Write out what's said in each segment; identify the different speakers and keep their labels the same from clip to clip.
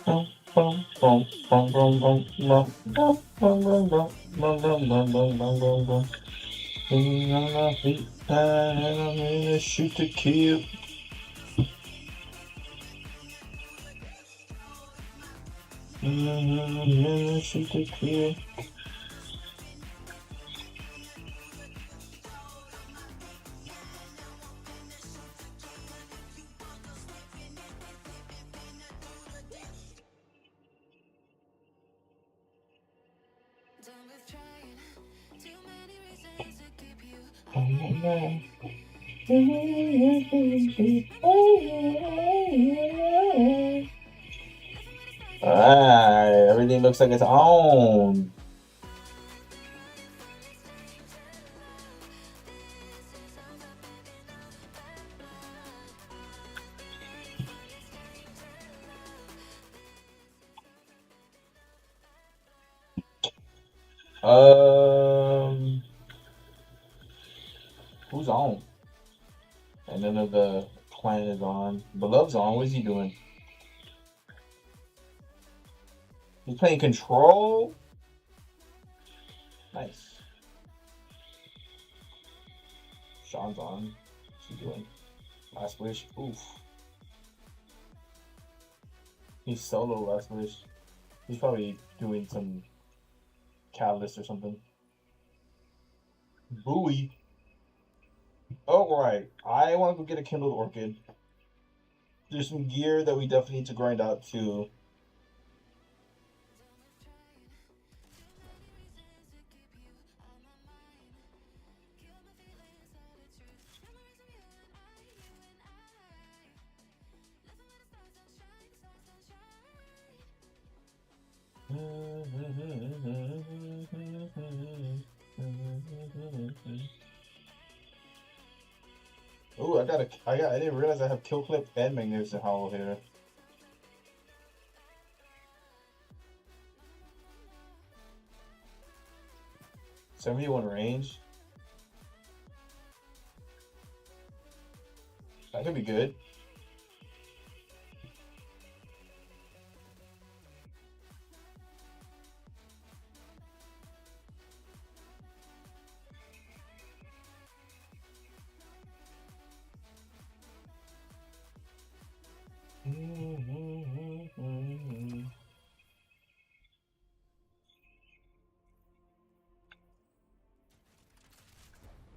Speaker 1: Boom, boom, boom, boom, boom, boom, boom, boom, boom, boom, boom, boom, boom, boom, boom, boom, boom, boom. Leaning on my feet, and I'm gonna shoot to kill. Shoot to kill. Alright, everything looks like it's on. Um, who's on? And none of the clan is on. Beloved's on. What is he doing? He's playing control. Nice. Sean's on. What's he doing? Last wish. Oof. He's solo last wish. He's probably doing some catalyst or something. Buoy. Oh right. I want to go get a kindled orchid. There's some gear that we definitely need to grind out too. Oh, I didn't realize I have kill clip and magnificent howl here. 71 range. That could be good.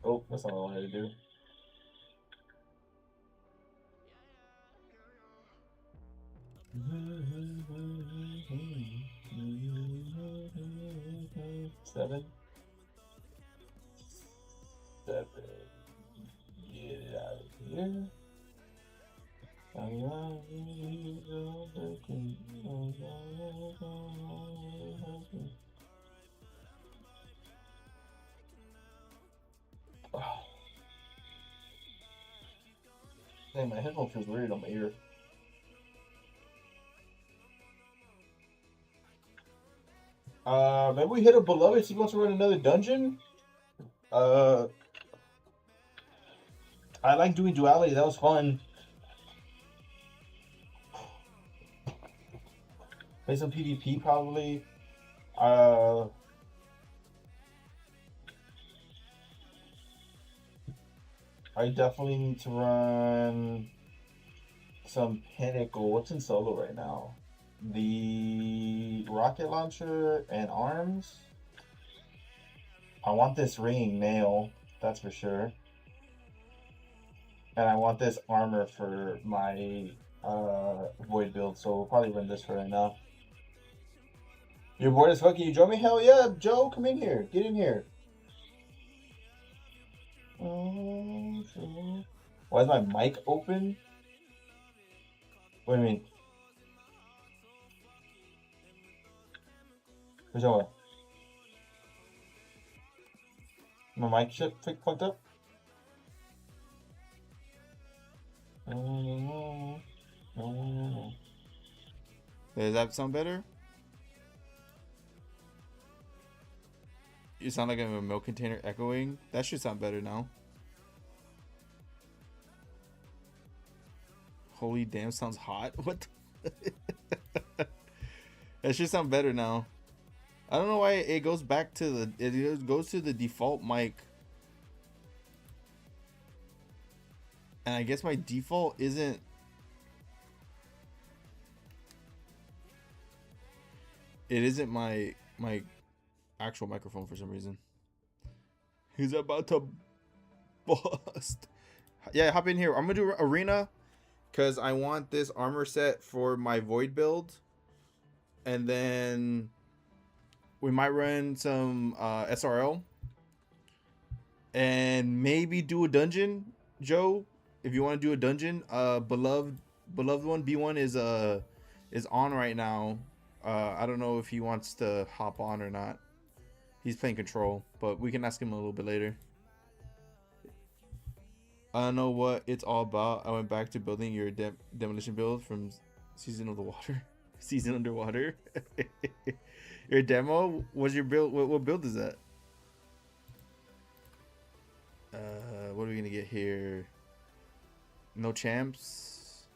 Speaker 1: Oh, that's not what I wanted to do. Seven. Seven. Get it out of here. Oh. Dang, my headphone feels weird on my ear. Maybe we hit a beloved. He wants to run another dungeon. Uh, I like doing duality. That was fun. Play some PvP probably. Uh, I definitely need to run some Pinnacle. What's in solo right now? The rocket launcher and arms. I want this ringing nail, that's for sure. And I want this armor for my void build, so we'll probably run this for right now. You're bored as fuck? Can you join me? Hell yeah, Joe, come in here. Get in here. Why is my mic open? What do you mean? Where's that? My mic shit fucked up?
Speaker 2: Does that sound better? You sound like a milk container echoing. That should sound better now. Holy damn, sounds hot. What the That should sound better now. I don't know why it goes back to the it goes to the default mic. And I guess my default isn't. It isn't my actual microphone for some reason. He's about to bust. Yeah, hop in here. I'm gonna do arena because I want this armor set for my void build, and then we might run some SRL and maybe do a dungeon. Joe, if you want to do a dungeon, beloved one B1 is on right now. I don't know if he wants to hop on or not. He's playing control, but we can ask him a little bit later. I don't know what it's all about. I went back to building your demolition build from Season of the Water. Season Underwater. Your demo? What's your build? What build is that? What are we gonna get here? No champs.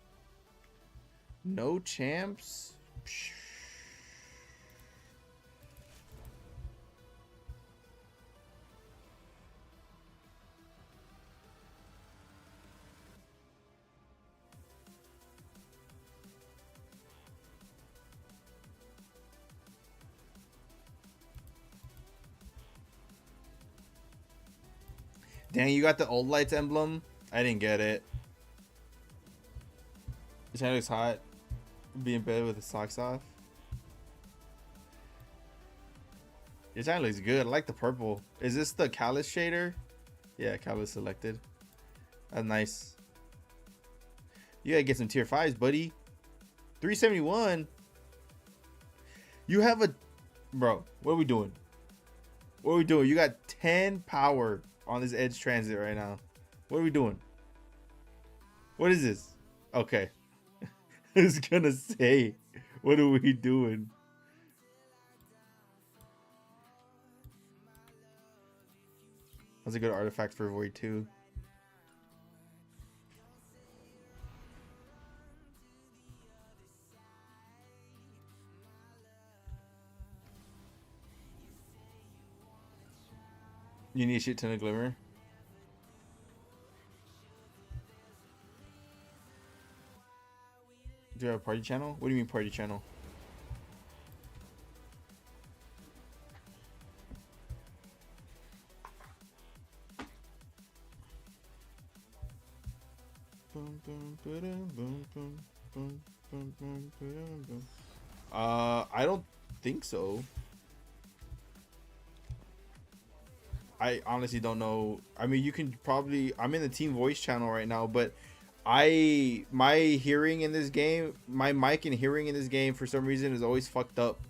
Speaker 2: No champs. Dang, you got the old lights emblem? I didn't get it. It looks hot. Be in bed with the socks off. Your channel looks good. I like the purple. Is this the Callus shader? Yeah, Callus selected. That's nice. You gotta get some tier 5s, buddy. 371. You have a... Bro, what are we doing? What are we doing? You got 10 power on this edge transit right now. What are we doing? What is this? Okay. I was gonna say, what are we doing? That's a good artifact for Void 2. You need a shit ton of glimmer. Do you have a party channel? What do you mean party channel? I don't think so. I honestly don't know. I mean, you can probably... I'm in the Team Voice channel right now, but my hearing in this game, my mic and hearing in this game for some reason is always fucked up.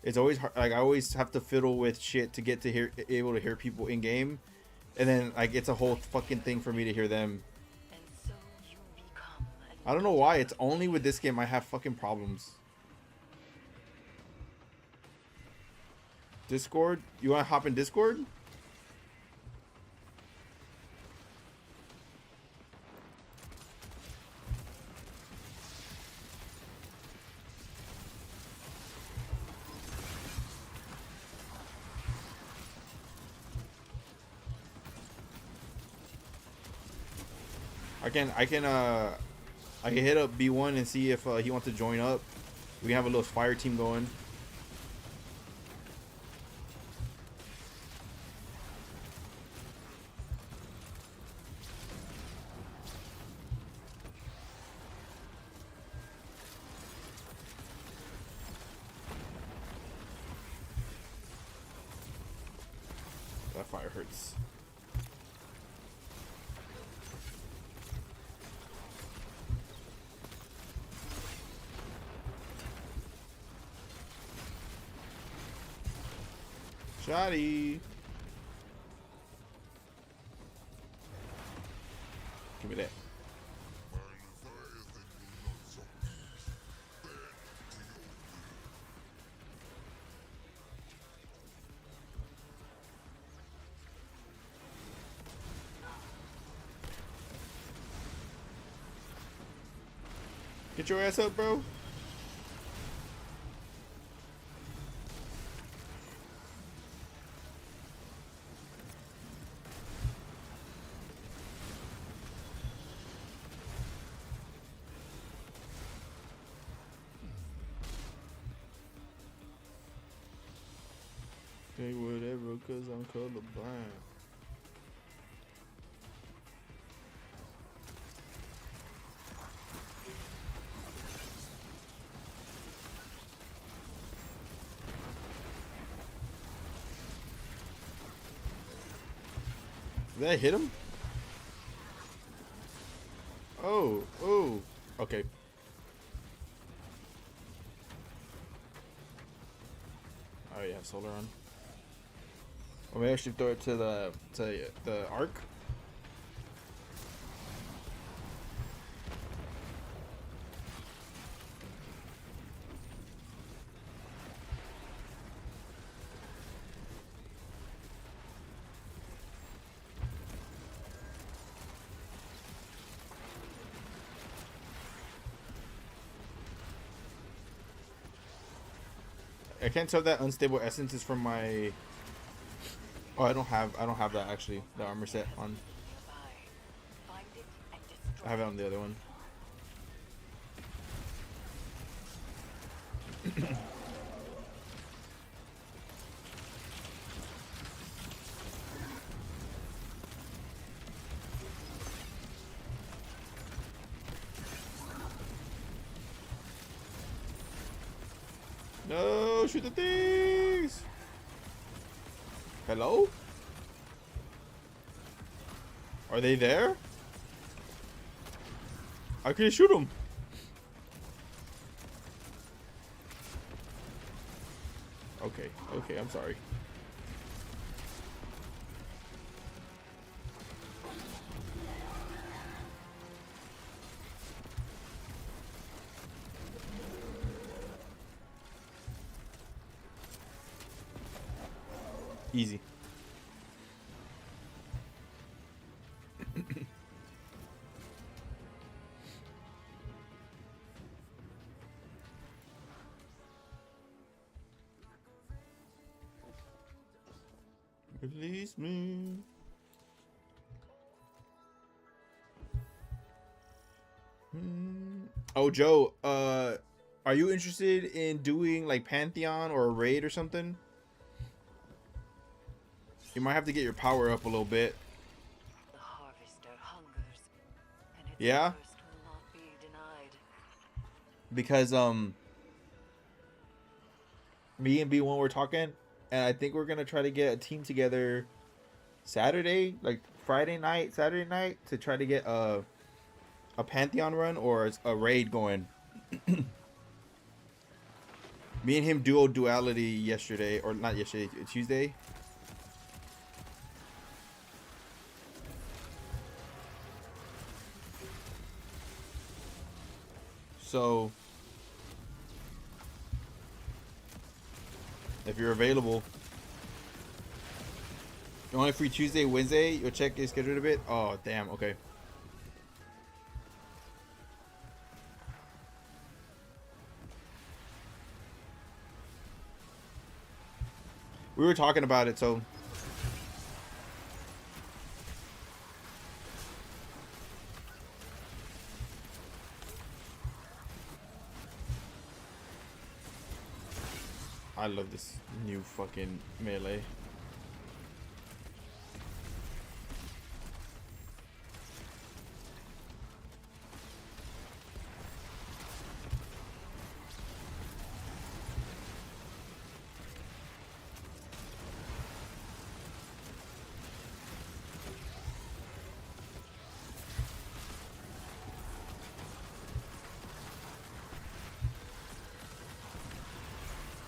Speaker 2: It's always hard, like I always have to fiddle with shit to get to able to hear people in game, and then like it's a whole fucking thing for me to hear them. I don't know why. It's only with this game I have fucking problems. Discord? You want to hop in Discord? I can hit up B1 and see if he wants to join up. We can have a little fire team going. That fire hurts. Shotty. Give me that. Get your ass up, bro. Say whatever, cause I'm colorblind. Did I hit him? Oh, oh. Okay. Oh yeah, solar on. Or maybe I should throw it to the arc. I can't tell that unstable essence is from my. Oh, I don't have that actually. The armor set on. I have it on the other one. No, shoot the things. Hello? Are they there? I can't shoot them. Okay, okay, I'm sorry. Easy. Release me. Oh, Joe, are you interested in doing like Pantheon or a raid or something? You might have to get your power up a little bit.
Speaker 3: The harvester hungers, and its
Speaker 2: Yeah?
Speaker 3: thirst will not be denied.
Speaker 2: Because me and B1 were talking, and I think we're gonna try to get a team together Saturday, like Friday night, Saturday night, to try to get a Pantheon run or a raid going. Me and him duality yesterday, or not yesterday, Tuesday. So if you're available, you're only free Tuesday, Wednesday. You'll check your schedule a bit. Oh damn. Okay. We were talking about it, so I love this new fucking melee.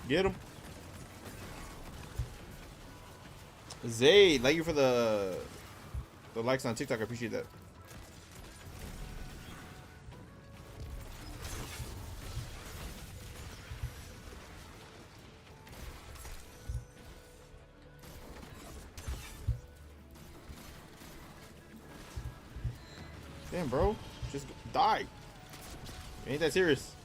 Speaker 2: Get him. Zay, thank you for the likes on TikTok. I appreciate that. Damn, bro. Just die. Ain't that serious.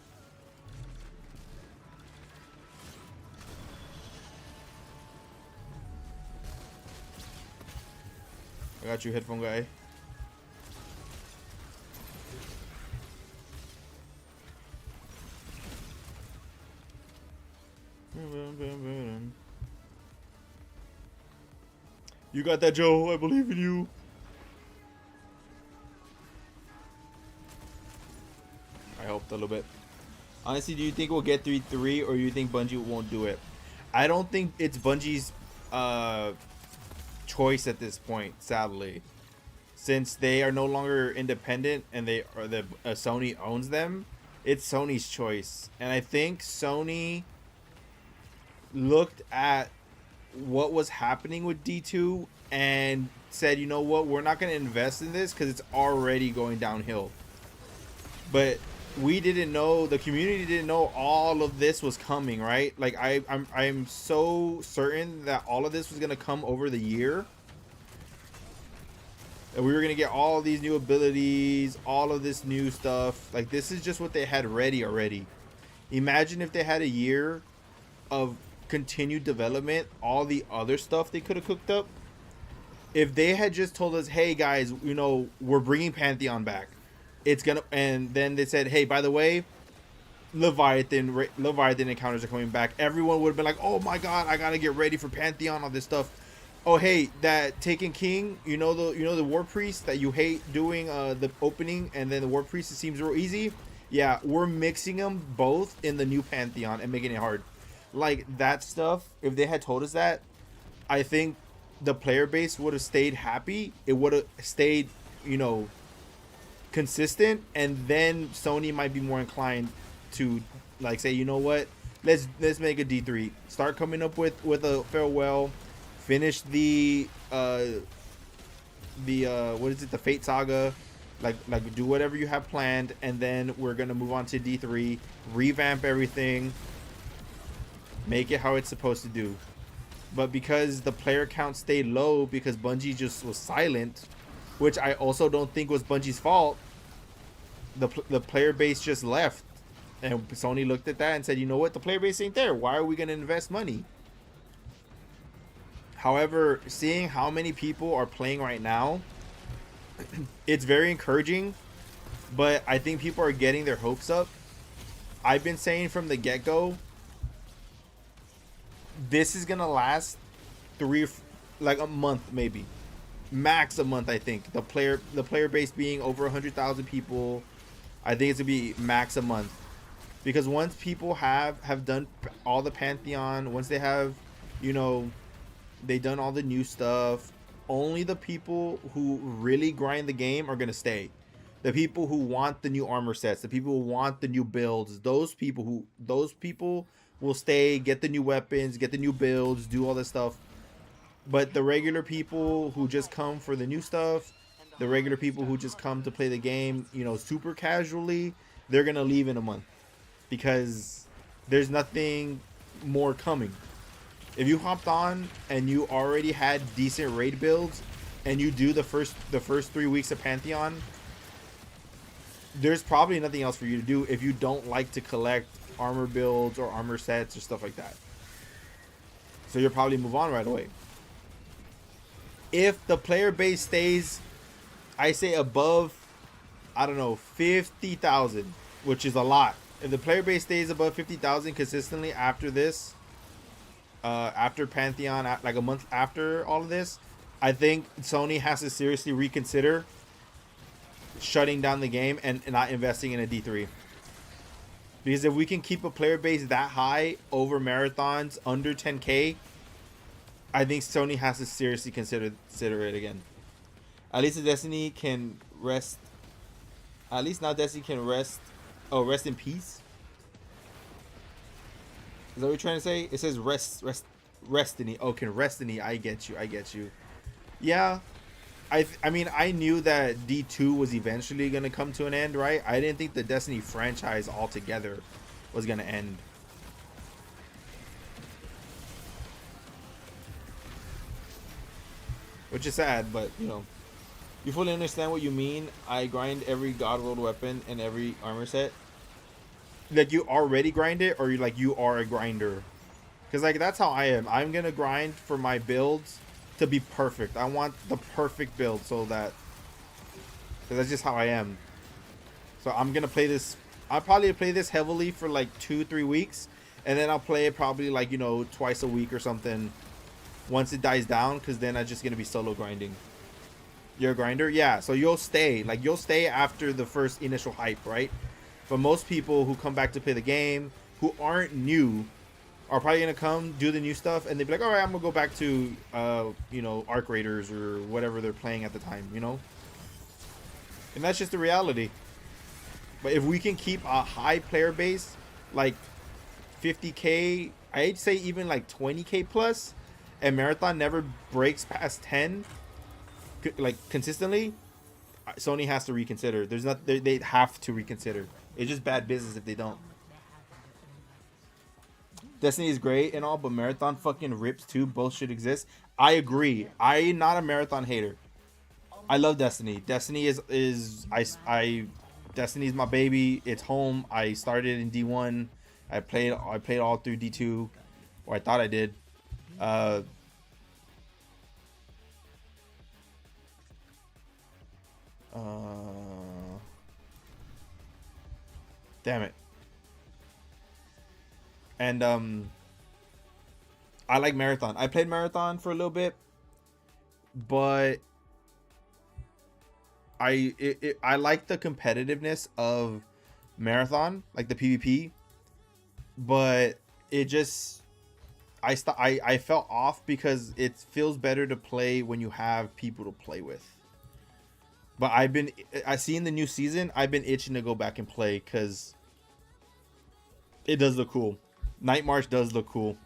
Speaker 2: I got you, headphone guy. You got that, Joe. I believe in you. I hope a little bit. Honestly, do you think we'll get 3-3 or you think Bungie won't do it? I don't think it's Bungie's choice at this point, sadly. Since they are no longer independent and they are Sony owns them, it's Sony's choice. And I think Sony looked at what was happening with D2 and said, you know what, we're not going to invest in this because it's already going downhill. But we didn't know, the community didn't know all of this was coming, right? Like I'm so certain that all of this was going to come over the year. That we were going to get all these new abilities, all of this new stuff. Like, this is just what they had ready already. Imagine if they had a year of continued development, all the other stuff they could have cooked up. If they had just told us, hey guys, you know, we're bringing Pantheon back. It's gonna, and then they said, hey, by the way, Leviathan encounters are coming back. Everyone would have been like, oh my god, I gotta get ready for Pantheon, all this stuff. Oh hey, that Taken King, you know the War Priest that you hate doing the opening, and then the War Priest, it seems real easy. Yeah, we're mixing them both in the new Pantheon and making it hard. Like, that stuff, if they had told us that, I think the player base would have stayed happy. It would have stayed, you know, consistent, and then Sony might be more inclined to, like, say, you know what, let's make a D3. Start coming up with a farewell. Finish the what is it, the Fate Saga, like do whatever you have planned, and then we're gonna move on to D3, revamp everything, make it how it's supposed to do. But because the player count stayed low because Bungie just was silent, which I also don't think was Bungie's fault, the player base just left, and Sony looked at that and said, you know what, the player base ain't there, why are we gonna invest money? However, seeing how many people are playing right now, it's very encouraging, but I think people are getting their hopes up. I've been saying from the get-go, this is gonna last like a month, maybe max a month. I think the player base being over 100,000 people, I think it's gonna be max a month, because once people have done all the Pantheon, once they have, you know, they done all the new stuff, only the people who really grind the game are gonna stay. The people who want the new armor sets, the people who want the new builds, those people will stay, get the new weapons, get the new builds, do all this stuff. But the regular people who just come for the new stuff, the regular people who just come to play the game, you know, super casually, they're gonna leave in a month because there's nothing more coming. If you hopped on and you already had decent raid builds and you do the first 3 weeks of Pantheon, there's probably nothing else for you to do if you don't like to collect armor builds or armor sets or stuff like that. So you'll probably move on right away. If the player base stays, I say above, I don't know, 50,000, which is a lot. If the player base stays above 50,000 consistently after this, after Pantheon, like a month after all of this, I think Sony has to seriously reconsider shutting down the game and not investing in a D3. Because if we can keep a player base that high over marathons under 10K, I think Sony has to seriously consider it again. At least the Destiny can rest. At least now Destiny can rest. Oh, rest in peace. Is that what you're trying to say? It says Restiny. Oh, can Restiny. I get you. Yeah. I mean, I knew that D2 was eventually going to come to an end, right? I didn't think the Destiny franchise altogether was going to end. Which is sad, but, you know. You fully understand what you mean. I grind every God rolled weapon and every armor set. Like, you already grind it, or you are a grinder? Because, like, that's how I am. I'm gonna grind for my builds to be perfect. I want the perfect build, so that, because that's just how I am. So I'm gonna play this. I'll probably play this heavily for like 2-3 weeks, and then I'll play it probably, like, you know, twice a week or something, once it dies down, because then I'm just gonna be solo grinding. You're a grinder, yeah. So you'll stay, like you'll stay after the first initial hype, right? But most people who come back to play the game, who aren't new, are probably gonna come do the new stuff, and they'd be like, all right, I'm gonna go back to, you know, Arc Raiders or whatever they're playing at the time, you know. And that's just the reality. But if we can keep a high player base, like 50K, I'd say even like 20K plus, and Marathon never breaks past 10, like consistently, Sony has to reconsider. There's not, they have to reconsider. It's just bad business if they don't. Destiny is great and all, but Marathon fucking rips too. Both should exist. I agree. I'm not a Marathon hater. I love Destiny. Destiny is Destiny is my baby. It's home. I started in D1. I played all through D2, or I thought I did. Damn it. And I like Marathon. I played Marathon for a little bit, but I like the competitiveness of Marathon, like the PvP, but it just I felt off because it feels better to play when you have people to play with. But I see in the new season, I've been itching to go back and play because it does look cool. Night March does look cool.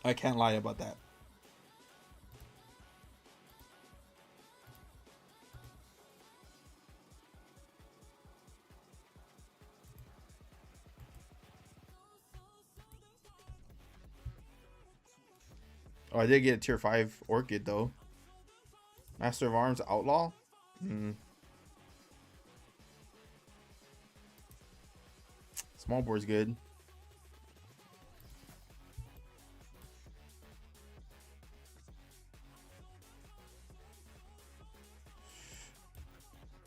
Speaker 2: I can't lie about that. Oh, I did get a tier 5 Orchid though. Master of Arms Outlaw? Small board's good.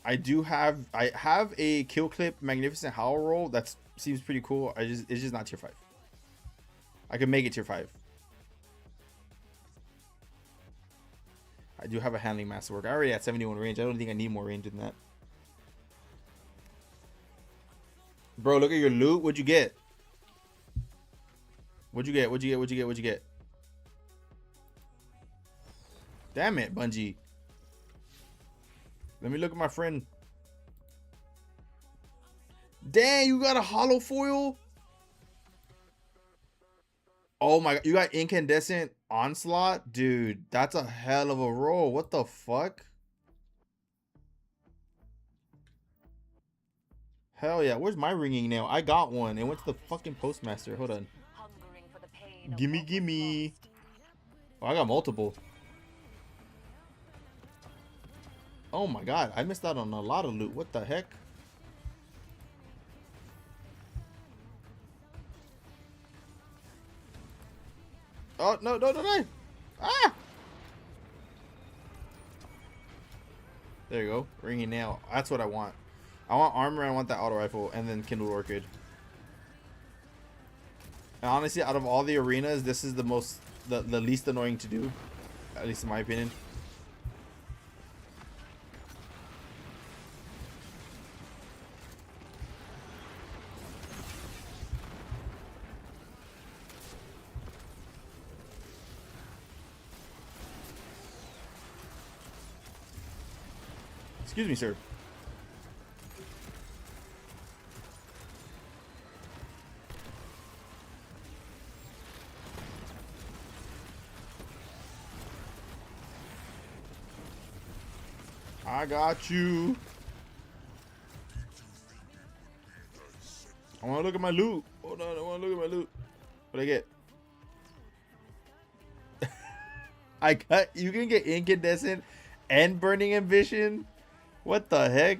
Speaker 2: I have a Kill Clip Magnificent Howl roll that seems pretty cool. It's just not tier 5. I can make it tier 5. I do have a Handling Masterwork. I already had 71 range. I don't think I need more range than that. Bro, look at your loot. What'd you get? What'd you get? What'd you get? What'd you get? What'd you get? Damn it, Bungie. Let me look at my friend. Dang, you got a hollow foil? Oh my god, you got Incandescent Onslaught? Dude, that's a hell of a roll. What the fuck? Hell yeah, where's my ringing nail? I got one. It went to the fucking postmaster. Hold on. Gimme. Oh, I got multiple. Oh my god, I missed out on a lot of loot. What the heck? Oh, no. Ah! There you go. Ringing nail. That's what I want. I want armor, I want that auto rifle, and then Kindled Orchid. And honestly, out of all the arenas, this is the least annoying to do. At least in my opinion. Excuse me, sir. I got you. I want to look at my loot. Hold on, I want to look at my loot. What'd I get? You can get Incandescent and Burning Ambition. What the heck?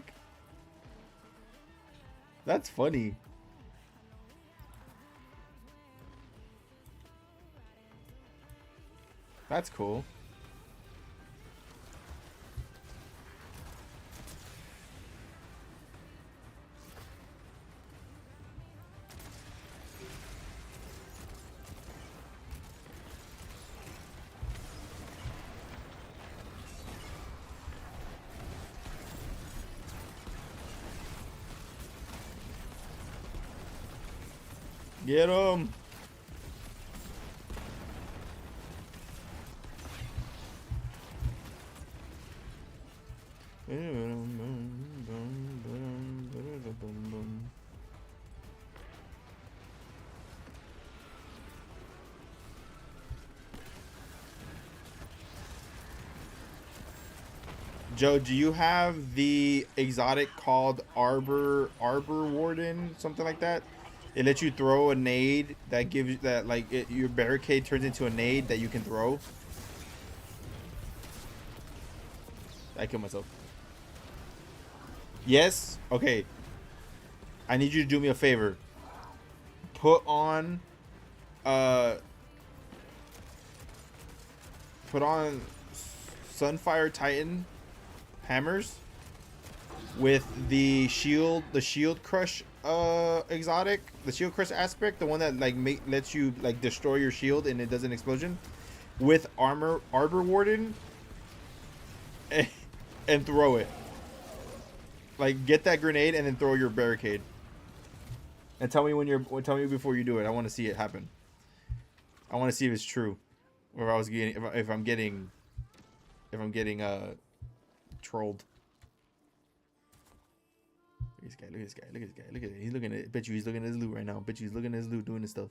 Speaker 2: That's funny. That's cool. Get him. Joe, do you have the exotic called Arbor Warden, something like that? It lets you throw a nade that gives that like your barricade turns into a nade that you can throw. I killed myself. Yes. Okay. I need you to do me a favor. Put on Sunfire Titan hammers with the shield crush exotic, the shield crush aspect, the one that like lets you like destroy your shield and it does an explosion, with Arbor Warden, and throw it. Like get that grenade and then throw your barricade. And tell me tell me before you do it. I want to see it happen. I want to see if it's true, or if I'm getting trolled. Look at this guy. Look at this guy. Look at it. He's looking at. Bet you he's looking at his loot right now. Bet you he's looking at his loot, doing his stuff.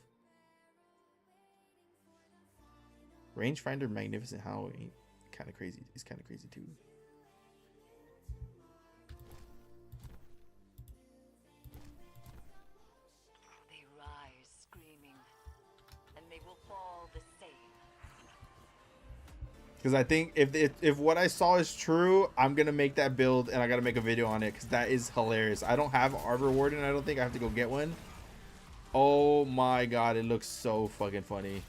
Speaker 2: Rangefinder Magnificent How ain't kind of crazy. He's kind of crazy too.
Speaker 3: They rise screaming, and they will fall the same.
Speaker 2: Because I think if what I saw is true, I'm gonna make that build and I gotta make a video on it because that is hilarious. I don't have Arbor Warden. I don't think I have to go get one. Oh my god, it looks so fucking funny.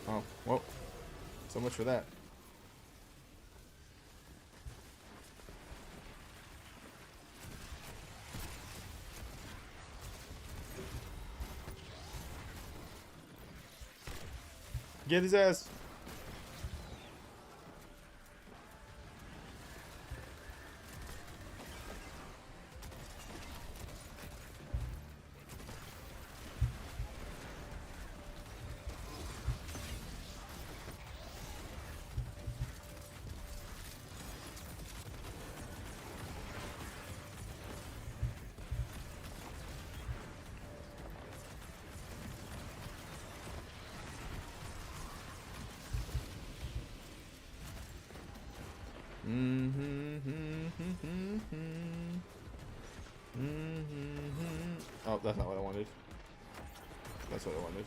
Speaker 2: Oh, well, so much for that. Get his ass. Oh, that's not what I wanted. That's what I wanted.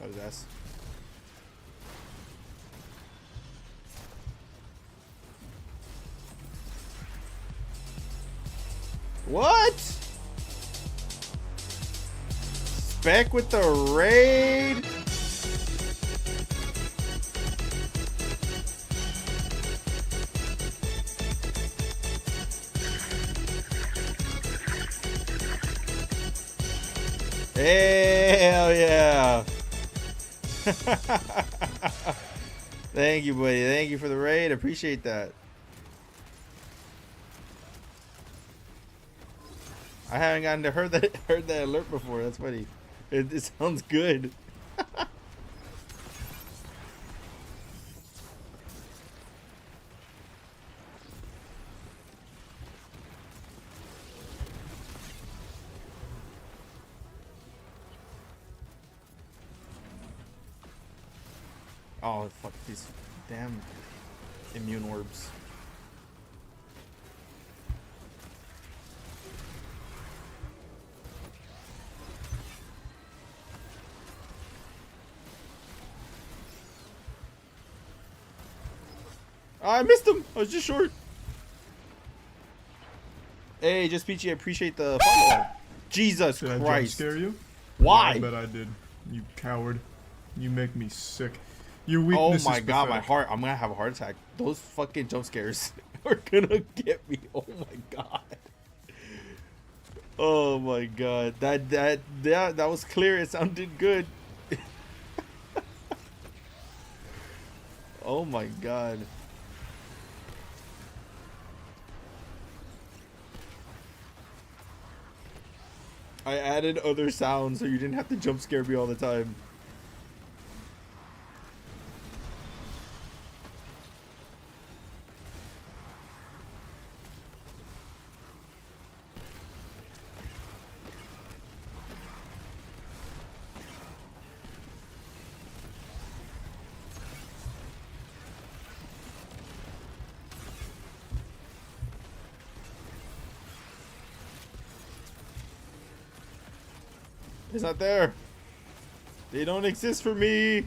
Speaker 2: That was ass. What? Spec with the raid? Hell yeah. Thank you, buddy. Thank you for the raid. Appreciate that. I haven't gotten to heard that alert before. That's funny. It sounds good. Oh, fuck these damn immune orbs. Oh, I missed him. I was just short. Hey, just Peachy, I appreciate the follow. Jesus
Speaker 4: Did I jump
Speaker 2: Christ.
Speaker 4: scare you?
Speaker 2: Why?
Speaker 4: Yeah, I bet I did. You coward. You make me sick. Your
Speaker 2: Oh
Speaker 4: weakness
Speaker 2: my
Speaker 4: is
Speaker 2: god, my
Speaker 4: pathetic.
Speaker 2: heart! I'm gonna have a heart attack. Those fucking jump scares are gonna get me. Oh my god. Oh my god. That was clear. It sounded good. Oh my god. I added other sounds so you didn't have to jump scare me all the time. It's not there. They don't exist for me.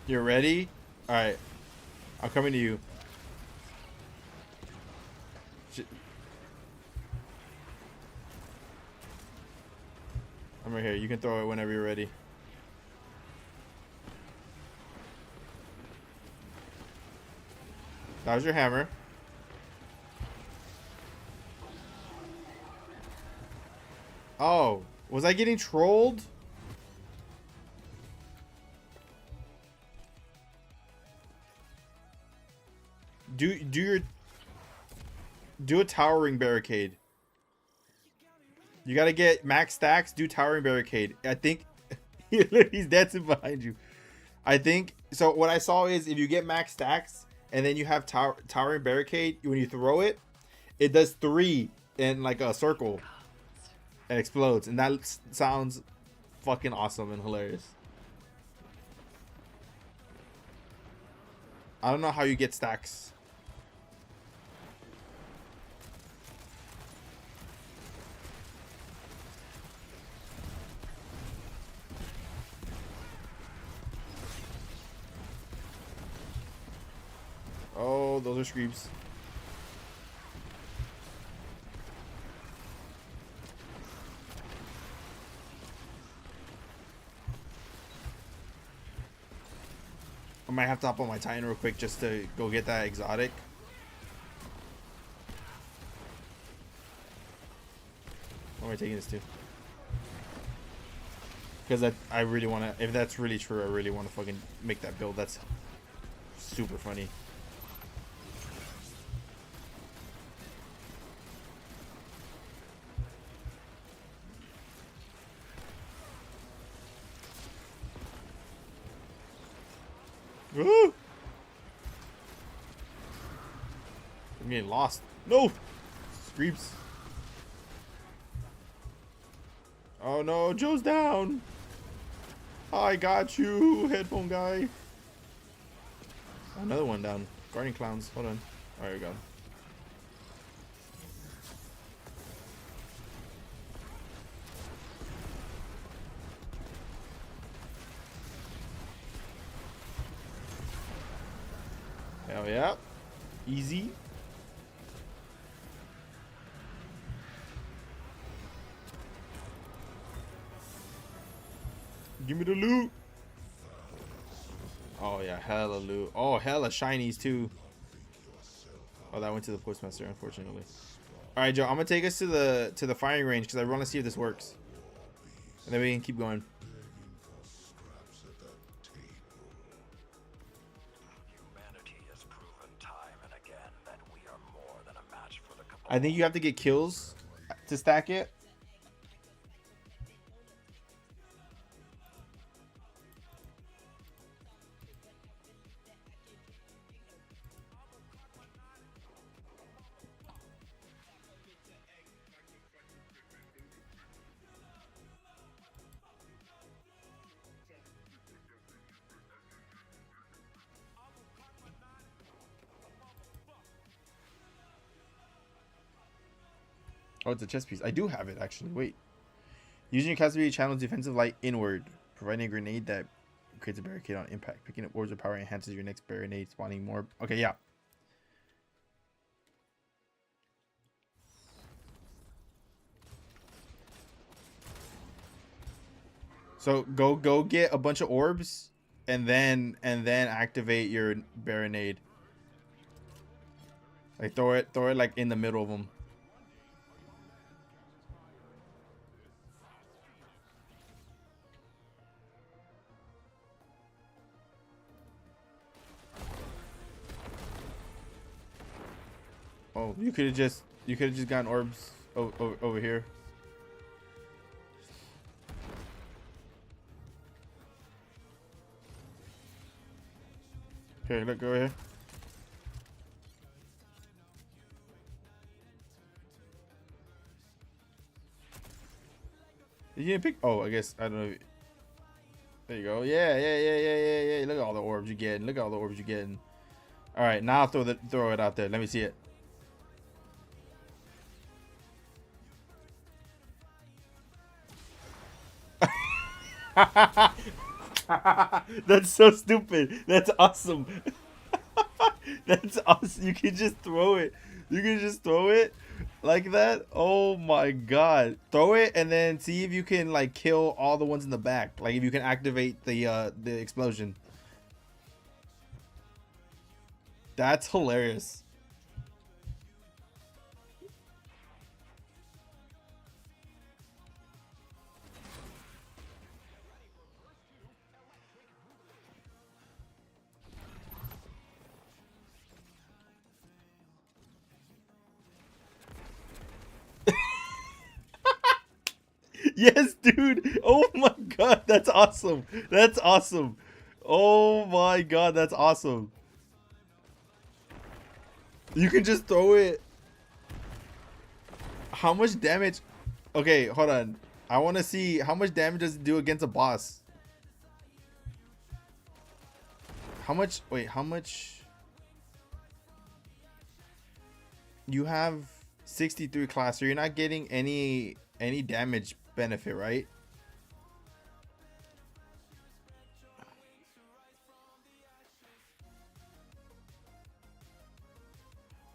Speaker 2: You're ready? Alright. I'm coming to you. I'm right here. You can throw it whenever you're ready. That was your hammer. Oh, was I getting trolled? Do a towering barricade. You gotta get max stacks. Do towering barricade. I think he's dancing behind you. I think so. What I saw is if you get max stacks and then you have towering barricade, when you throw it, it does 3 in like a circle and explodes, and that sounds fucking awesome and hilarious. I don't know how you get stacks. Oh, those are screams. I might have to hop on my Titan real quick just to go get that exotic. What am I taking this to? Because I really want to, if that's really true, I really want to fucking make that build. That's super funny. Woo! I'm getting lost. No! Screams. Oh no, Joe's down. I got you, headphone guy. Another one down. Guardian clowns. Hold on. Alright, we go. Hell yeah. Easy. Give me the loot. Oh yeah, hella loot. Oh, hella shinies too. Oh, that went to the postmaster, unfortunately. All right, Joe, I'm gonna take us to the firing range because I want to see if this works, and then we can keep going. I think you have to get kills to stack it. Oh, it's a chest piece. I do have it, actually. Wait. Using your capacity channels defensive light inward, providing a grenade that creates a barricade on impact. Picking up orbs of power enhances your next barricade, spawning more. Okay, yeah. So go get a bunch of orbs, and then activate your barricade. Like throw it like in the middle of them. Oh, you could have just gotten orbs over here. Okay, look, go here. You didn't pick. Oh, I guess I don't know. There you go. Yeah. Look at all the orbs you're getting. Look at all the orbs you're getting. All right, now throw it out there. Let me see it. That's so stupid. That's awesome. That's awesome. You can just throw it. You can just throw it like that. Oh my god. Throw it and then see if you can like kill all the ones in the back. Like if you can activate the explosion. That's hilarious. Yes, dude. Oh my god, that's awesome. That's awesome. Oh my god, that's awesome. You can just throw it. How much damage? Okay, hold on. I want to see how much damage does it do against a boss. How much? Wait, how much? You have 63 class, so you're not getting any damage benefit, right?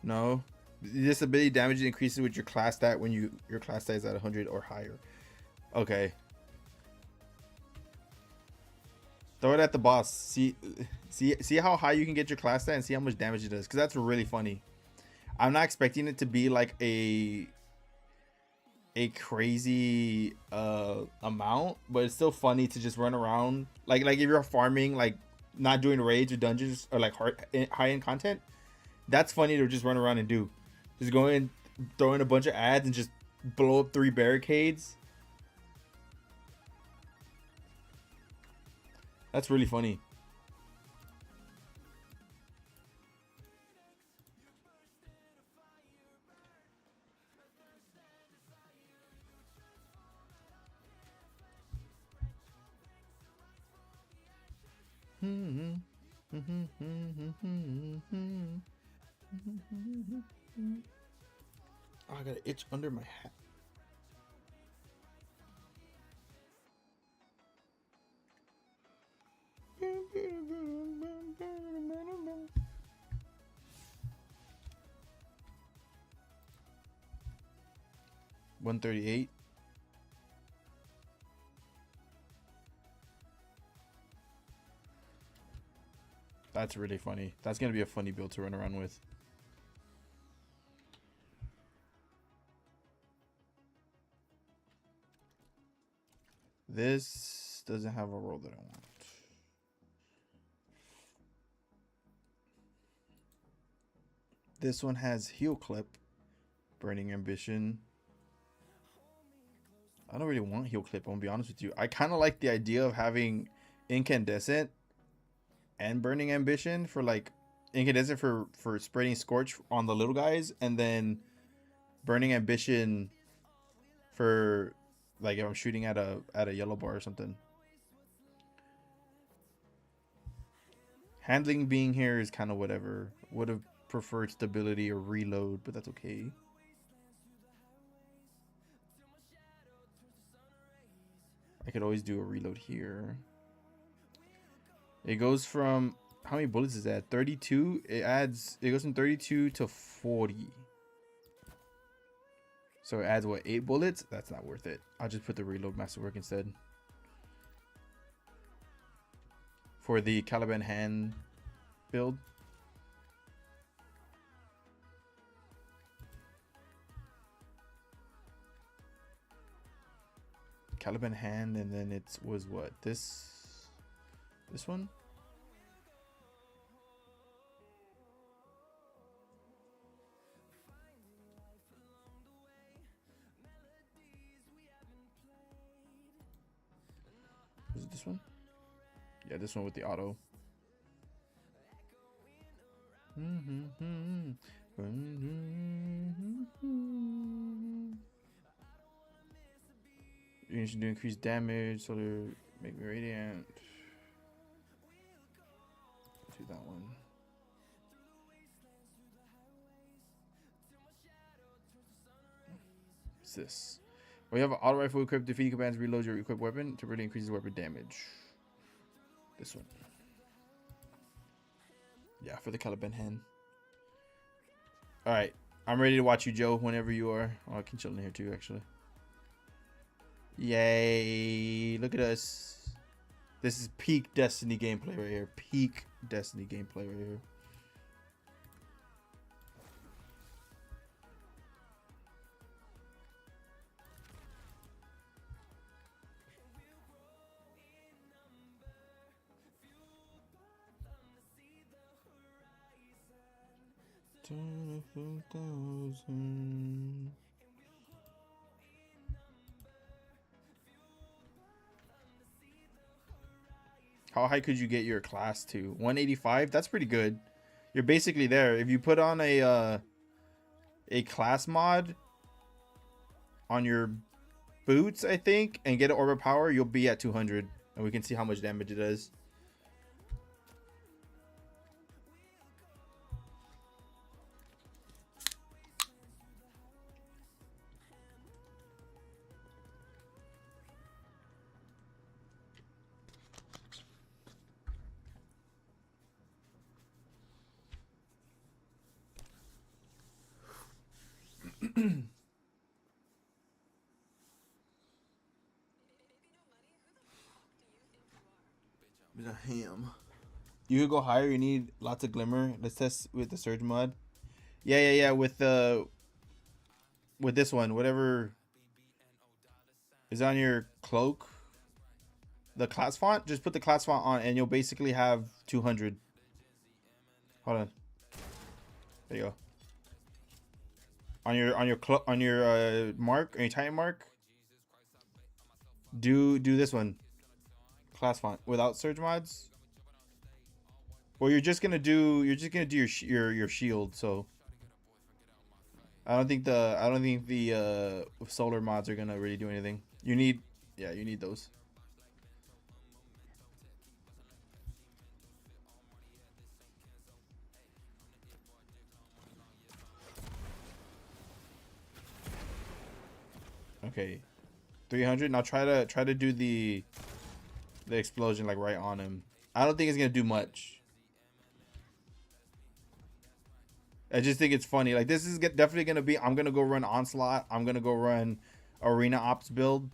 Speaker 2: No. This ability damage increases with your class stat when your class stat is at 100 or higher. Okay. Throw it at the boss. See how high you can get your class stat and see how much damage it does, because that's really funny. I'm not expecting it to be like a crazy amount, but it's still funny to just run around like if you're farming, like not doing raids or dungeons or like high end content. That's funny to just run around and do. Just go in, throw in a bunch of ads and just blow up 3 barricades. That's really funny. Oh, I got an itch under my hat. $138. That's really funny. That's gonna be a funny build to run around with. This doesn't have a roll that I want. This one has heal clip, burning ambition. I don't really want heal clip, I'm gonna be honest with you. I kind of like the idea of having incandescent and burning ambition for like incandescent for spreading scorch on the little guys, and then burning ambition for like if I'm shooting at a yellow bar or something. Handling being here is kind of whatever. Would have preferred stability or reload, but that's okay. I could always do a reload here. It goes from, how many bullets is that? 32. It goes from 32 to 40. So it adds what, 8 bullets? That's not worth it. I'll just put the reload masterwork instead. For the Caliban hand build. Caliban hand, and then it was what, this one. Was it this one? Yeah, this one with the auto. You should do increased damage, so to make me radiant. Do that one. What's this? We have an auto rifle equipped. Defeating commands reload your equipped weapon to really increase weapon damage. This one. Yeah, for the Caliban hand. Alright. I'm ready to watch you, Joe, whenever you are. Oh, I can chill in here too, actually. Yay. Look at us. This is peak Destiny gameplay right here. Peak Destiny gameplay right here. How high could you get your class to? 185? That's pretty good. You're basically there. If you put on a class mod on your boots, I think, and get an orbit power, you'll be at 200. And we can see how much damage it does. Ham. You could go higher. You need lots of glimmer. Let's test with the surge mod. Yeah. With this one, whatever is on your cloak, the class font. Just put the class font on, and you'll basically have 200. Hold on. There you go. On your mark, on your Titan mark. Do this one. Class font without surge mods. Well, you're just gonna do your shield. So I don't think the solar mods are gonna really do anything. You need those. Okay, 300. Now try to do the explosion like right on him. I don't think it's gonna do much. I just think it's funny. Like, this is definitely gonna be. I'm gonna go run onslaught. I'm gonna go run arena ops build.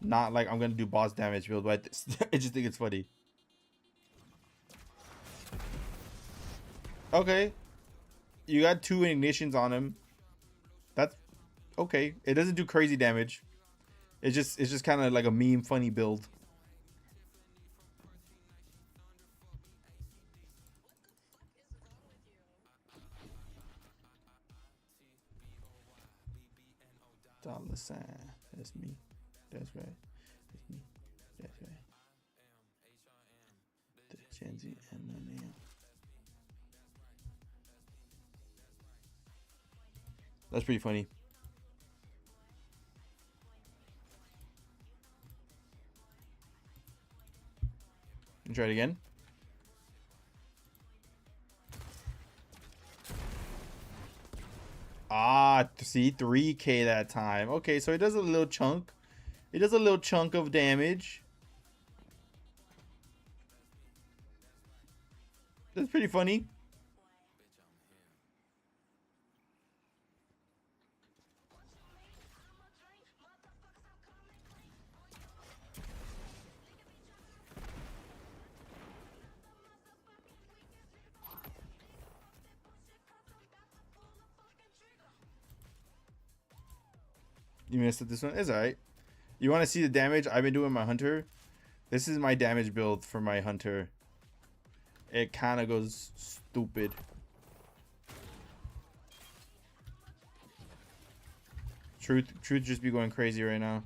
Speaker 2: Not like I'm gonna do boss damage build. But I just think it's funny. Okay, you got 2 ignitions on him. That's okay. It doesn't do crazy damage. It's just kind of like a meme funny build. Dollar sign. That's me. That's right. That's me. That's right. The Gen Z M&M. That's pretty funny. And try it again. Ah, see, 3K that time. Okay, so it does a little chunk. It does a little chunk of damage. pretty funny. You missed it. This one is alright. You want to see the damage I've been doing my hunter? This is my damage build for my hunter. It kind of goes stupid. Truth just be going crazy right now.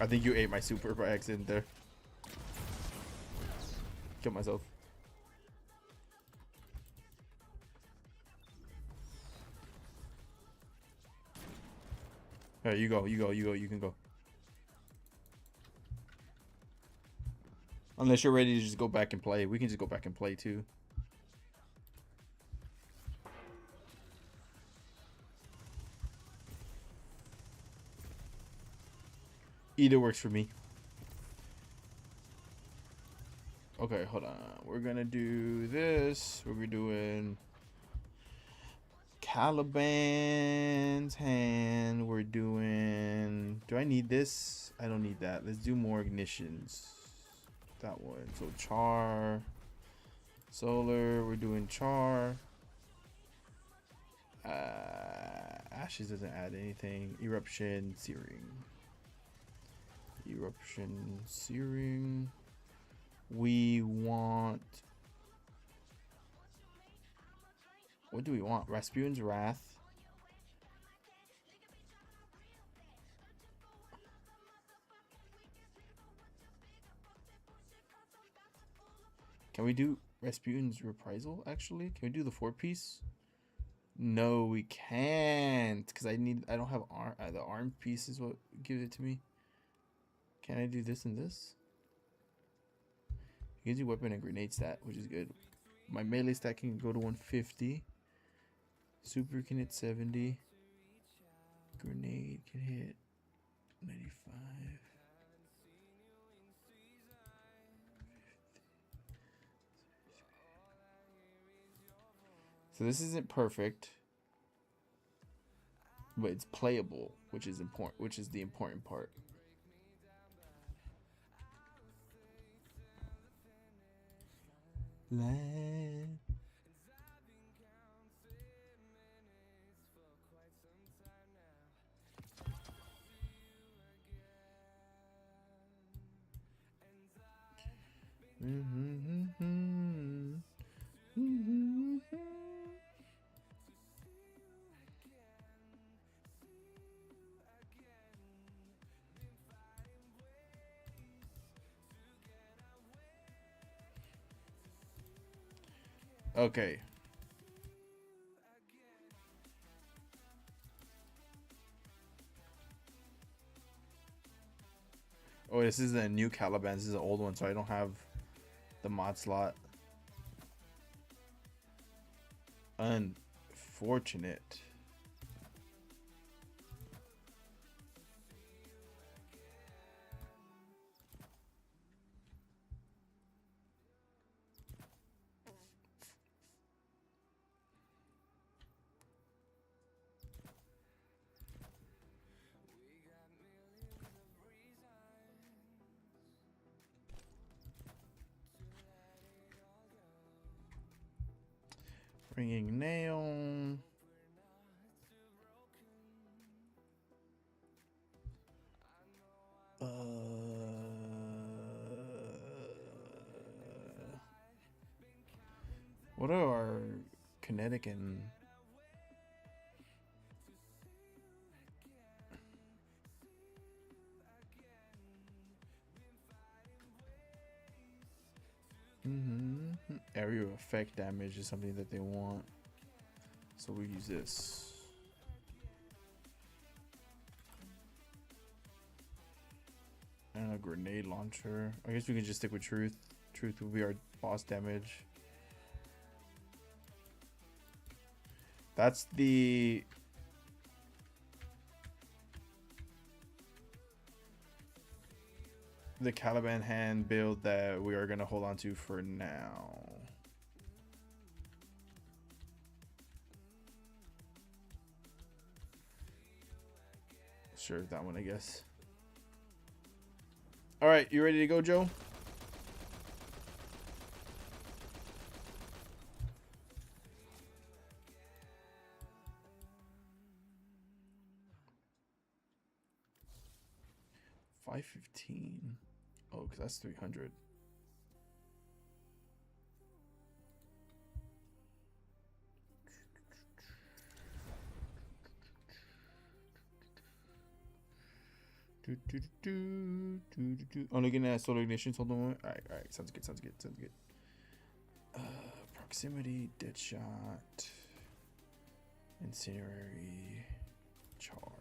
Speaker 2: I think you ate my super by accident there. Killed myself. Alright, you go, you can go. Unless you're ready to just go back and play. We can just go back and play too. Either works for me. Okay, hold on. We're gonna do this. We're doing Caliban's hand. We're doing... Do I need this? I don't need that. Let's do more ignitions. That one. So Char. Solar. We're doing Char. Ashes doesn't add anything. Eruption. Searing. Eruption. Searing. We want... What do we want? Rasputin's Wrath. Can we do Rasputin's Reprisal, actually? Can we do the 4-piece? No, we can't. Because I don't have arm. The arm piece is what gives it to me. Can I do this and this? It gives you weapon and grenade stat, which is good. My melee stat can go to 150. Super can hit 70. Grenade can hit 95. So this isn't perfect, but it's playable, which is important, which is the important part. Land. Okay. Oh, this is a new Caliban. This is an old one, so I don't have the mod slot. Unfortunate. Ringing nail. What are our kinetic and area of effect damage is something that they want, so we use this. And a grenade launcher. I guess we can just stick with truth. Truth will be our boss damage. That's the the Caliban hand build that we are gonna hold on to for now. Sure, that one, I guess. All right, you ready to go, Joe? $515. Oh, because that's 300. Oh, looking at solar ignition. Hold on. All right. Sounds good. Proximity, Deadshot, Incinerary, Char.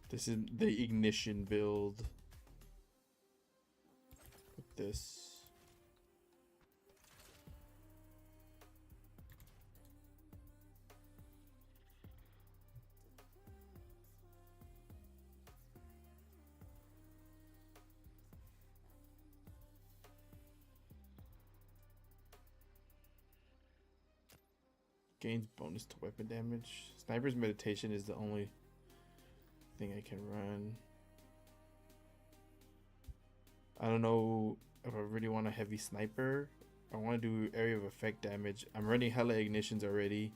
Speaker 2: This is the ignition build. With this. Gains bonus to weapon damage. Sniper's Meditation is the only thing I can run. I don't know if I really want a heavy sniper. I want to do area of effect damage. I'm running hella ignitions already.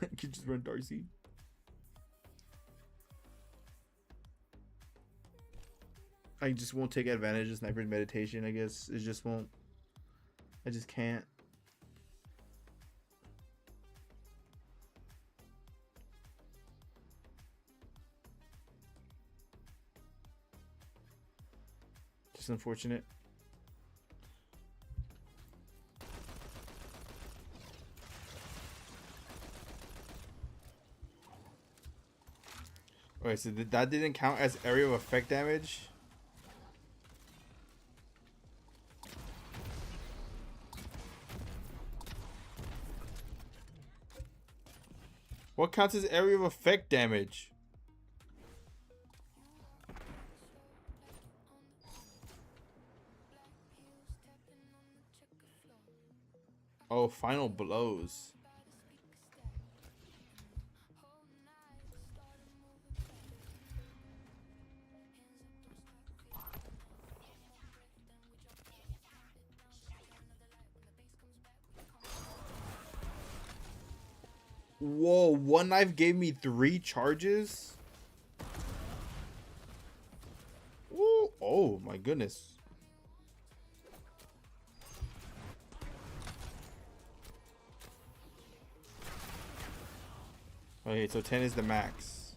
Speaker 2: I could just run Darcy. I just won't take advantage of Sniper's Meditation, I guess. It just won't. I just can't. Just unfortunate. Alright, so that didn't count as area of effect damage. What counts as area of effect damage? Oh, final blows. Whoa, one knife gave me 3 charges? Ooh, oh my goodness. Okay, so 10 is the max.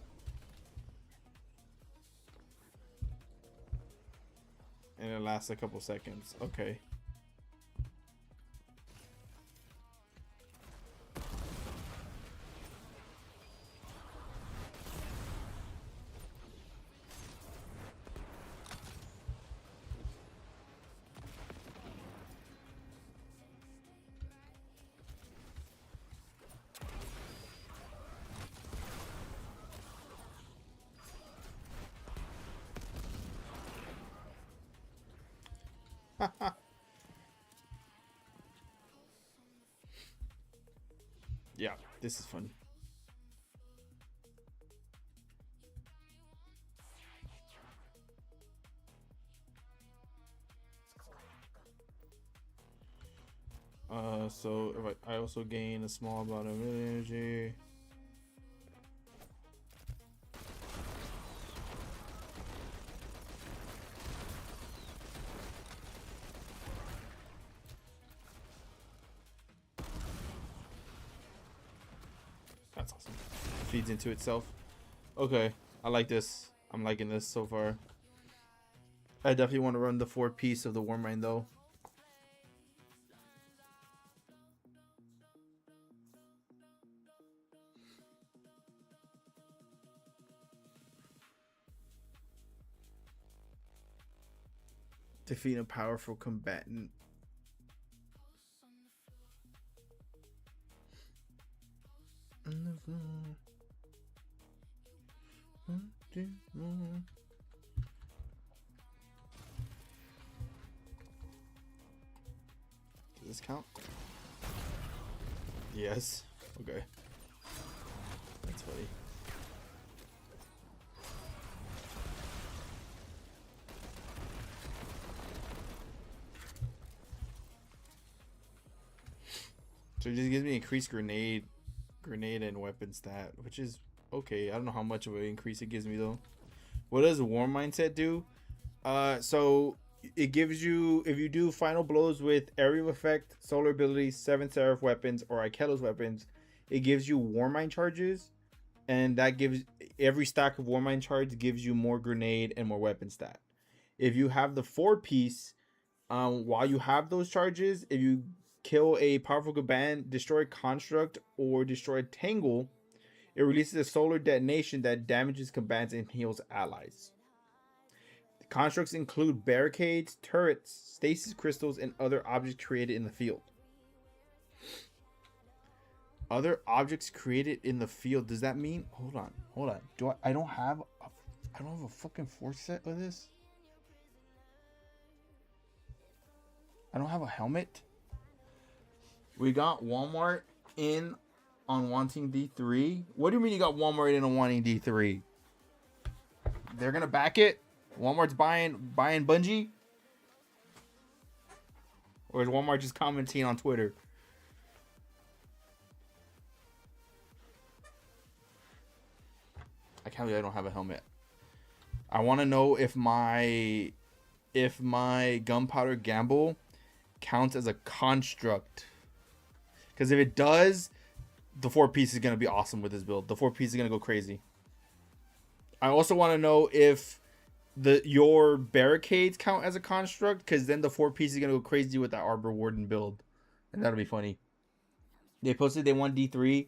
Speaker 2: And it lasts a couple seconds. Okay. Yeah, this is fun. So if I also gain a small amount of energy. That's awesome. Feeds into itself. Okay, I like this. I'm liking this so far. I definitely want to run the 4-piece of the Warmind though. Defeat a powerful combatant. Does this count? Yes. Okay. That's funny. So it just gives me increased grenade and weapon stat, which is okay. I don't know how much of an increase it gives me though. What does Warm Mindset do? So it gives you, if you do final blows with area effect, solar abilities, 7 Seraph weapons, or Ikelos weapons, it gives you Warmind charges, and that gives every stack of Warmind charge gives you more grenade and more weapon stat. If you have the 4-piece, while you have those charges, if you kill a powerful combatant, destroy a construct, or destroy a tangle, it releases a solar detonation that damages combatants and heals allies. The constructs include barricades, turrets, stasis crystals, and other objects created in the field. Other objects created in the field. Does that mean? Hold on. I don't have a fucking force set of this. I don't have a helmet. We got Walmart in on wanting D3. What do you mean you got Walmart in on wanting D3? They're gonna back it? Walmart's buying Bungie? Or is Walmart just commenting on Twitter? I can't believe I don't have a helmet. I want to know if my gunpowder gamble counts as a construct. Because if it does, the 4-piece is going to be awesome with this build. The 4-piece is going to go crazy. I also want to know if your barricades count as a construct, because then the 4-piece is going to go crazy with that Arbor Warden build. And that'll be funny. They posted they want D3.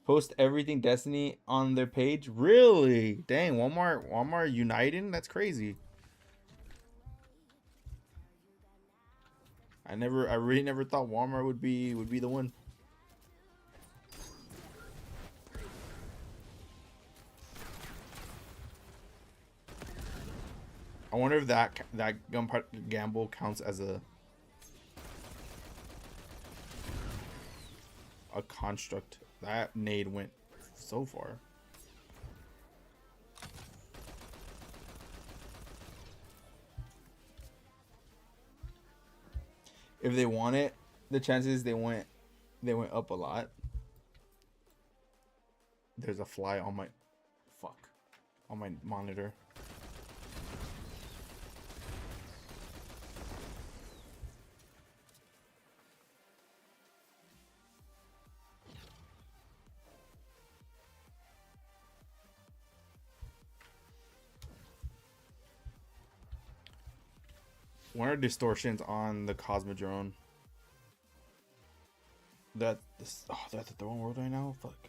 Speaker 2: Post everything Destiny on their page. Really? Dang, Walmart uniting? That's crazy. I really never thought Walmart would be the one. I wonder if that gunpowder gamble counts as a construct. That nade went so far. If they want it, the chances they went up a lot. There's a fly on my monitor. What are distortions on the Cosmodrome? That's the throne world right now. Fuck.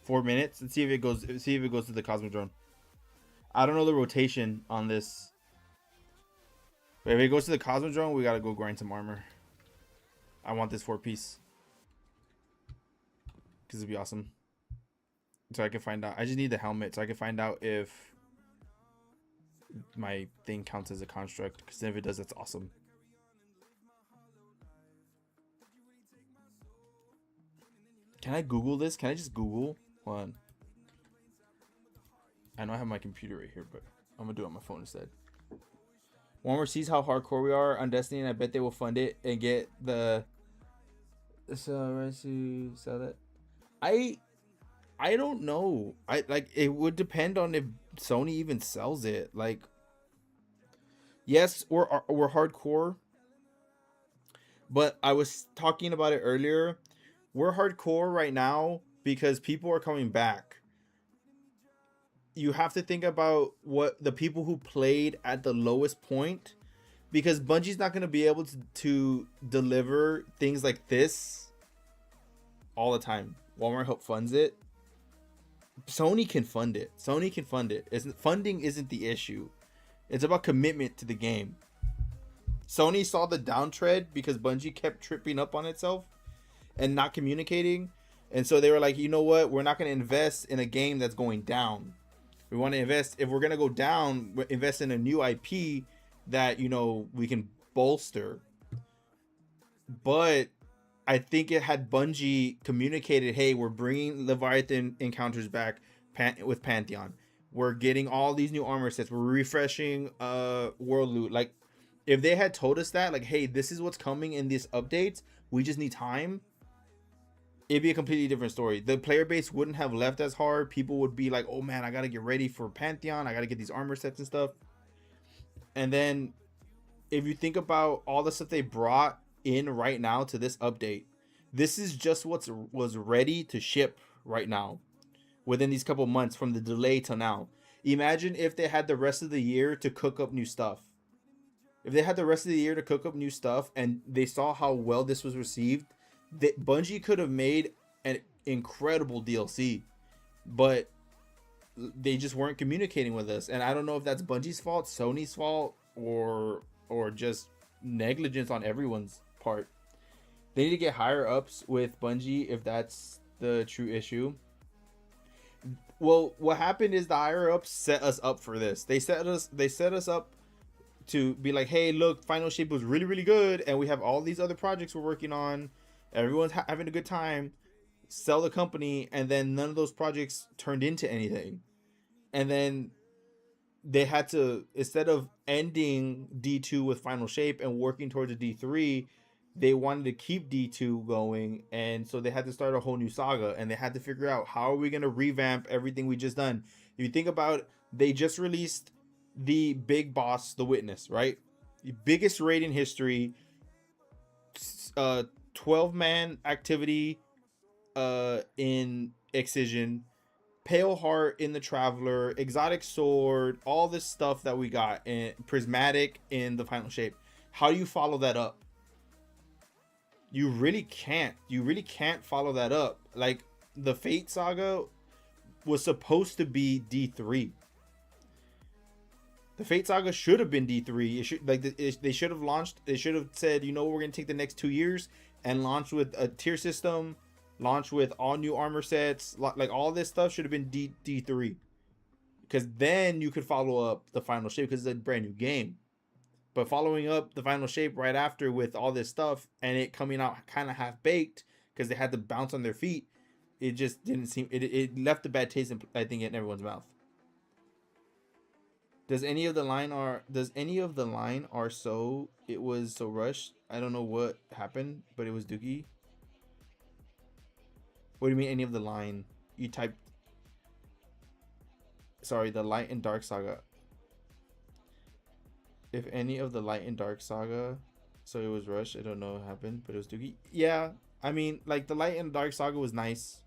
Speaker 2: 4 minutes. Let's see if it goes. See if it goes to the Cosmodrome. I don't know the rotation on this. But if it goes to the Cosmodrome, we gotta go grind some armor. I want this 4-piece because it'd be awesome. So I can find out. I just need the helmet so I can find out if my thing counts as a construct, because if it does, that's awesome. Can I Google this? Can I just Google? Hold on. I know I have my computer right here, but I'm gonna do it on my phone instead. Walmart sees how hardcore we are on Destiny, and I bet they will fund it and get the So right to sell that. I don't know. I like it would depend on if Sony even sells it. Like, yes, we're hardcore, but I was talking about it earlier. We're hardcore right now because people are coming back. You have to think about what the people who played at the lowest point, because Bungie's not going to be able to deliver things like this all the time. Walmart help funds it. Sony can fund it. Sony can fund it. Funding isn't the issue. It's about commitment to the game. Sony saw the downtread because Bungie kept tripping up on itself and not communicating. And so they were like, you know what? We're not going to invest in a game that's going down. We want to invest, if we're going to go down, invest in a new IP that, you know, we can bolster. But I think it had Bungie communicated, hey, we're bringing Leviathan encounters back with Pantheon. We're getting all these new armor sets. We're refreshing World Loot. Like, if they had told us that, like, hey, this is what's coming in these updates, we just need time, it'd be a completely different story. The player base wouldn't have left as hard. People would be like, oh man, I gotta get ready for Pantheon. I gotta get these armor sets and stuff. And then if you think about all the stuff they brought in right now to this update, this is just what was ready to ship right now within these couple months from the delay to now. Imagine if they had the rest of the year to cook up new stuff. If they had the rest of the year to cook up new stuff and they saw how well this was received, Bungie could have made an incredible DLC, but they just weren't communicating with us. And I don't know if that's Bungie's fault, Sony's fault, or just negligence on everyone's part. They need to get higher ups with Bungie if that's the true issue. Well, what happened is the higher ups set us up for this. They set us up to be like, hey, look, Final Shape was really, really good, and we have all these other projects we're working on. Everyone's having a good time. Sell the company, and then none of those projects turned into anything. And then they had to, instead of ending D2 with Final Shape and working towards a D3, they wanted to keep D2 going, and so they had to start a whole new saga, and they had to figure out, how are we going to revamp everything we just done. If you think about it, they just released the big boss, The Witness, right? The biggest raid in history, 12-man activity in Excision, Pale Heart in the Traveler, Exotic Sword, all this stuff that we got, and Prismatic in the Final Shape. How do you follow that up? You really can't. You really can't follow that up. Like, the Fate Saga was supposed to be D3. The Fate Saga should have been D3. It should, like, they should have launched. They should have said, you know, we're gonna take the next 2 years and launch with a tier system, launch with all new armor sets. Like, all this stuff should have been D3, because then you could follow up the Final Shape, because it's a brand new game. But following up the Final Shape right after with all this stuff and it coming out kind of half baked because they had to bounce on their feet, it just didn't seem. It left a bad taste, I think, in everyone's mouth. Does any of the line are so it was so rushed? I don't know what happened, but it was Dookie. What do you mean, any of the line? You typed. Sorry, the Light and Dark Saga. If any of the Light and Dark Saga, so it was rushed. I don't know what happened, but it was Dookie. Yeah, I mean, like, the Light and Dark Saga was nice.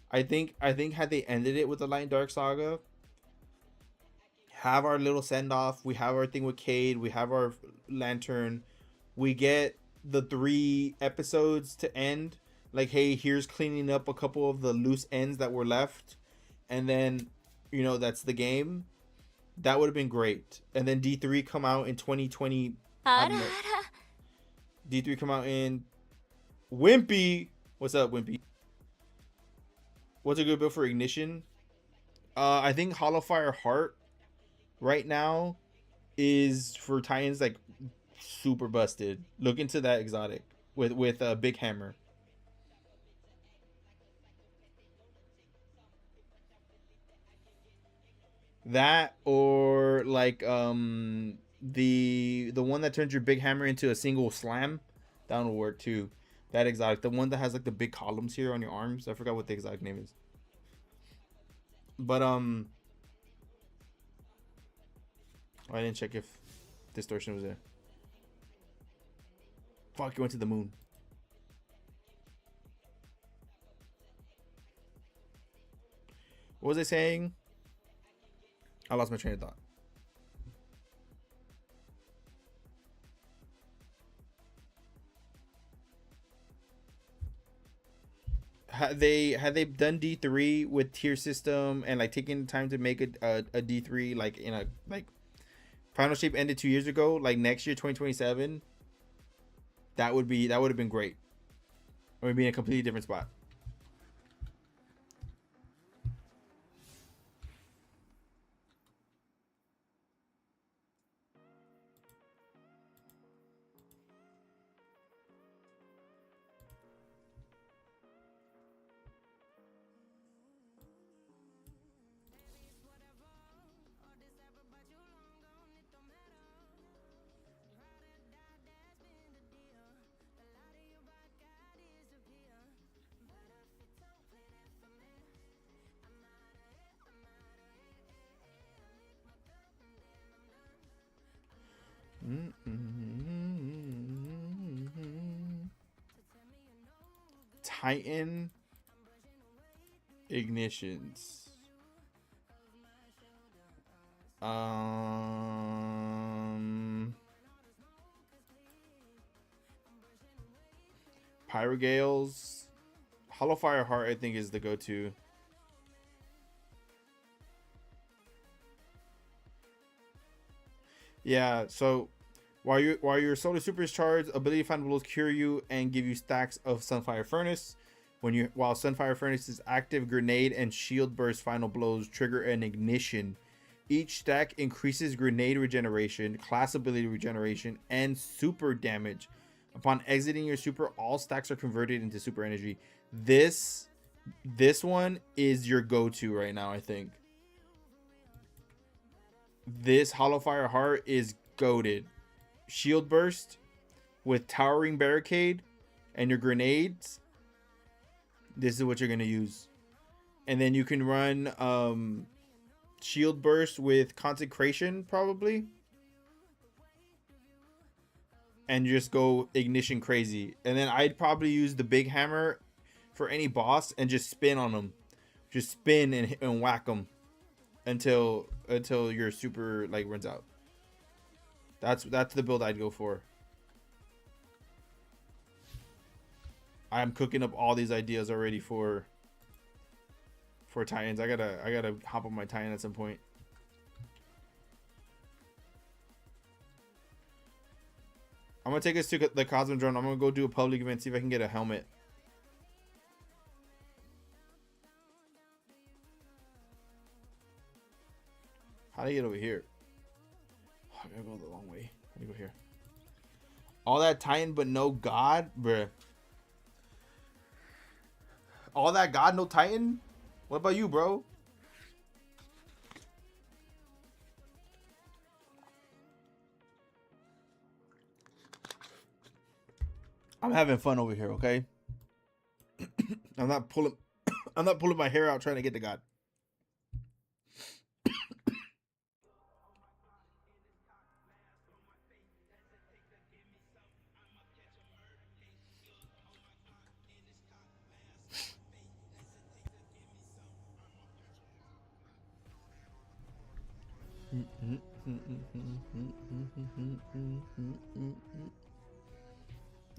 Speaker 2: I think had they ended it with the Light and Dark Saga, have our little send off, we have our thing with Cade, we have our lantern, we get the 3 episodes to end. Like, hey, here's cleaning up a couple of the loose ends that were left, and then, you know, that's the game. That would have been great. And then D3 come out in 2020. D3 come out in Wimpy. What's up, Wimpy? What's a good build for Ignition? I think Hollowfire Heart right now is for Titans, like, super busted. Look into that exotic with a big hammer. That, or like the one that turns your big hammer into a single slam, that will work too. That exotic, the one that has like the big columns here on your arms. I forgot what the exotic name is. But I didn't check if distortion was there. Fuck, you went to the moon. What was I saying? I lost my train of thought. Had they done D3 with tier system and like taking the time to make a D3 like in a like Final Shape ended 2 years ago, like next year 2027, that would have been great. It would be in a completely different spot. Titan ignitions. Pyrogales. Hollowfire Heart, I think, is the go-to. Yeah, so while your solar super is charged, ability find will cure you and give you stacks of Sunfire Furnace. While Sunfire Furnace is active, grenade and shield burst final blows trigger an ignition. Each stack increases grenade regeneration, class ability regeneration, and super damage. Upon exiting your super, all stacks are converted into super energy. This one is your go-to right now, I think. This Hollowfire Heart is goated. Shield burst with towering barricade and your grenades. This is what you're gonna use. And then you can run shield burst with consecration probably. And just go ignition crazy. And then I'd probably use the big hammer for any boss and just spin on them. Just spin and whack them until your super like runs out. That's the build I'd go for. I'm cooking up all these ideas already for Titans. I gotta hop on my Titan at some point. I'm gonna take us to the Cosmodrome. I'm gonna go do a public event, see if I can get a helmet. How do I get over here? Oh, I gotta go the long way. Let me go here. All that Titan, but no God, bruh. All that God, no Titan? What about you, bro? I'm having fun over here, okay? I'm not pulling my hair out trying to get to God.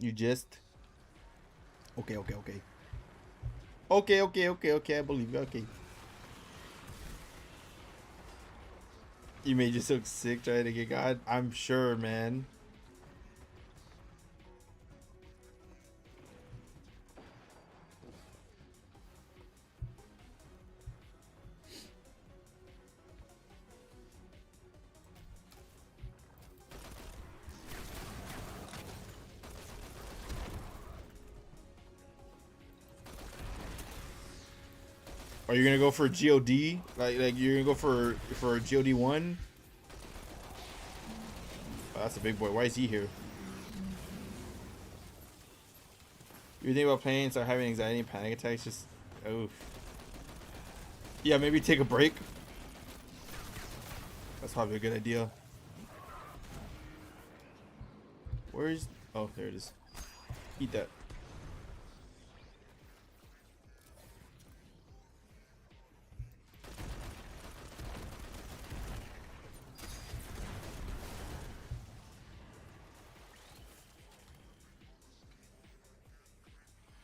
Speaker 2: You just okay. I believe you. Okay. You made yourself sick trying to get God. I'm sure, man. Are you gonna go for GOD? Like you're gonna go for GOD 1? Oh, that's a big boy. Why is he here? You think about playing and start having anxiety and panic attacks? Just, oof. Yeah, maybe take a break. That's probably a good idea. Where is? Oh, there it is. Eat that.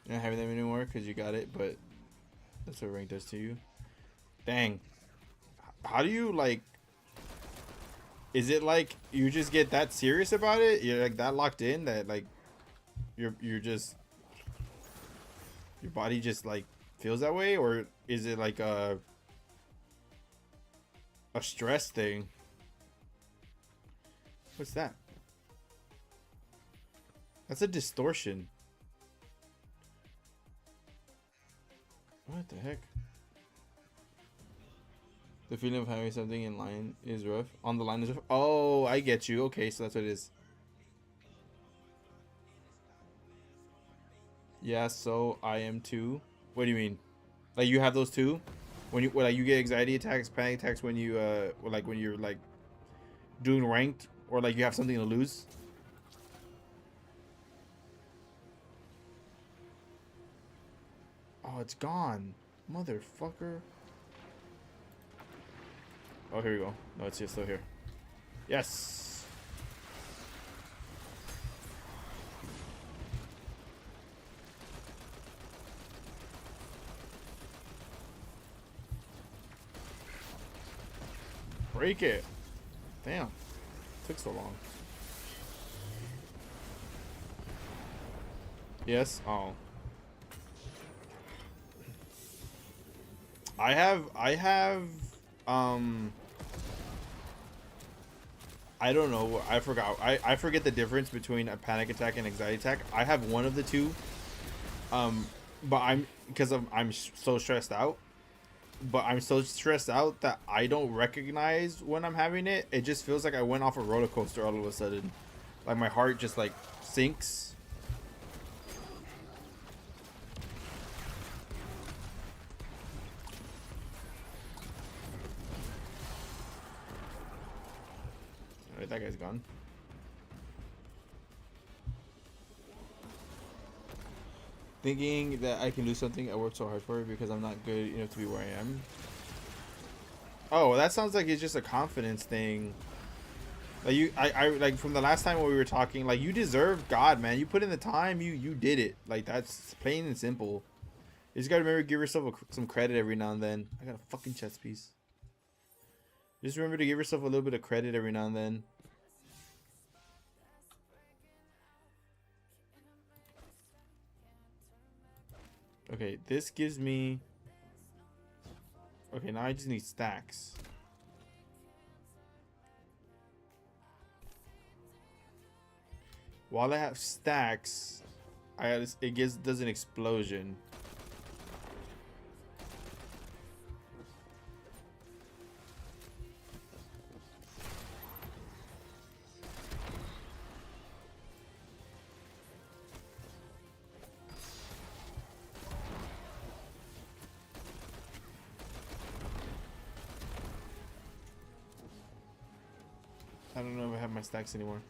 Speaker 2: You're not having them anymore because you got it, but that's what rank does to you. Dang. How do you like? Is it like you just get that serious about it? You're like that locked in that like you're just your body just like feels that way, or is it like a stress thing? What's that? That's a distortion. What the heck? The feeling of having something in line is rough. On the line is rough. Oh, I get you. Okay, so that's what it is. Yeah, so I am too. What do you mean? Like you have those too? When you like you get anxiety attacks, panic attacks when you like when you're like doing ranked or like you have something to lose? Oh, it's gone. Motherfucker. Oh, here we go. No, it's still here. Yes. Break it. Damn. Took so long. Yes. Oh. I have I don't know. I forgot. I forget the difference between a panic attack and anxiety attack. I have one of the two. But I'm so stressed out. But I'm so stressed out that I don't recognize when I'm having it. It just feels like I went off a roller coaster all of a sudden. Like my heart just like sinks. Alright, that guy's gone. Thinking that I can do something I worked so hard for because I'm not good enough to be where I am. Oh, that sounds like it's just a confidence thing. Like I like from the last time when we were talking, like you deserve God, man. You put in the time, you did it. Like that's plain and simple. You just gotta remember to give yourself some credit every now and then. I got a fucking chest piece. Just remember to give yourself a little bit of credit every now and then. Okay, this gives me... Okay, now I just need stacks. While I have stacks, it does an explosion. I don't know if I have my stacks anymore.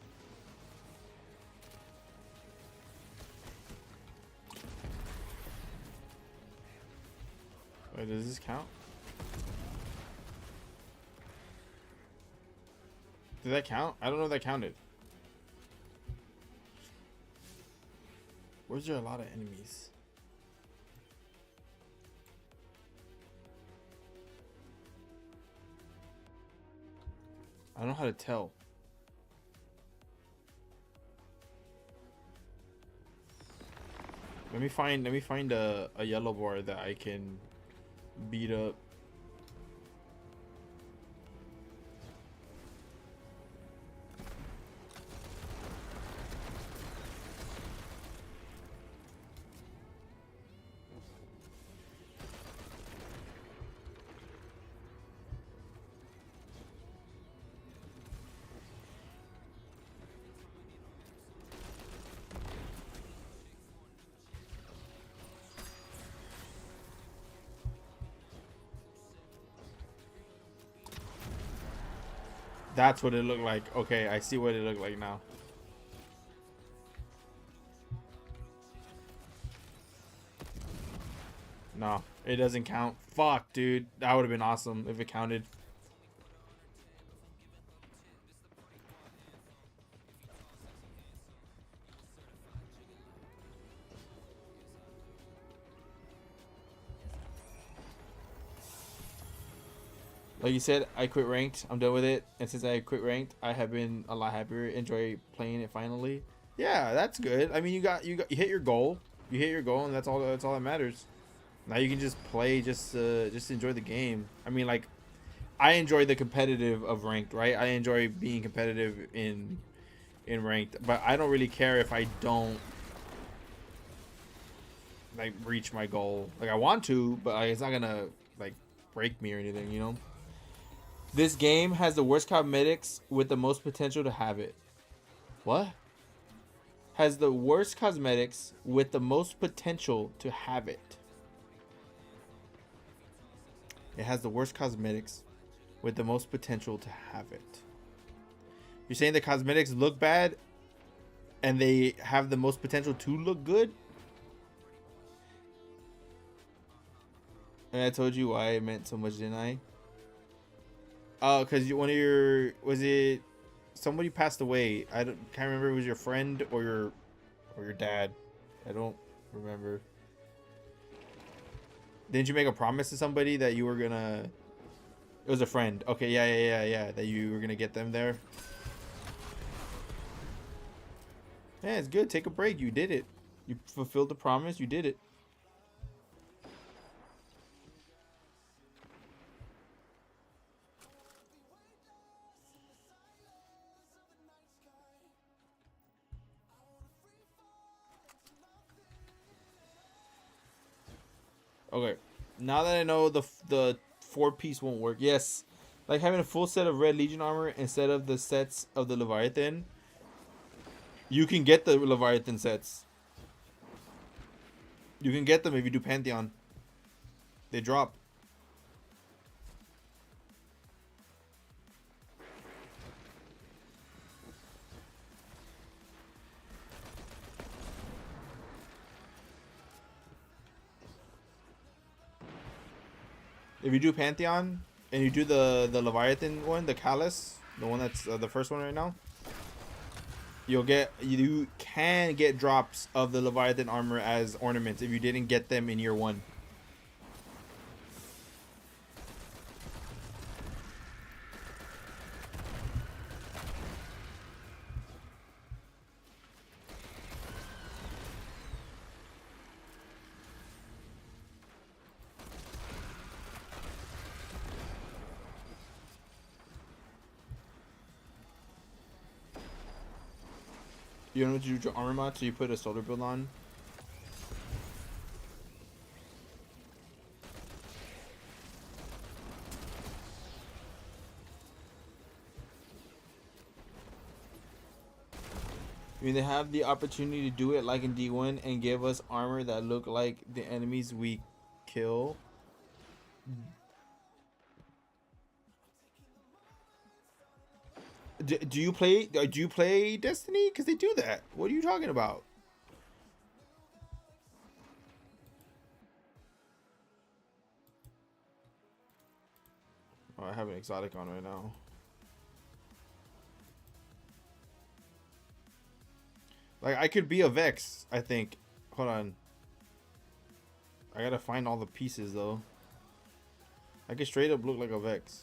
Speaker 2: Wait, does this count? Did that count? I don't know if that counted. Where's there a lot of enemies? I don't know how to tell. Let me find a yellow bar that I can beat up. That's what it looked like. Okay, I see what it looked like now. No, it doesn't count. Fuck, dude. That would have been awesome if it counted. Like you said, I quit ranked. I'm done with it. And since I quit ranked, I have been a lot happier. Enjoy playing it finally. Yeah, that's good. I mean, you hit your goal. You hit your goal, and that's all. That's all that matters. Now you can just play, just enjoy the game. I mean, like, I enjoy the competitive of ranked, right? I enjoy being competitive in ranked, but I don't really care if I don't like reach my goal. Like I want to, but like, it's not gonna like break me or anything, you know. This game has the worst cosmetics with the most potential to have it. What? Has the worst cosmetics with the most potential to have it. It has the worst cosmetics with the most potential to have it. You're saying the cosmetics look bad and they have the most potential to look good? And I told you why it meant so much, didn't I? Oh, because one of your, was it somebody passed away? Can't remember if it was your friend or your dad. I don't remember. Didn't you make a promise to somebody that you were gonna? It was a friend. Okay, yeah. That you were gonna get them there. Yeah, it's good. Take a break. You did it. You fulfilled the promise. You did it. Okay. Now that I know the 4-piece won't work. Yes. Like having a full set of Red Legion armor instead of the sets of the Leviathan. You can get the Leviathan sets. You can get them if you do Pantheon. They drop. If you do Pantheon and you do the Leviathan one, the Callus, the one that's the first one right now, you can get drops of the Leviathan armor as ornaments if you didn't get them in year 1. You know what you do your armor mod, so you put a solar build on. I mean, they have the opportunity to do it like in D1 and give us armor that look like the enemies we kill. Do you play Destiny? Because they do that. What are you talking about? Oh, I have an exotic on right now. Like, I could be a Vex, I think. Hold on. I gotta find all the pieces, though. I could straight up look like a Vex.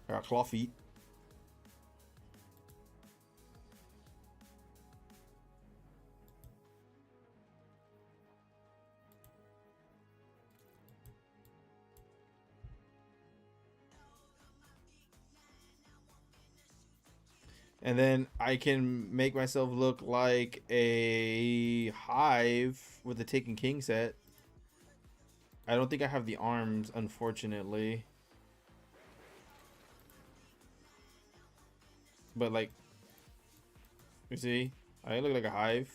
Speaker 2: I got claw feet. And then I can make myself look like a hive with the Taken King set. I don't think I have the arms, unfortunately. But like, you see, I look like a hive.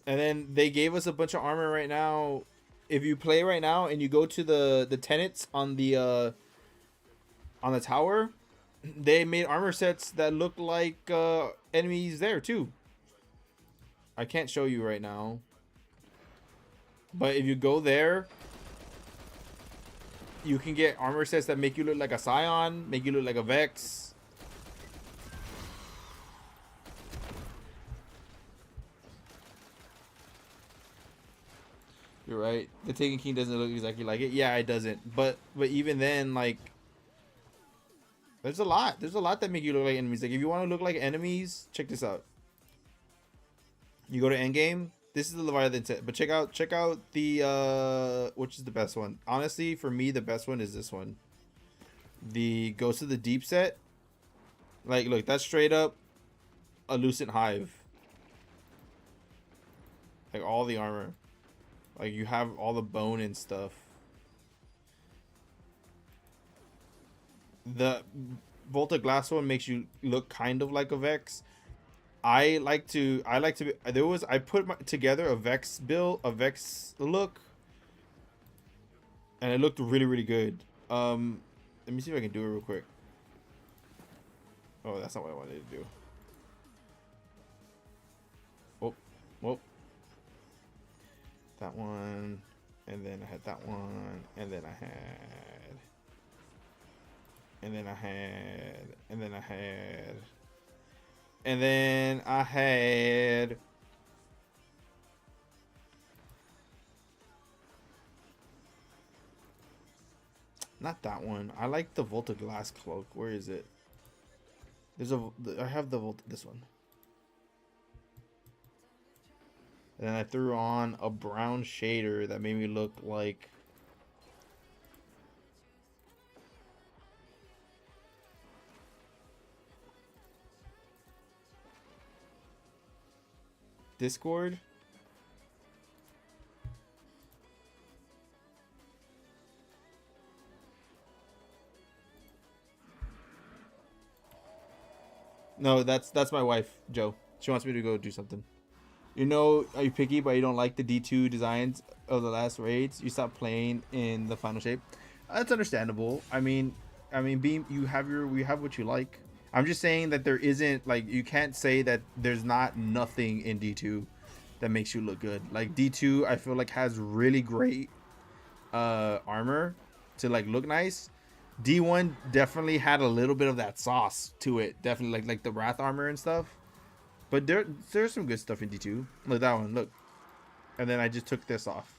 Speaker 2: And then they gave us a bunch of armor right now. If you play right now and you go to the tenants on the tower, they made armor sets that look like enemies there too. I can't show you right now, but if you go there, you can get armor sets that make you look like a Scion, make you look like a Vex. You're right. The Taken King doesn't look exactly like it. Yeah, it doesn't. But even then, like, there's a lot. There's a lot that make you look like enemies. Like, if you want to look like enemies, check this out. You go to endgame. This is the Leviathan set. But check out the which is the best one. Honestly, for me, the best one is this one. The Ghost of the Deep set. Like, look, that's straight up a Lucent Hive. Like, all the armor. Like, you have all the bone and stuff. The Volta Glass one makes you look kind of like a Vex. I put together a Vex build, a Vex look, and it looked really, really good. Let me see if I can do it real quick. Oh, that's not what I wanted to do. Oh. That one, and then I had that one, and then I had, and then I had, and then I had, and then I had. Not that one. I like the Volta Glass cloak. Where is it? I have the Volta, this one. And then I threw on a brown shader that made me look like Discord. No, that's my wife, Joe. She wants me to go do something. You know, are you picky, but you don't like the D2 designs of the last raids? You stop playing in the final shape. That's understandable. I mean, Beam, we have what you like. I'm just saying that there isn't, like, you can't say that there's not nothing in D2 that makes you look good. Like, D2, I feel like has really great armor to like look nice. D1 definitely had a little bit of that sauce to it. Definitely like the Wrath armor and stuff. But there's some good stuff in D2. Look, that one, look. And then I just took this off.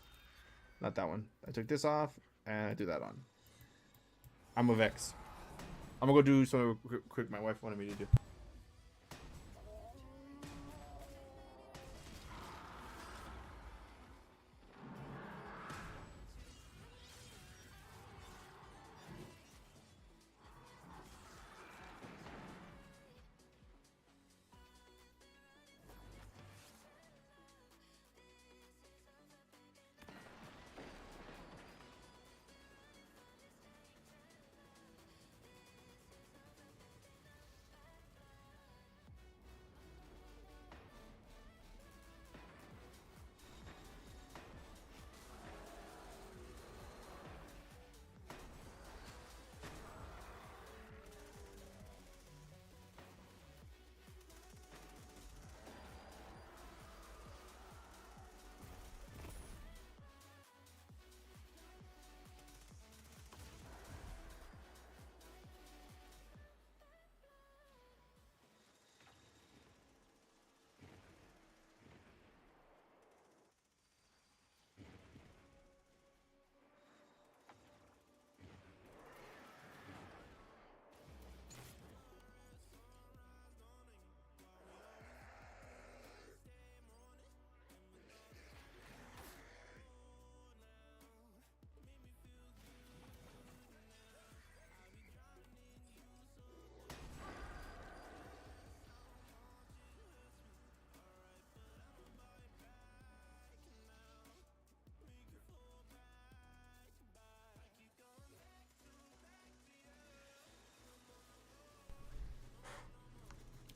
Speaker 2: Not that one. I took this off and I threw that on. I'm a Vex. I'm gonna go do something quick my wife wanted me to do.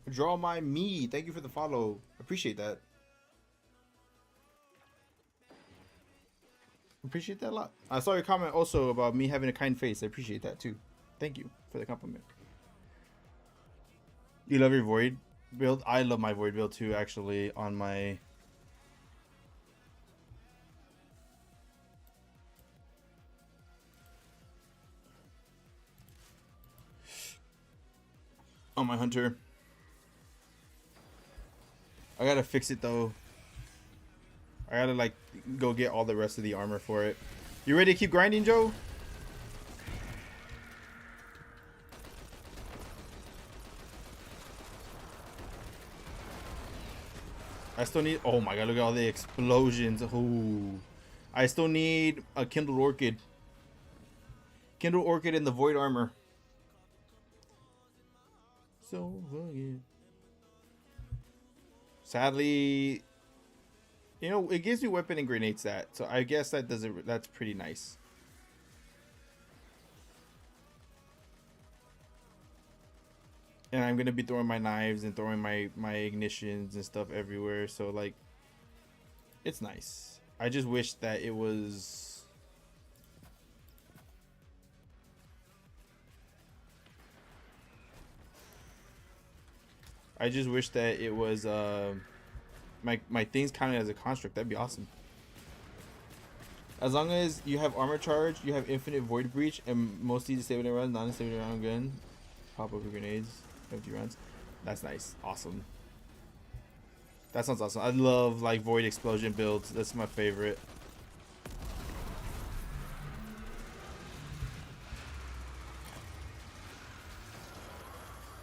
Speaker 2: Draw my me. Thank you for the follow. Appreciate that. Appreciate that a lot. I saw your comment also about me having a kind face. I appreciate that too. Thank you for the compliment. You love your void build? I love my void build too, actually, on my... on my hunter. I gotta fix it though. I gotta like go get all the rest of the armor for it. You ready to keep grinding, Joe? I still need... oh my god, look at all the explosions. Ooh. I still need a Kindled Orchid. Kindled Orchid in the Void Armor. So fucking... sadly, you know, it gives me weapon and grenade stat, so I guess that does it. That's pretty nice. And I'm gonna be throwing my knives and throwing my ignitions and stuff everywhere, so like, it's nice. I just wish that it was... I just wish that it was my things counted as a construct. That'd be awesome. As long as you have armor charge, you have infinite void breach, and mostly disabling rounds, non-disabling round gun, pop up grenades, empty rounds. That's nice. Awesome. That sounds awesome. I love like void explosion builds. That's my favorite.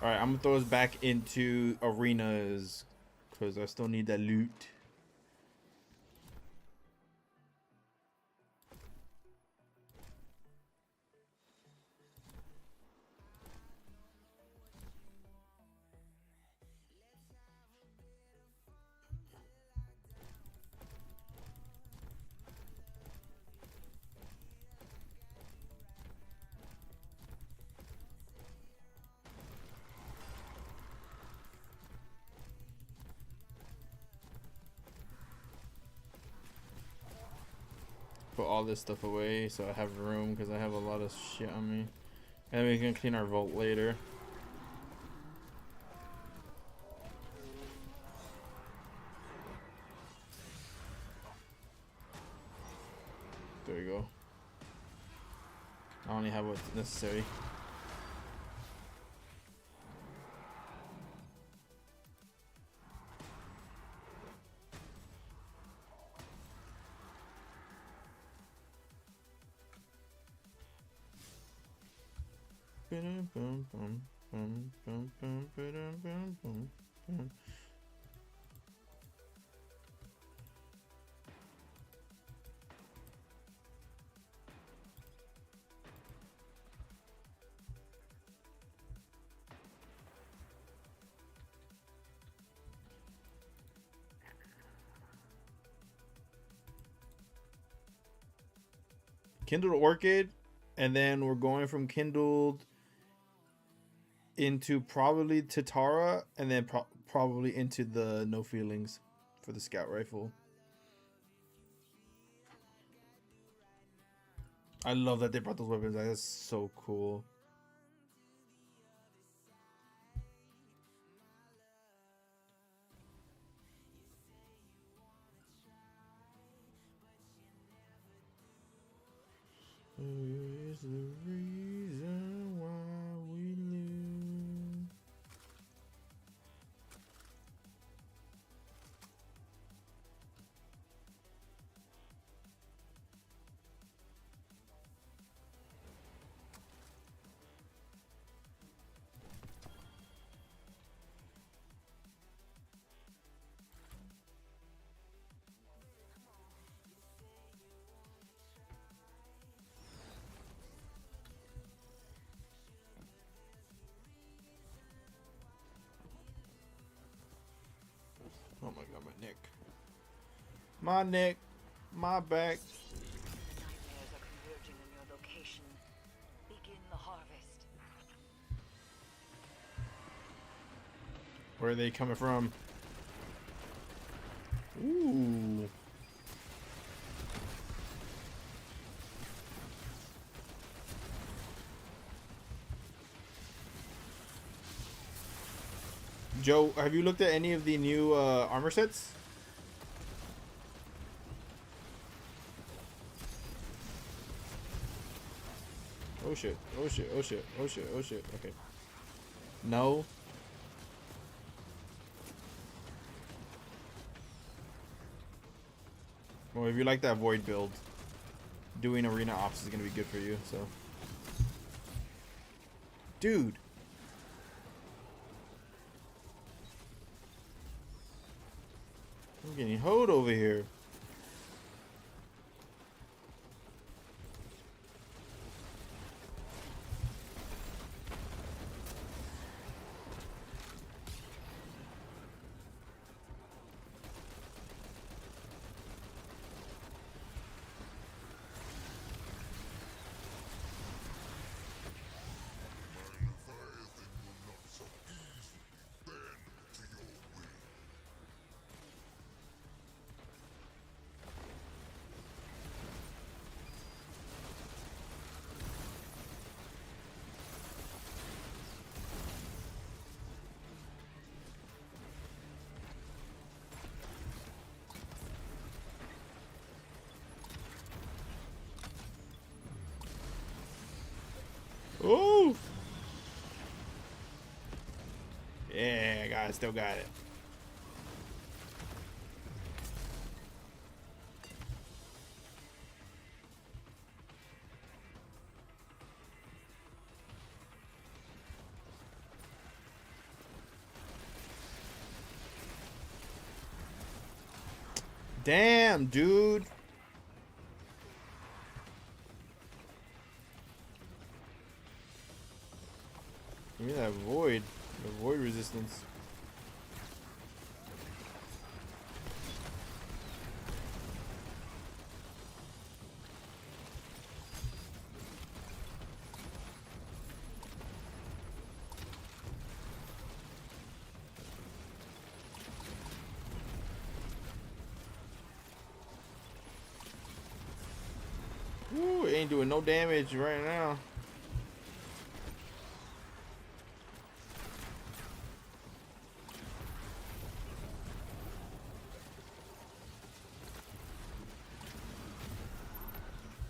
Speaker 2: All right, I'm gonna throw us back into arenas because I still need that loot. Put all this stuff away so I have room because I have a lot of shit on me. And we can clean our vault later. There we go. I only have what's necessary. Kindled Orchid, and then we're going from Kindled into probably Tatara, and then probably into the No Feelings for the scout rifle. I love that they brought those weapons. That's so cool. Is the reason why we live. Oh my god, my neck. My neck. My back.
Speaker 3: Nightmares are converging in your location. Begin the harvest.
Speaker 2: Where are they coming from? Ooh. Joe, have you looked at any of the new armor sets? Oh shit, oh shit, oh shit, oh shit, oh shit, okay. No. Well, if you like that void build, doing arena ops is gonna be good for you, so. Dude. I'm getting hoed over here. Oh! Yeah, I got it. Still got it. Damn, dude. Give me that void. The void resistance. Ooh, it ain't doing no damage right now.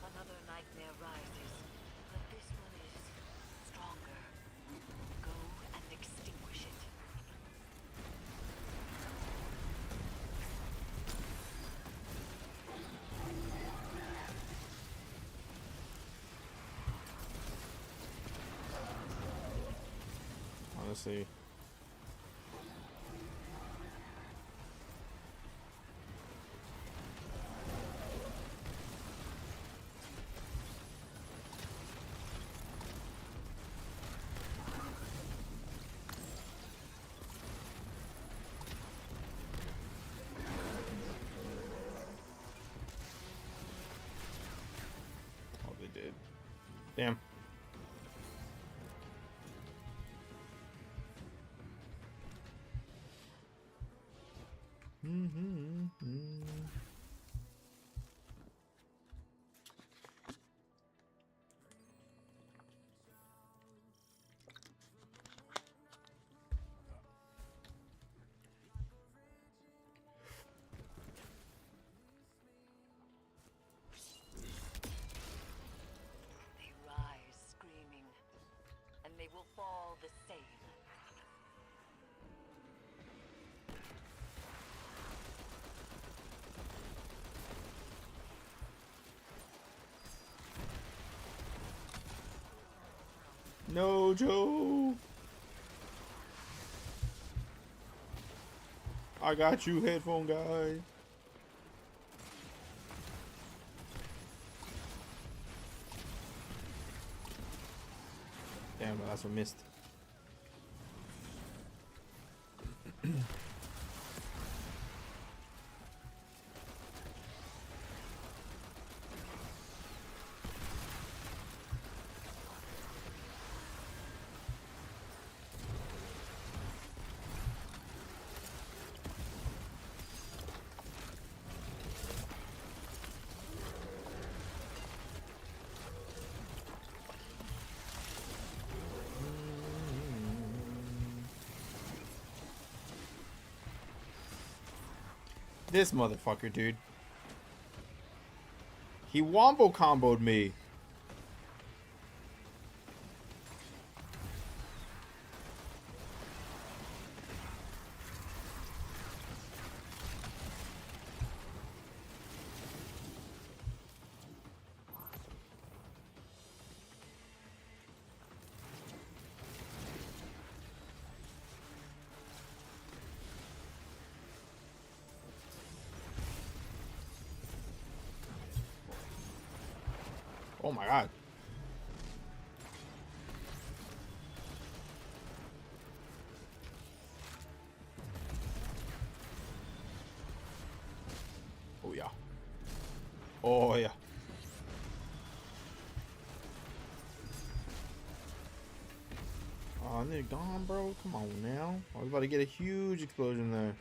Speaker 3: Another nightmare rises, but this one is stronger. Go and extinguish it.
Speaker 2: Honestly. Oh, they did. Damn.
Speaker 3: They rise screaming, and they will fall the same.
Speaker 2: No, Joe. I got you, headphone guy. Damn, my last one missed. This motherfucker, dude. He wombo comboed me. Oh my god. Oh yeah. Oh yeah. Oh, they're gone, bro. Come on now. I was about to get a huge explosion there.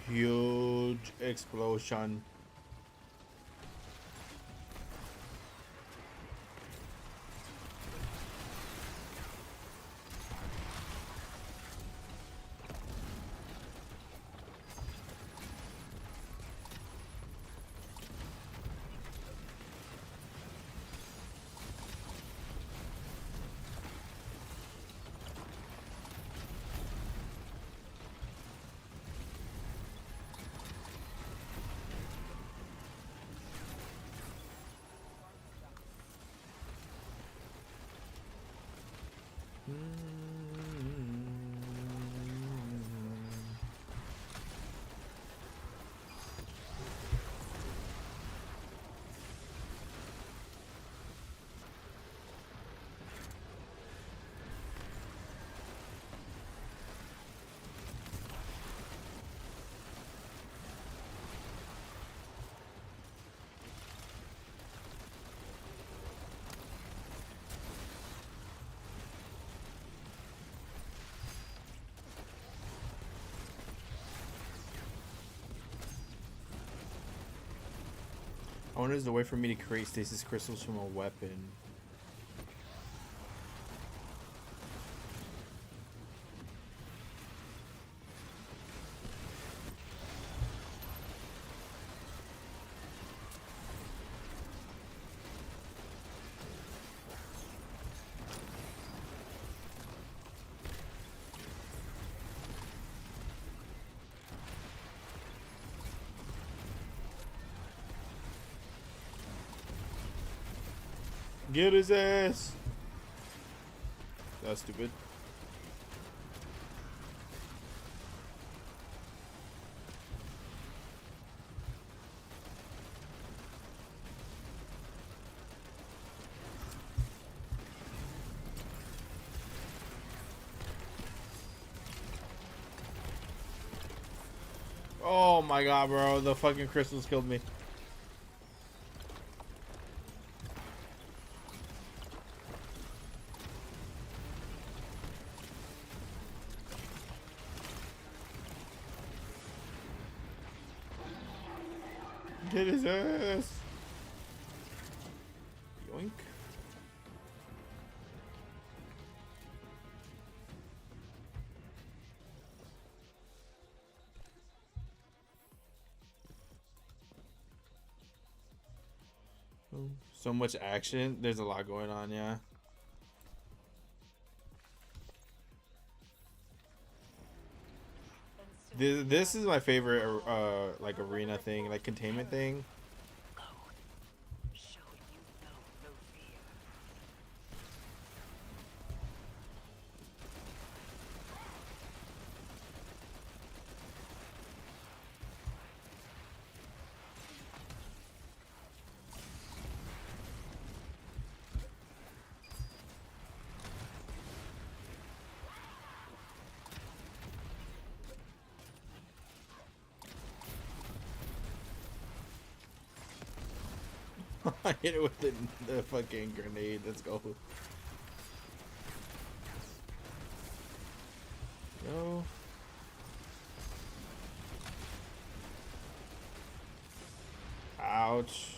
Speaker 2: Huge explosion. I wonder if there's a way for me to create stasis crystals from a weapon. Get his ass! That's stupid. Oh my god, bro. The fucking crystals killed me. Get his ass. Yoink. So much action. There's a lot going on, yeah. This is my favorite like arena thing, like containment thing.
Speaker 3: Go. Show you know no fear.
Speaker 2: I hit it with the fucking grenade. Let's go. Go. Ouch.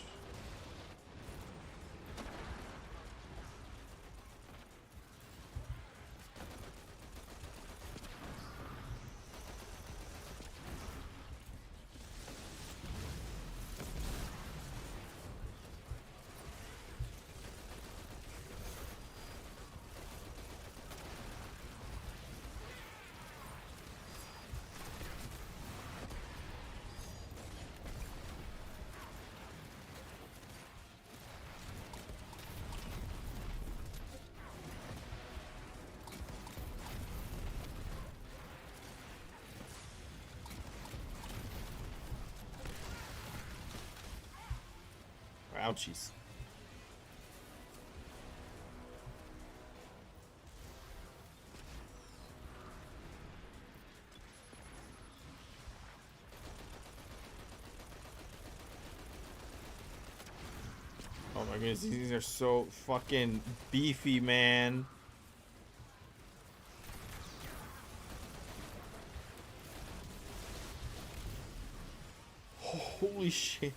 Speaker 2: Ouchies. Oh my goodness, these are so fucking beefy, man. Holy shit.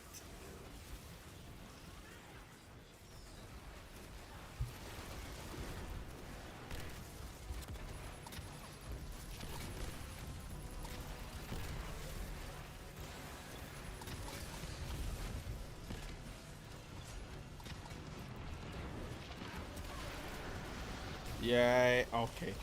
Speaker 2: Yeah, okay.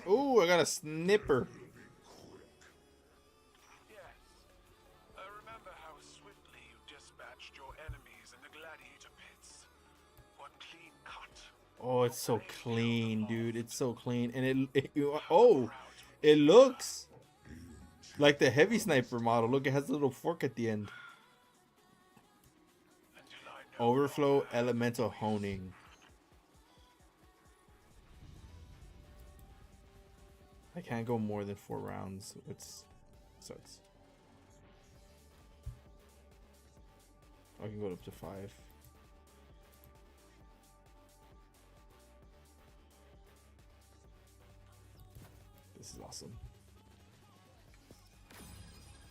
Speaker 2: Ooh, I got a snipper.
Speaker 4: Yes. I remember how swiftly you dispatched your enemies in the gladiator pits. What clean cut.
Speaker 2: Oh, it's so clean, dude. It's so clean. And oh, it looks like the heavy sniper model. Look, it has a little fork at the end.
Speaker 4: Until I no
Speaker 2: Overflow
Speaker 4: longer have
Speaker 2: elemental
Speaker 4: voice.
Speaker 2: honing. I can't go more than 4 rounds. It's sucks. I can go up to 5. This is awesome.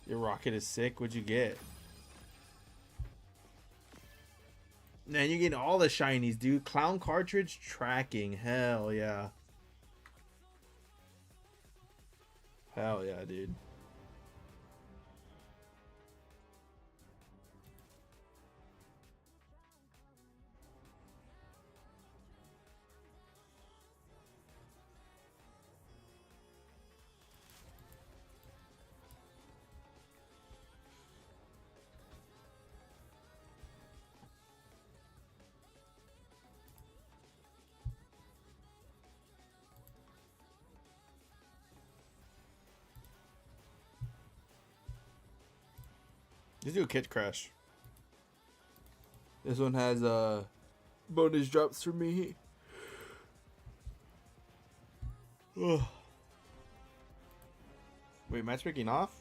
Speaker 2: Your rocket is sick. What'd you get? Man, you're getting all the shinies, dude. Clown cartridge tracking. Hell yeah. Hell yeah, dude. Let's do a kit crash. This one has bonus drops for me. Ugh. Wait, matchmaking off?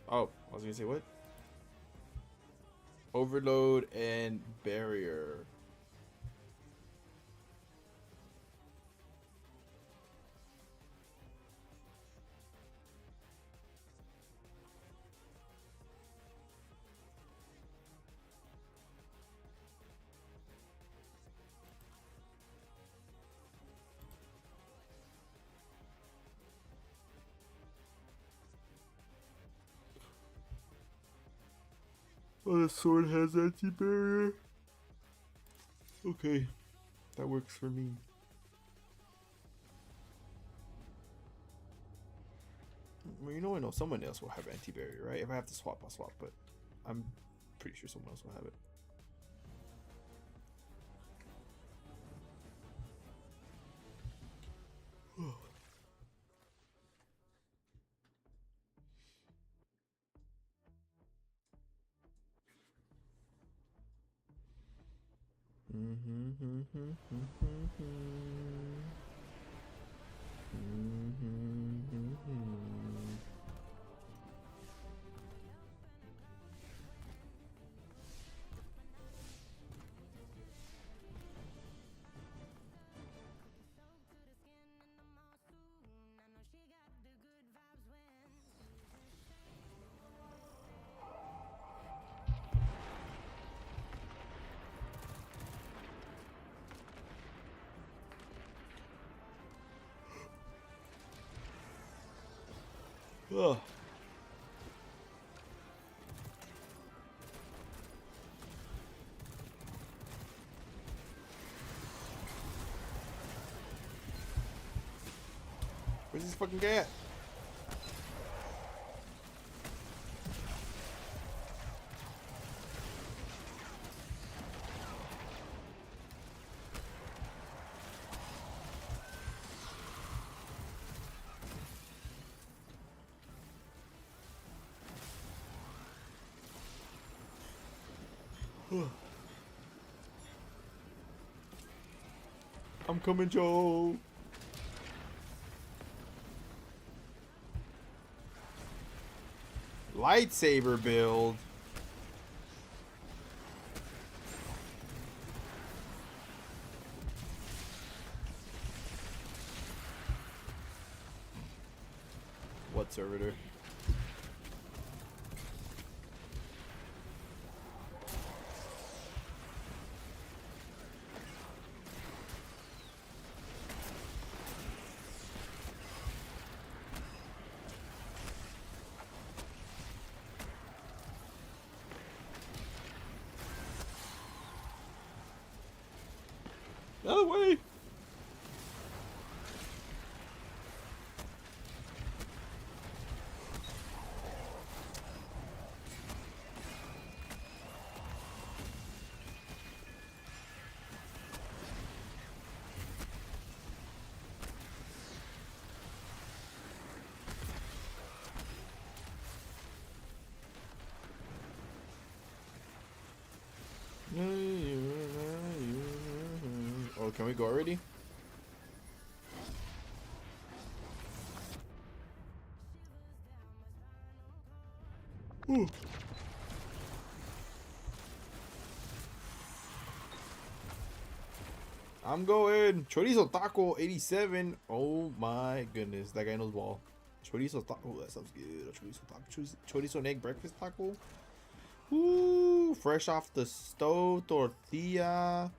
Speaker 2: Oh, I was gonna say what? Overload and barrier. Oh, the sword has anti-barrier. Okay, that works for me. Well, you know, I know someone else will have anti-barrier, right? If I have to swap, I'll swap, but I'm pretty sure someone else will have it. Ugh. Where's this fucking guy at? I'm coming, Joe. Lightsaber build. What servitor? Other way. Oh, can we go already? Ooh. I'm going. Chorizo Taco 87. Oh my goodness. That guy knows ball. Chorizo Taco. Oh, that sounds good. Chorizo Taco. Chorizo and egg breakfast taco. Ooh. Fresh off the stove tortilla.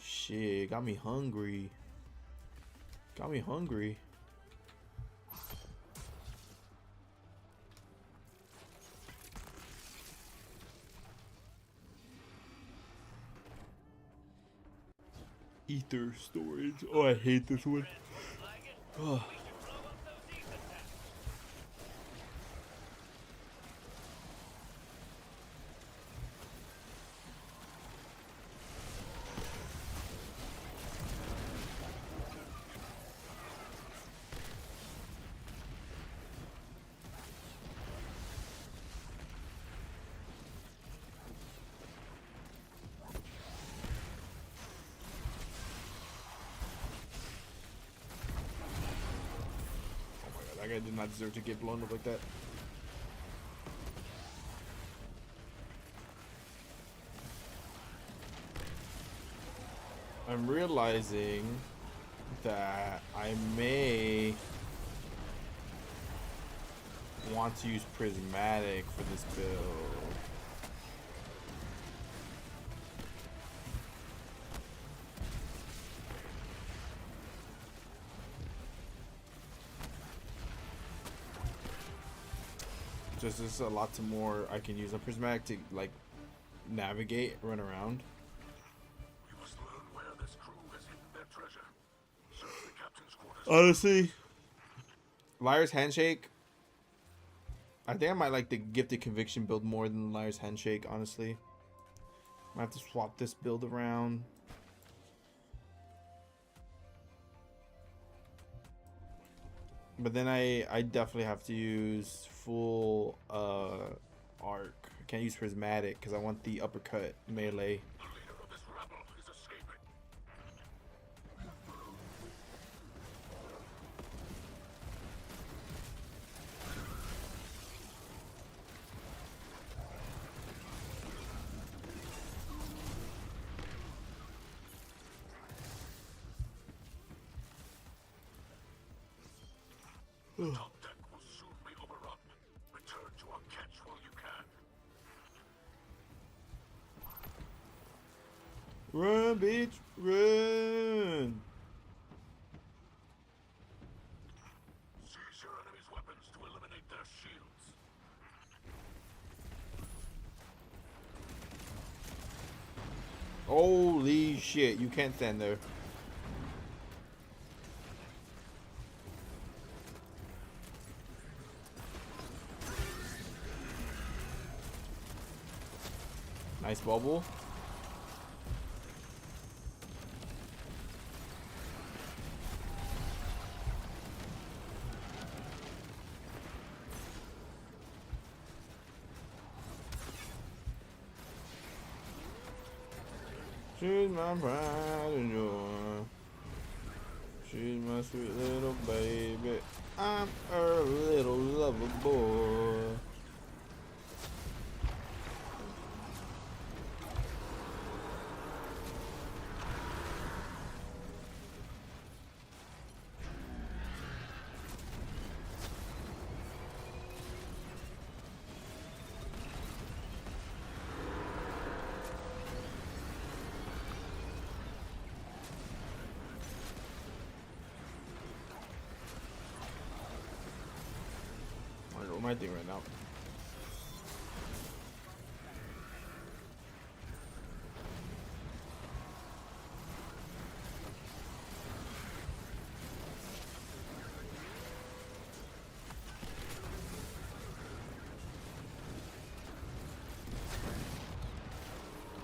Speaker 2: Shit. Got me hungry. Got me hungry. Ether storage. Oh, I hate this one. Oh. That guy did not deserve to get blown up like that. I'm realizing that I may want to use prismatic for this build. Just there's a lot more I can use a prismatic to like navigate, run around.
Speaker 4: We must learn where this crew has hidden their treasure. Search the captain's quarters.
Speaker 2: Honestly, Liar's Handshake. I think I might like the Gifted Conviction build more than Liar's Handshake, honestly. Might have to swap this build around. But then I definitely have to use full arc. I can't use prismatic because I want the uppercut melee.
Speaker 4: The leader of this rabble is escaping. The top deck will soon be overrun. Return to our catch while you can.
Speaker 2: Run, bitch, run!
Speaker 4: Seize your enemy's weapons to eliminate their shields.
Speaker 2: Holy shit, you can't stand there. Nice bubble. She's my pride and joy. She's my sweet little baby. I'm her little lover boy. I roll my thing right now.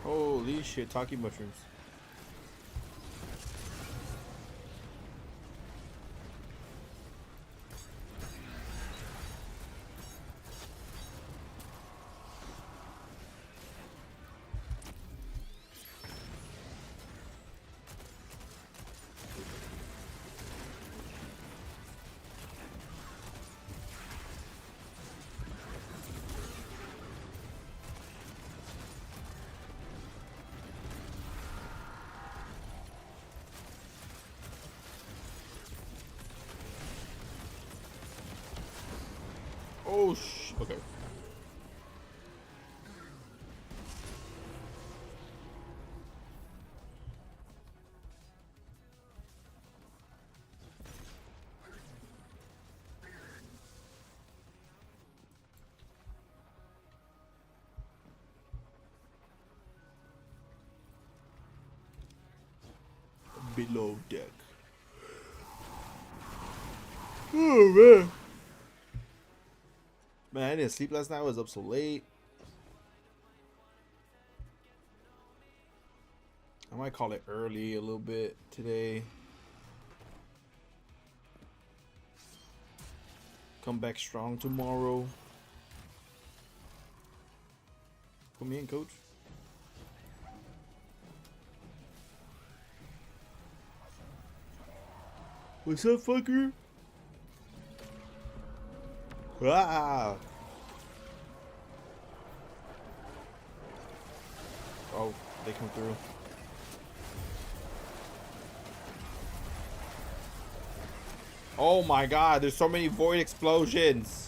Speaker 2: Holy shit, talking mushrooms. Oh okay. Below deck. Oh man. Man, I didn't sleep last night. I was up so late. I might call it early a little bit today. Come back strong tomorrow. Put me in, coach. What's up, fucker? Ah! Oh, they come through. Oh my god, there's so many void explosions.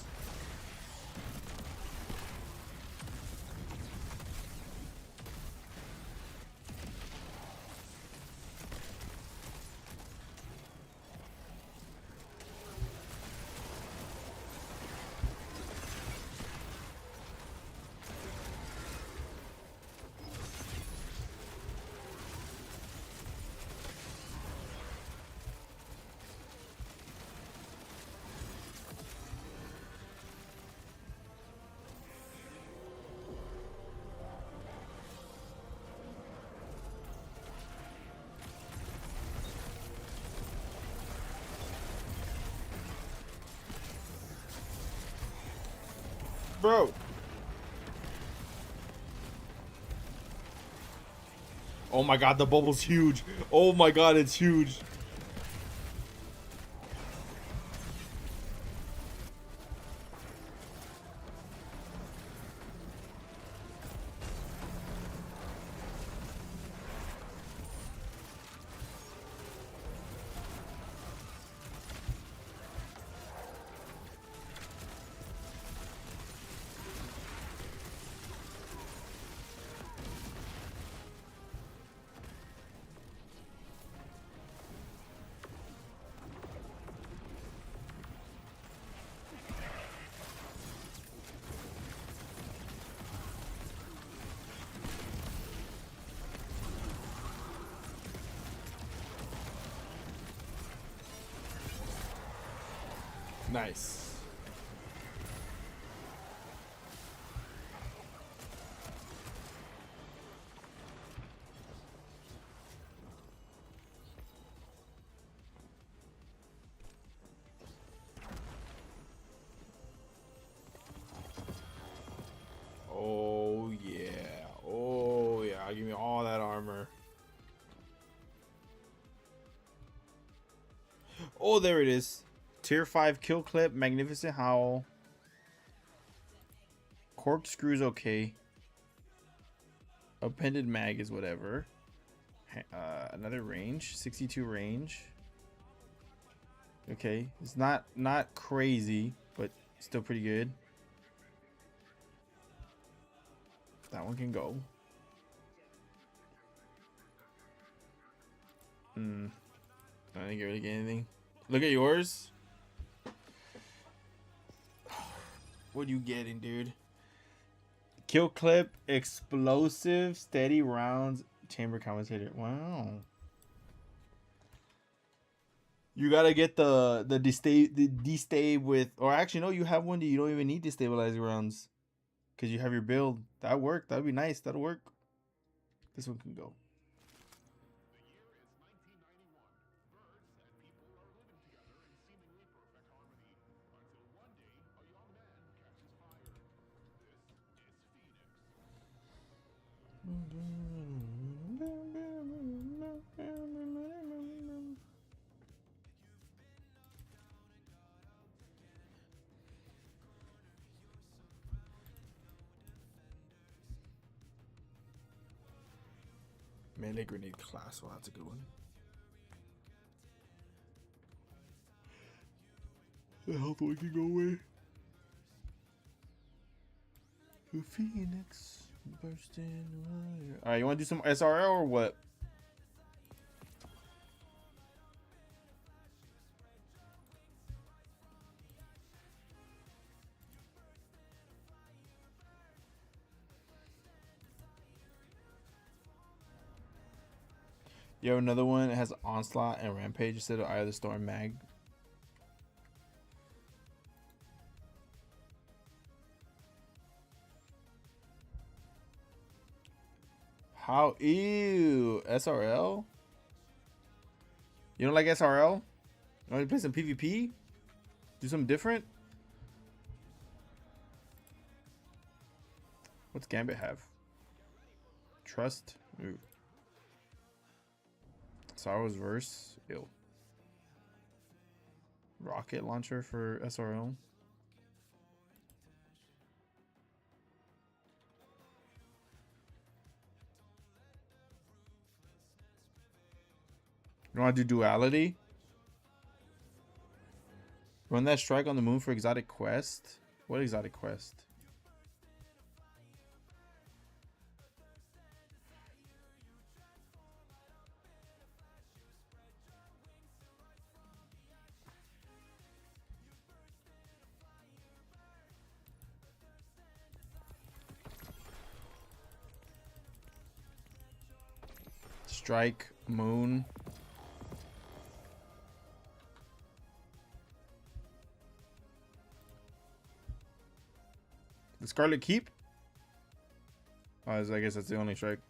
Speaker 2: Bro. Oh my god, the bubble's huge. Oh my god, it's huge. Nice. Oh yeah. Oh yeah. Give me all that armor. Oh, there it is. Tier 5 kill clip, Magnificent Howl. Corkscrew's okay. Appended mag is whatever. Another range, 62 range. Okay, it's not crazy, but still pretty good. That one can go. I didn't really get anything. Look at yours. What are you getting, dude? Kill clip, explosive, steady rounds, chamber commentator. Wow. You gotta get the destave with, or actually no, you have one that you don't even need destabilizing rounds, because you have your build. That work. That'd be nice. That'll work. This one can go. Melee grenade class. Well, that's a good one. The health one can go away. The Phoenix bursting. Alright, you want to do some SRL or what? You have another one that has Onslaught and Rampage instead of Eye of the Storm mag. How? Ew. SRL? You don't like SRL? You want to play some PvP? Do something different? What's Gambit have? Trust? Ooh. Sorrow's Verse? Ew. Rocket launcher for SRL? You want to do duality? Run that strike on the moon for exotic quest? What exotic quest? Strike, moon. The Scarlet Keep? Oh, I guess that's the only strike.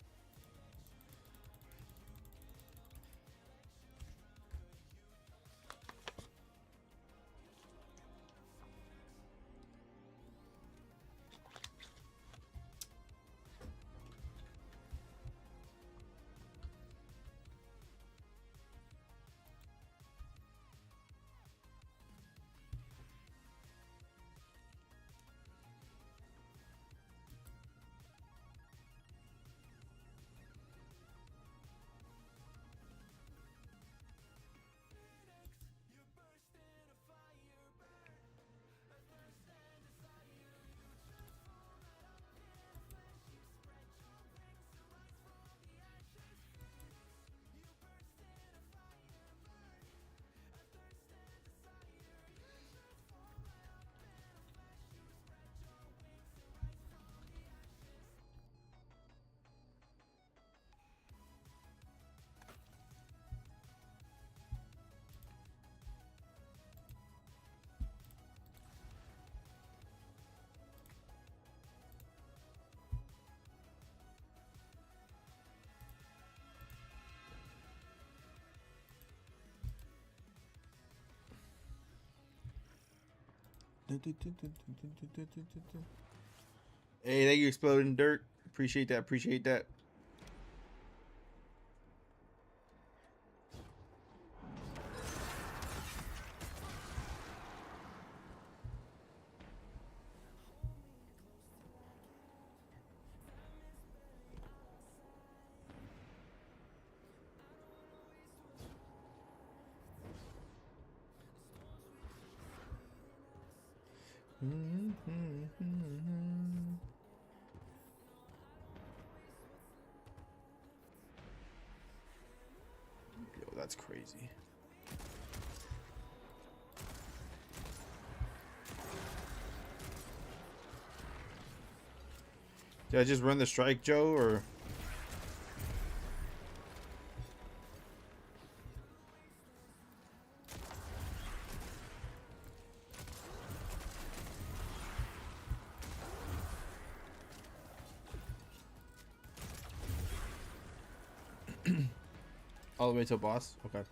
Speaker 2: Hey, thank you, Exploding Dirt. Appreciate that. Appreciate that. Yo, that's crazy. Did I just run the strike, Joe, or? All the way to boss? Okay.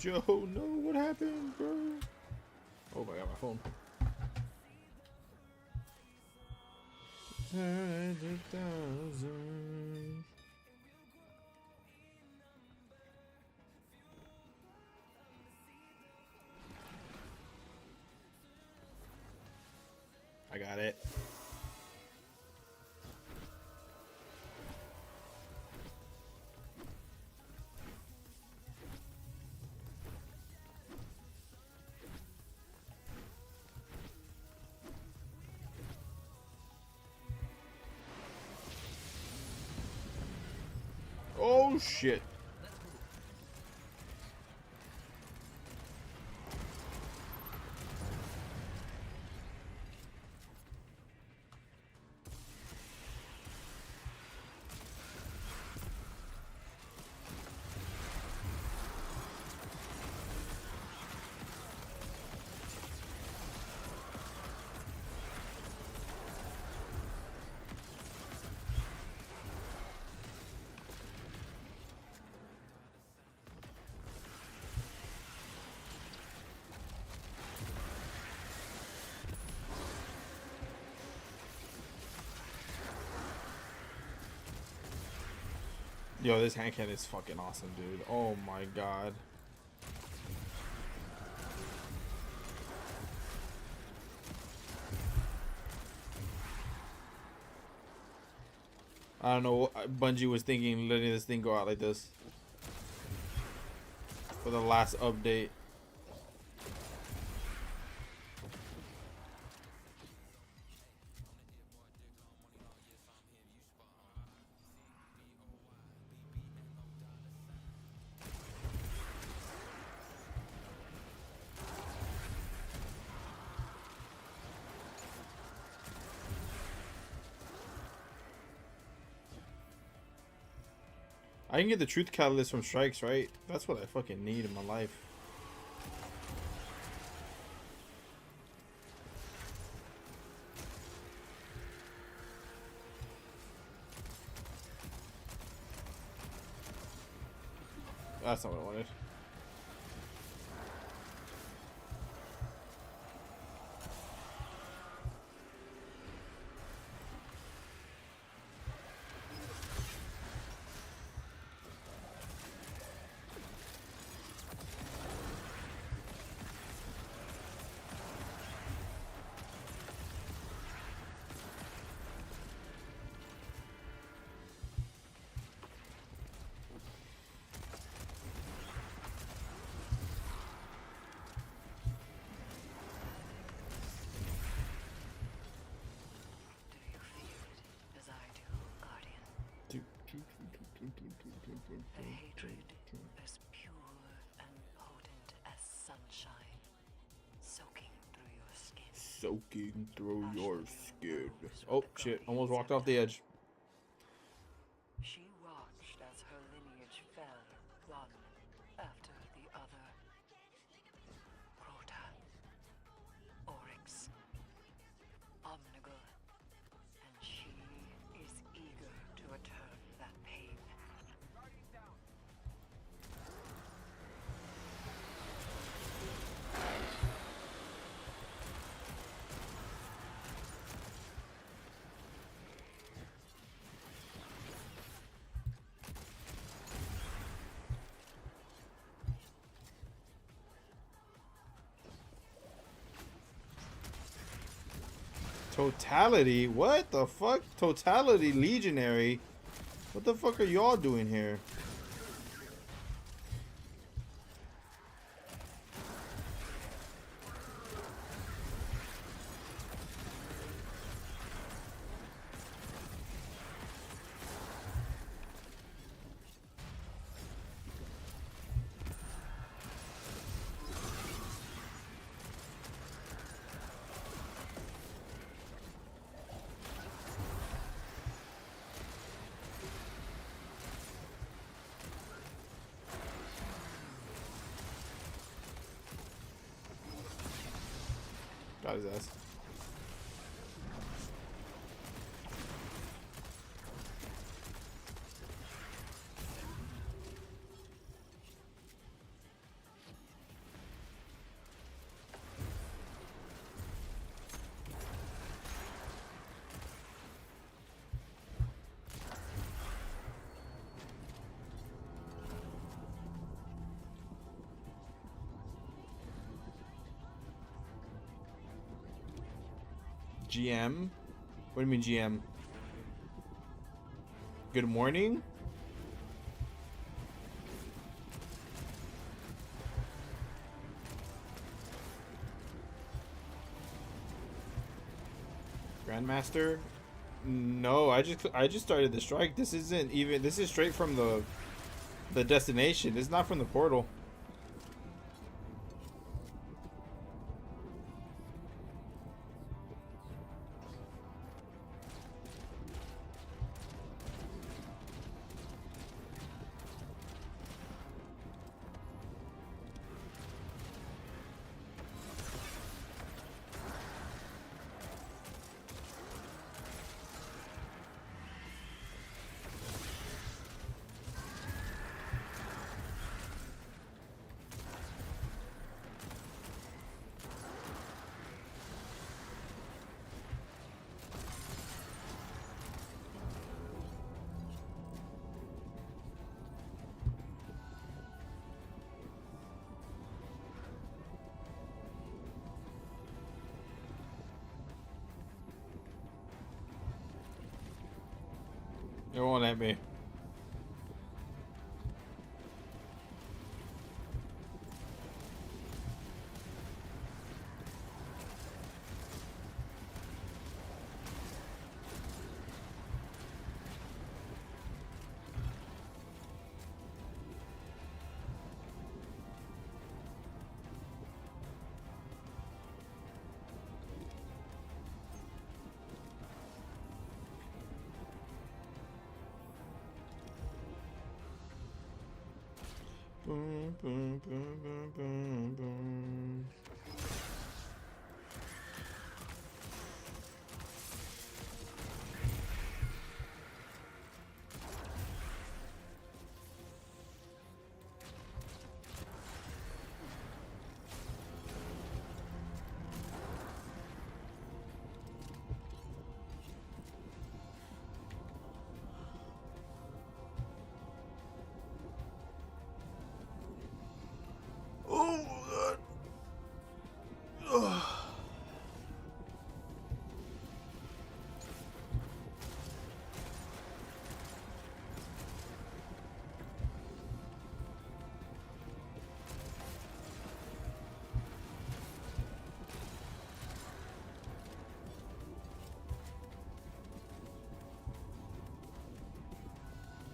Speaker 2: Joe, no, what happened, bro? Oh my god, my phone. I got it. Oh shit. Yo, this hand cannon is fucking awesome, dude. Oh my god. I don't know what Bungie was thinking letting this thing go out like this for the last update. I can get the truth catalyst from strikes, right? That's what I fucking need in my life. That's not what I wanted.
Speaker 3: The hatred as pure and potent as sunshine, soaking through your skin.
Speaker 2: Soaking through your skin. Oh shit! Almost walked off the edge.
Speaker 3: She watched as her lineage fell, one after the other. Crota, Oryx, Omnigul, and she is eager to return that pain.
Speaker 2: Totality? What the fuck? Totality Legionary? What the fuck are y'all doing here? Got his ass. GM? What do you mean GM? Good morning? Grandmaster? No, I just started the strike. This isn't even, this is straight from the destination. It's not from the portal. It won't let me. Boom, boom, boom, boom, boom, boom. Oh, God.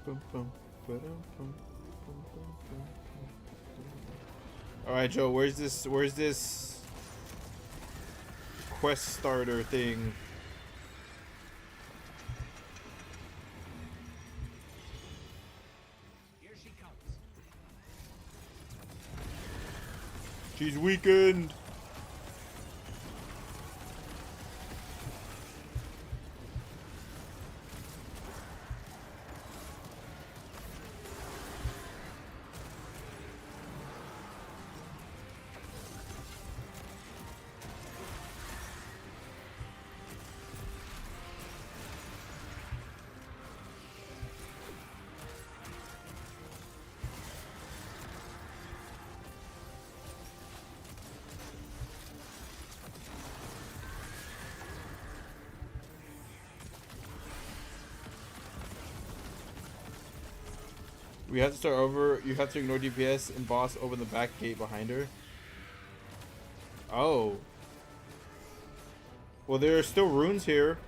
Speaker 2: All right, Joe. Where's this quest starter thing?
Speaker 5: Here she comes.
Speaker 2: She's weakened. We have to start over. You have to ignore DPS and boss open the back gate behind her. Oh. Well, there are still runes here.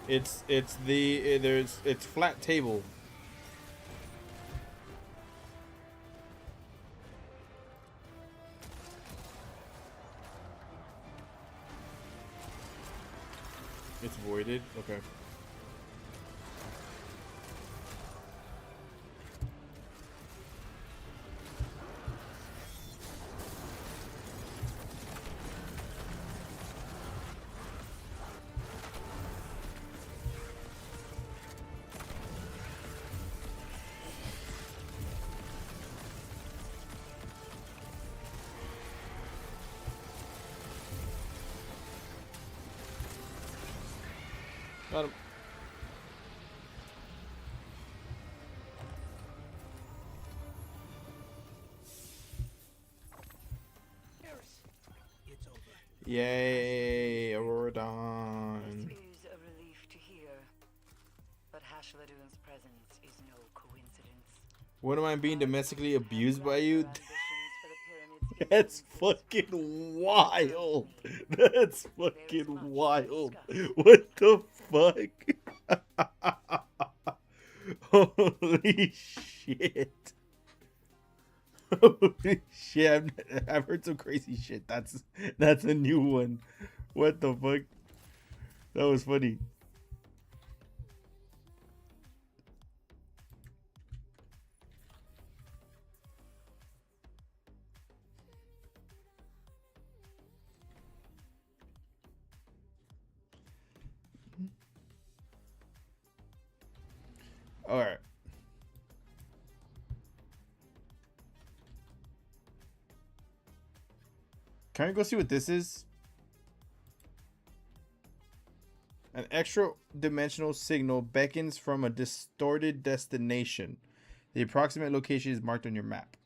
Speaker 2: It's flat table. It's voided. Okay. Got him.
Speaker 5: Eris, it's over.
Speaker 2: Yay, Aurora Dawn.
Speaker 3: This is a relief to hear. But Hashladun's presence is no coincidence.
Speaker 2: What am I being domestically abused by you?
Speaker 3: Ambitions for the pyramids
Speaker 2: That's
Speaker 3: isn't
Speaker 2: fucking wild. That's fucking wild. What the fuck? Holy shit. Holy shit. I've heard some crazy shit. That's a new one. What the fuck? That was funny. All right. Can I go see what this is? An extra dimensional signal beckons from a distorted destination. The approximate location is marked on your map.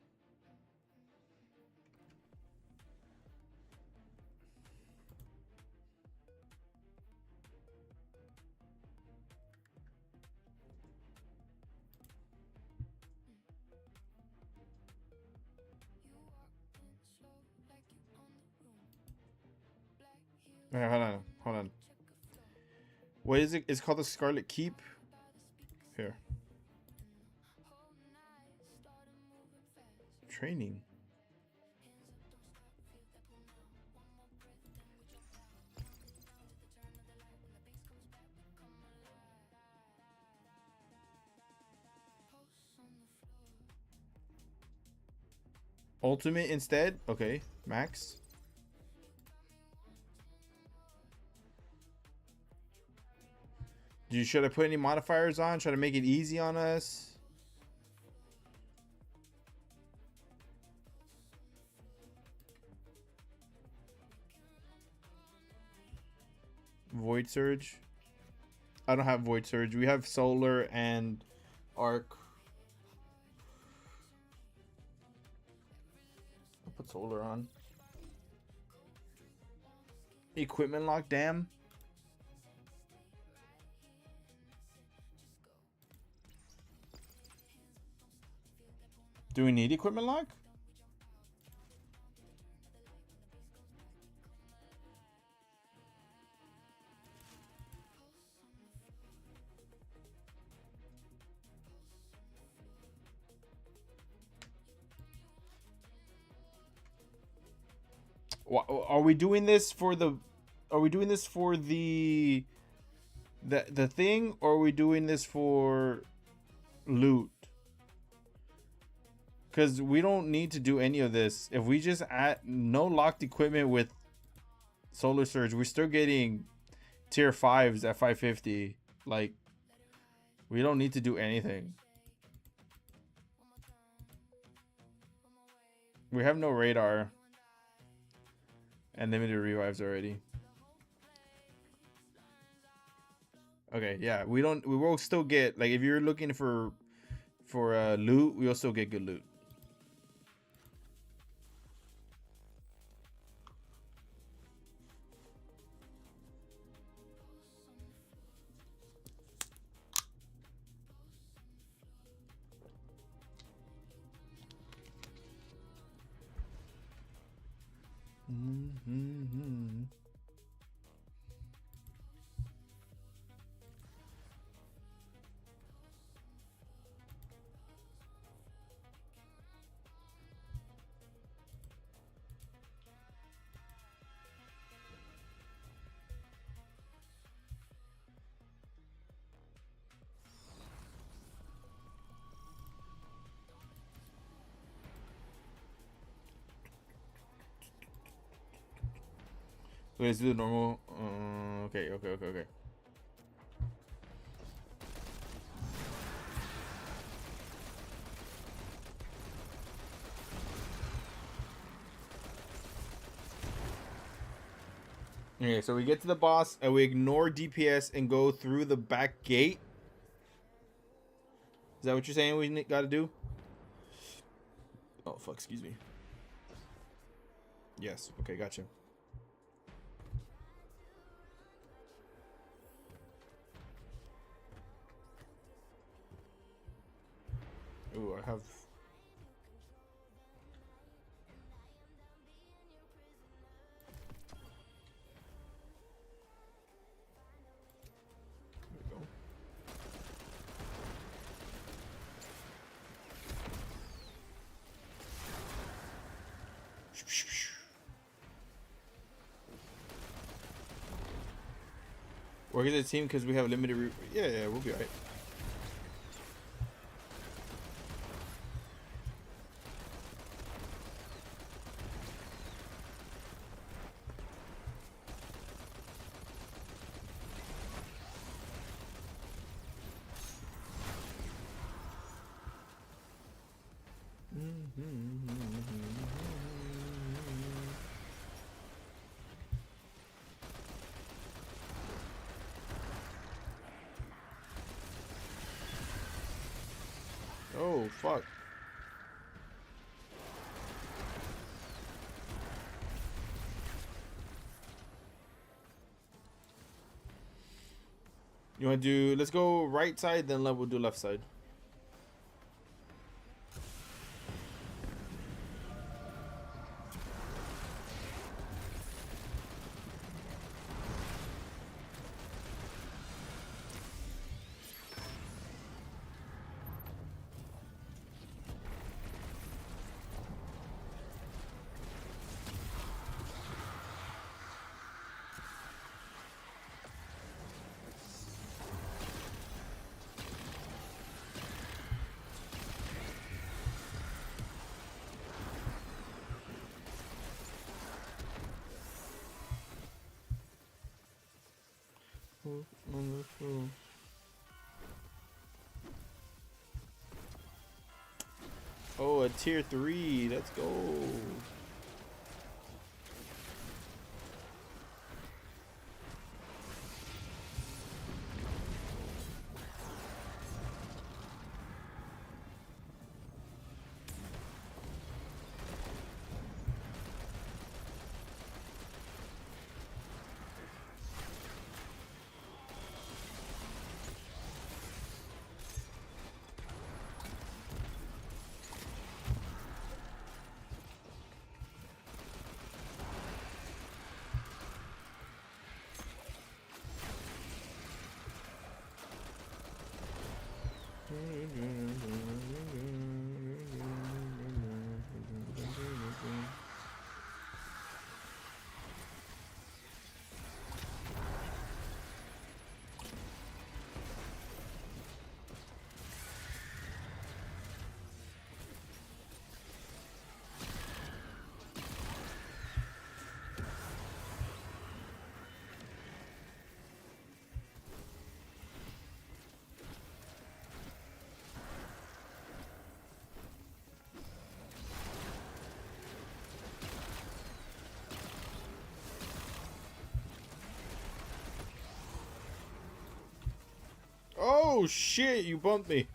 Speaker 2: All right, hold on. What is it? It's called the Scarlet Keep. Here. Training. Ultimate instead? Okay, max. Should I put any modifiers on? Try to make it easy on us? Void Surge? I don't have Void Surge. We have Solar and Arc. I'll put Solar on. Equipment lock, damn. Do we need equipment lock? Are we doing this for the? Are we doing this for the thing, or are we doing this for loot? Because we don't need to do any of this. If we just add no locked equipment with Solar Surge, we're still getting tier 5s at 550. Like, we don't need to do anything. We have no radar and limited revives already. Okay, yeah, we will still get, like, if you're looking for loot, we will still get good loot. Mm-hmm. Okay, let's do the normal. Okay. Okay, so we get to the boss and we ignore DPS and go through the back gate. Is that what you're saying we got to do? Oh, fuck, excuse me. Yes, okay, gotcha. Ooh, I have... There we go. Work as a team because we have limited... Yeah, we'll be alright. Oh, fuck. You want to do... Let's go right side, then we'll do left side. Oh, a tier 3. Let's go. Oh shit, you bumped me.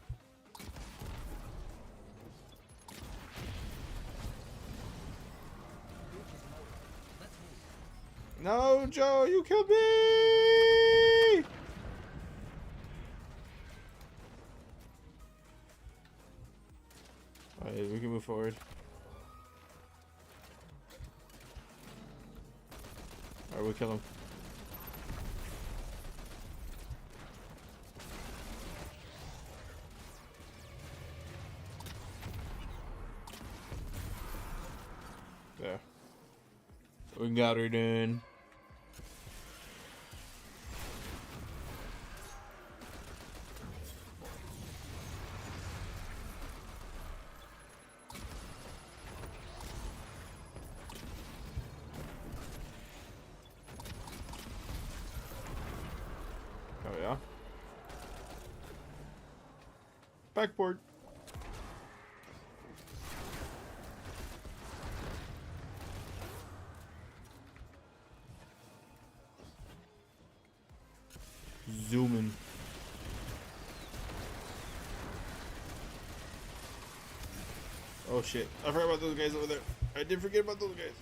Speaker 2: No, Joe, you killed me! Alright, we can move forward. Alright, we'll kill him. There. We got her done. Oh yeah. Backboard. Zooming. Oh shit. I forgot about those guys over there. I did forget about those guys.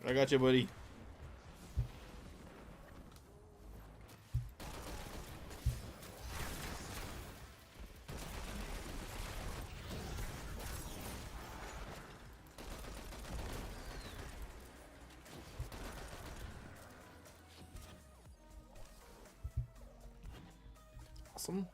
Speaker 2: I got you, buddy. Awesome.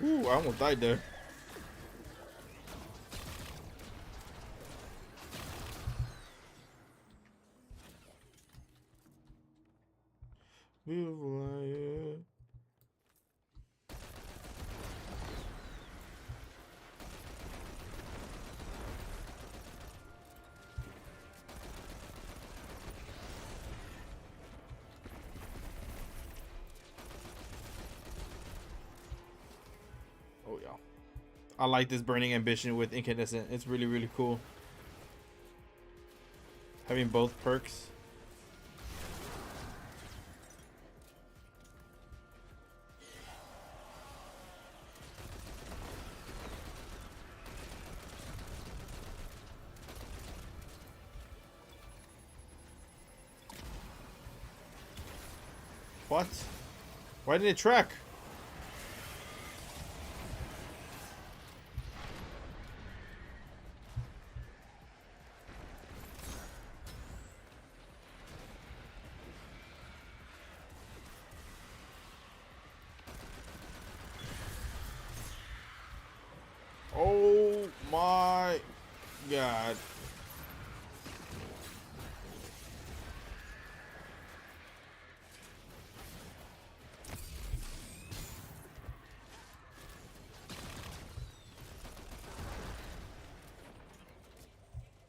Speaker 2: Ooh, I almost died there. Beautiful, yeah. Oh yeah. I like this burning ambition with incandescent. It's really, really cool. Having both perks. What? Why didn't it track? Oh my God.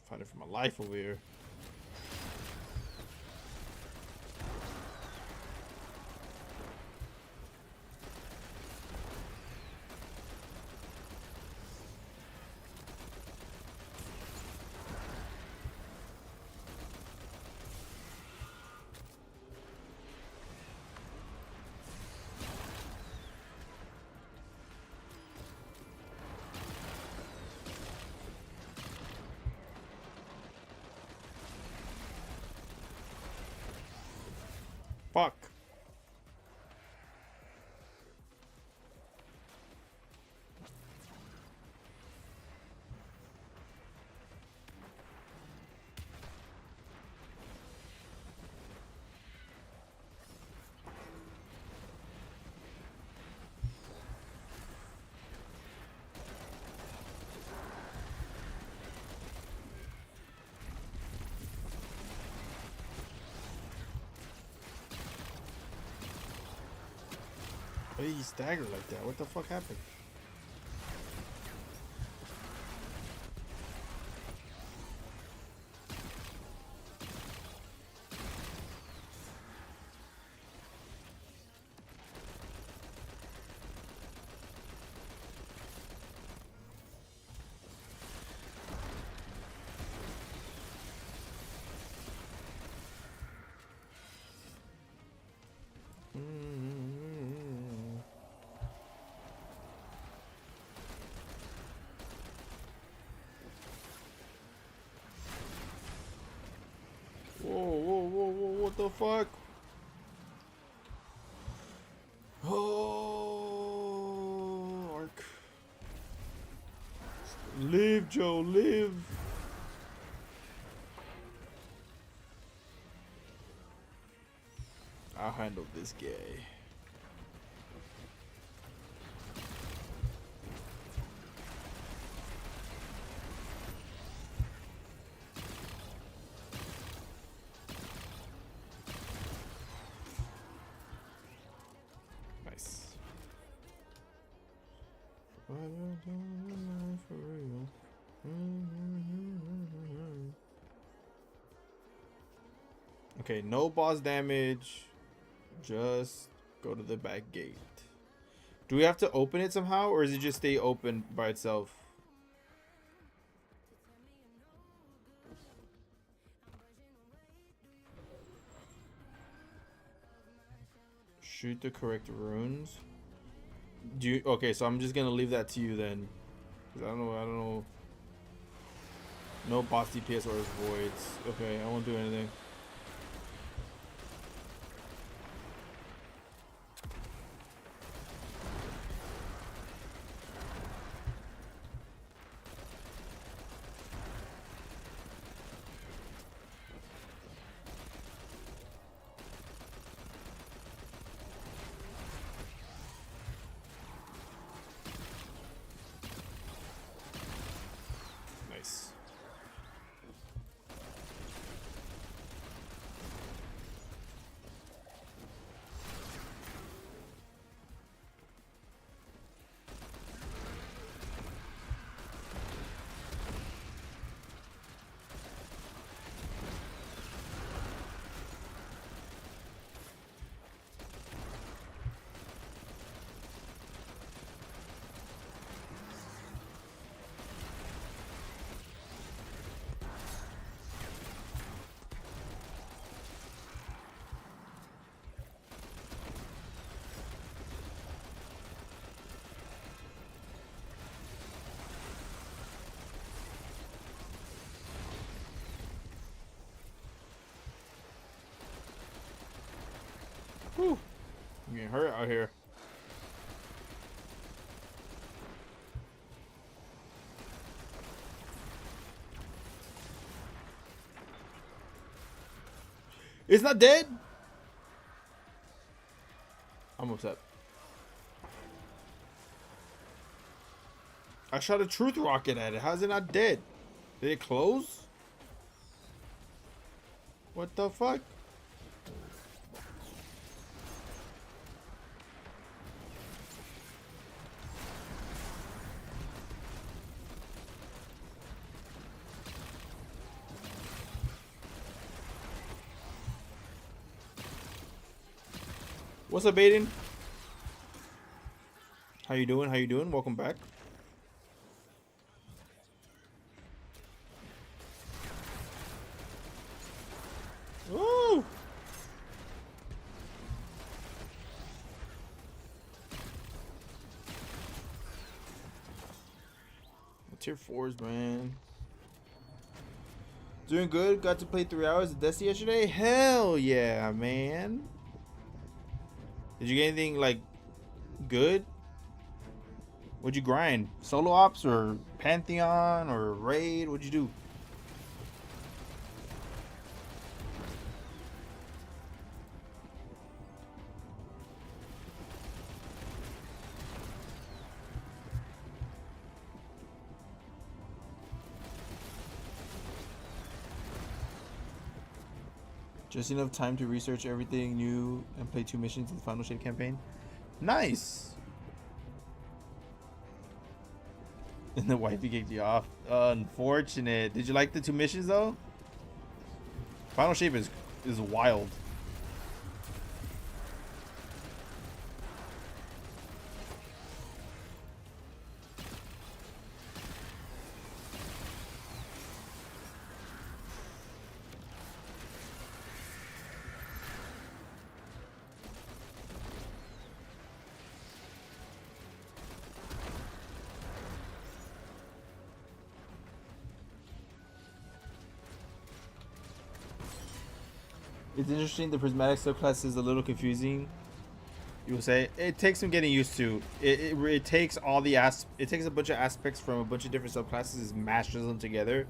Speaker 2: Fighting for my life over here. Fuck. Why did he stagger like that? What the fuck happened? Whoa, what the fuck? Oh, Ark. Live, Joe, live. I'll handle this guy. Nice. For real. Okay, no boss damage. Just go to the back gate. Do we have to open it somehow, or does it just stay open by itself? Shoot the correct runes. Do you, okay, so I'm just gonna leave that to you then. 'Cause I don't know. No boss DPS or voids. Okay, I won't do anything. Nice. Whew. I'm getting hurt out here. It's not dead? I'm upset. I shot a truth rocket at it. How's it not dead? Did it close? What the fuck? What's up, Aiden? How you doing? How you doing? Welcome back. Woo! Tier 4s, man. Doing good. Got to play 3 hours of Destiny yesterday. Hell yeah, man. Did you get anything like good? What'd you grind? Solo ops or Pantheon or raid? What'd you do? Just enough time to research everything new and play 2 missions in the Final Shape campaign. Nice. And the wifey kicked you off. Unfortunate. Did you like the 2 missions though? Final Shape is wild. It's interesting. The prismatic subclass is a little confusing. You will say it takes some getting used to. It takes all the it takes a bunch of aspects from a bunch of different subclasses, mashes them together,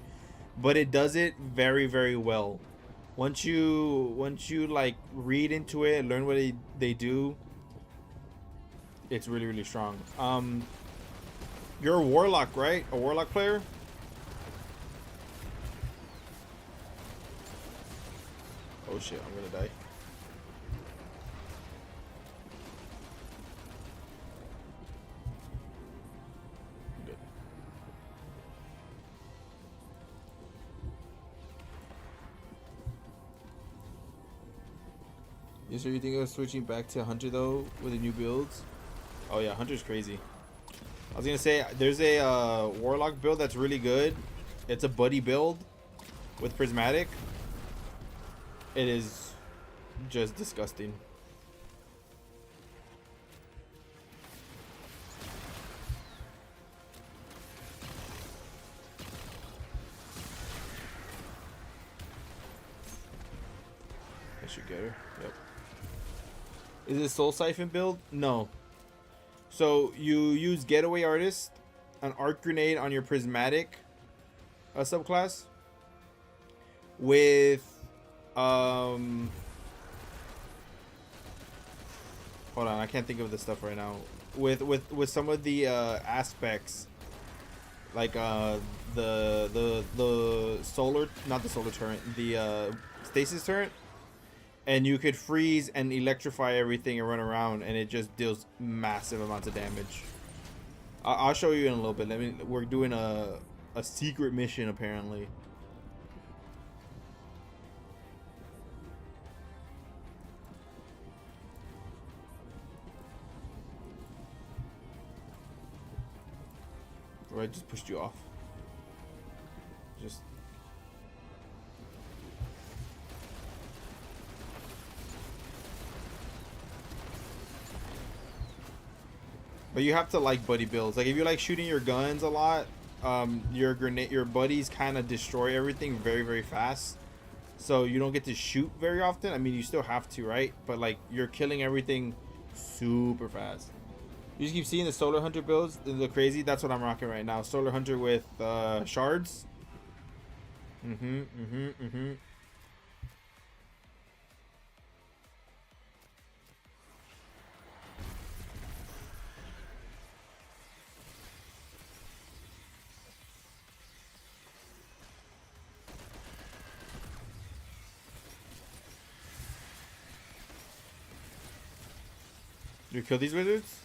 Speaker 2: but it does it very, very well. Once you like read into it and learn what they do, it's really, really strong. You're a warlock, right? A warlock player? Oh shit, I'm gonna die. Good. Yes, sir, you think of switching back to Hunter though with the new builds? Oh yeah, Hunter's crazy. I was gonna say there's a warlock build that's really good. It's a buddy build with prismatic. It is just disgusting. I should get her. Yep. Is it Soul Siphon build? No. So you use Getaway Artist, an Arc Grenade on your prismatic subclass with hold on, I can't think of the stuff right now. With some of the aspects, like the solar, not the solar turret, the stasis turret, and you could freeze and electrify everything and run around, and it just deals massive amounts of damage. I'll show you in a little bit. We're doing a secret mission apparently. Or I just pushed you off. Just. But you have to like buddy builds. Like if you like shooting your guns a lot, your buddies kind of destroy everything very, very fast. So you don't get to shoot very often. I mean, you still have to, right? But like you're killing everything super fast. You just keep seeing the Solar Hunter builds. They look crazy. That's what I'm rocking right now. Solar Hunter with shards. You kill these wizards?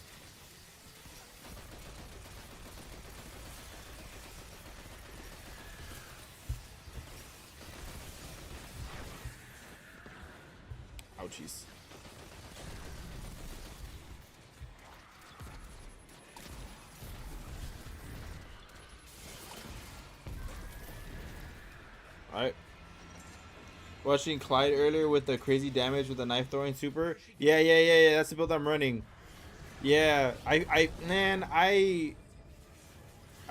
Speaker 2: Ouchies. Alright. Watching Clyde earlier with the crazy damage with the knife throwing super. Yeah. That's the build I'm running. Yeah, I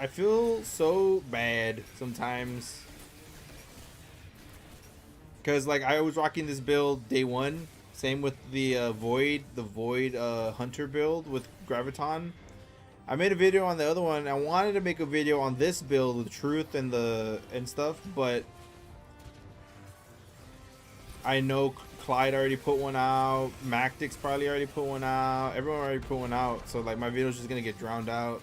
Speaker 2: feel so bad sometimes. Cause like I was rocking this build day one. Same with the Void Hunter build with Graviton. I made a video on the other one. I wanted to make a video on this build, the truth and stuff, but I know Clyde already put one out. Mactix probably already put one out. Everyone already put one out. So like my video's just gonna get drowned out.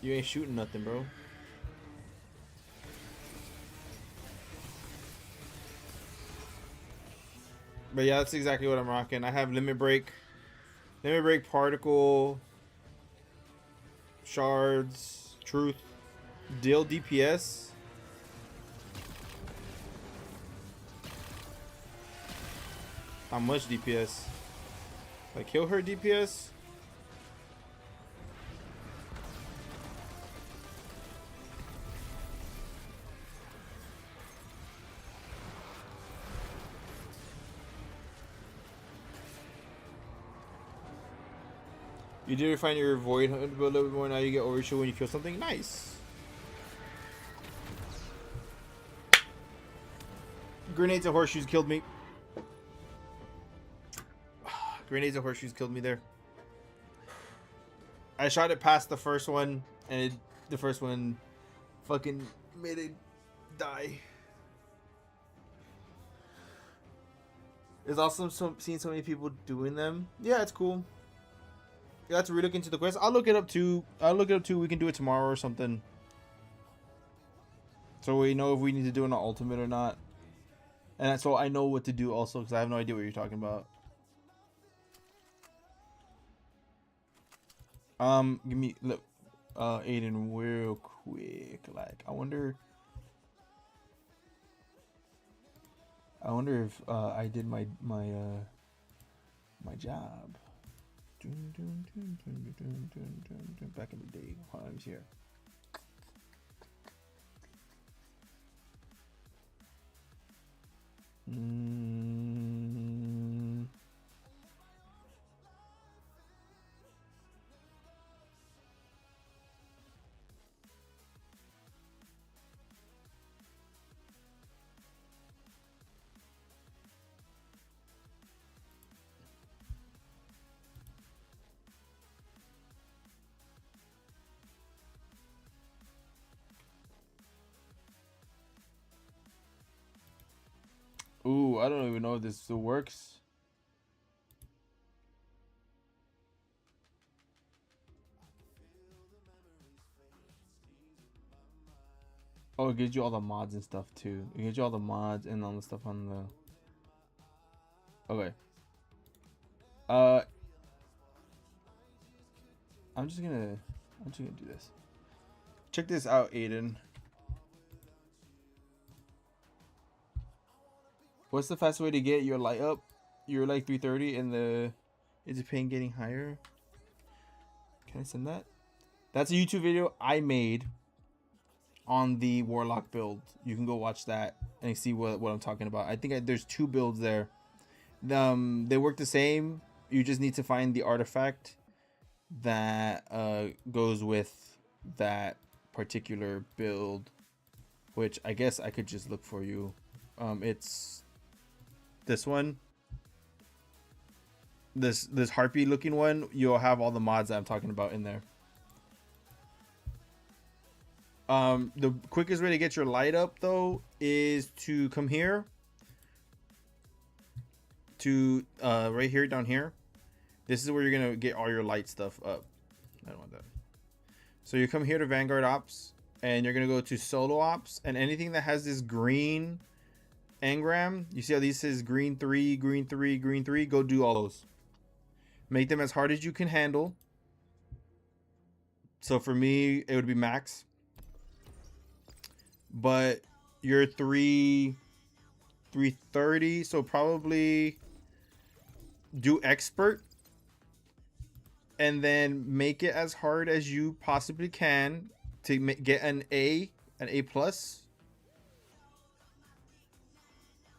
Speaker 2: You ain't shooting nothing, bro. But yeah, that's exactly what I'm rocking. I have limit break, particle, shards, truth, deal DPS. How much DPS? Like kill her DPS? You did refine your void hunt a little bit more. Now you get overshoot when you kill something. Nice. Grenades and horseshoes killed me. Grenades and horseshoes killed me there. I shot it past the first one, and the first one fucking made it die. It's awesome seeing so many people doing them. Yeah, it's cool. You have to relook into the quest. I'll look it up too. We can do it tomorrow or something. So we know if we need to do an ultimate or not. And so I know what to do also, because I have no idea what you're talking about. Give me look, Aiden, real quick. Like, I wonder if I did my job. Back in the day, while I was here. Ooh, I don't even know if this still works. Oh, it gives you all the mods and stuff too. It gives you all the mods and all the stuff on the. Okay. I'm just gonna do this. Check this out, Aiden. What's the fastest way to get your light up? You're like 330 and is the pain getting higher? Can I send that? That's a YouTube video I made on the Warlock build. You can go watch that and see what I'm talking about. I think there's 2 builds there. They work the same. You just need to find the artifact that goes with that particular build, which I guess I could just look for you. It's this one, this harpy looking one. You'll have all the mods that I'm talking about in there. The quickest way to get your light up though is to come here to right here down here. This is where you're gonna get all your light stuff up. I don't want that. So you come here to Vanguard Ops and you're gonna go to Solo Ops, and anything that has this green engram, you see how these says green 3, green 3, green 3, go do all those. Make them as hard as you can handle. So for me, it would be max. But you're 330, so probably do expert. And then make it as hard as you possibly can to get an A plus.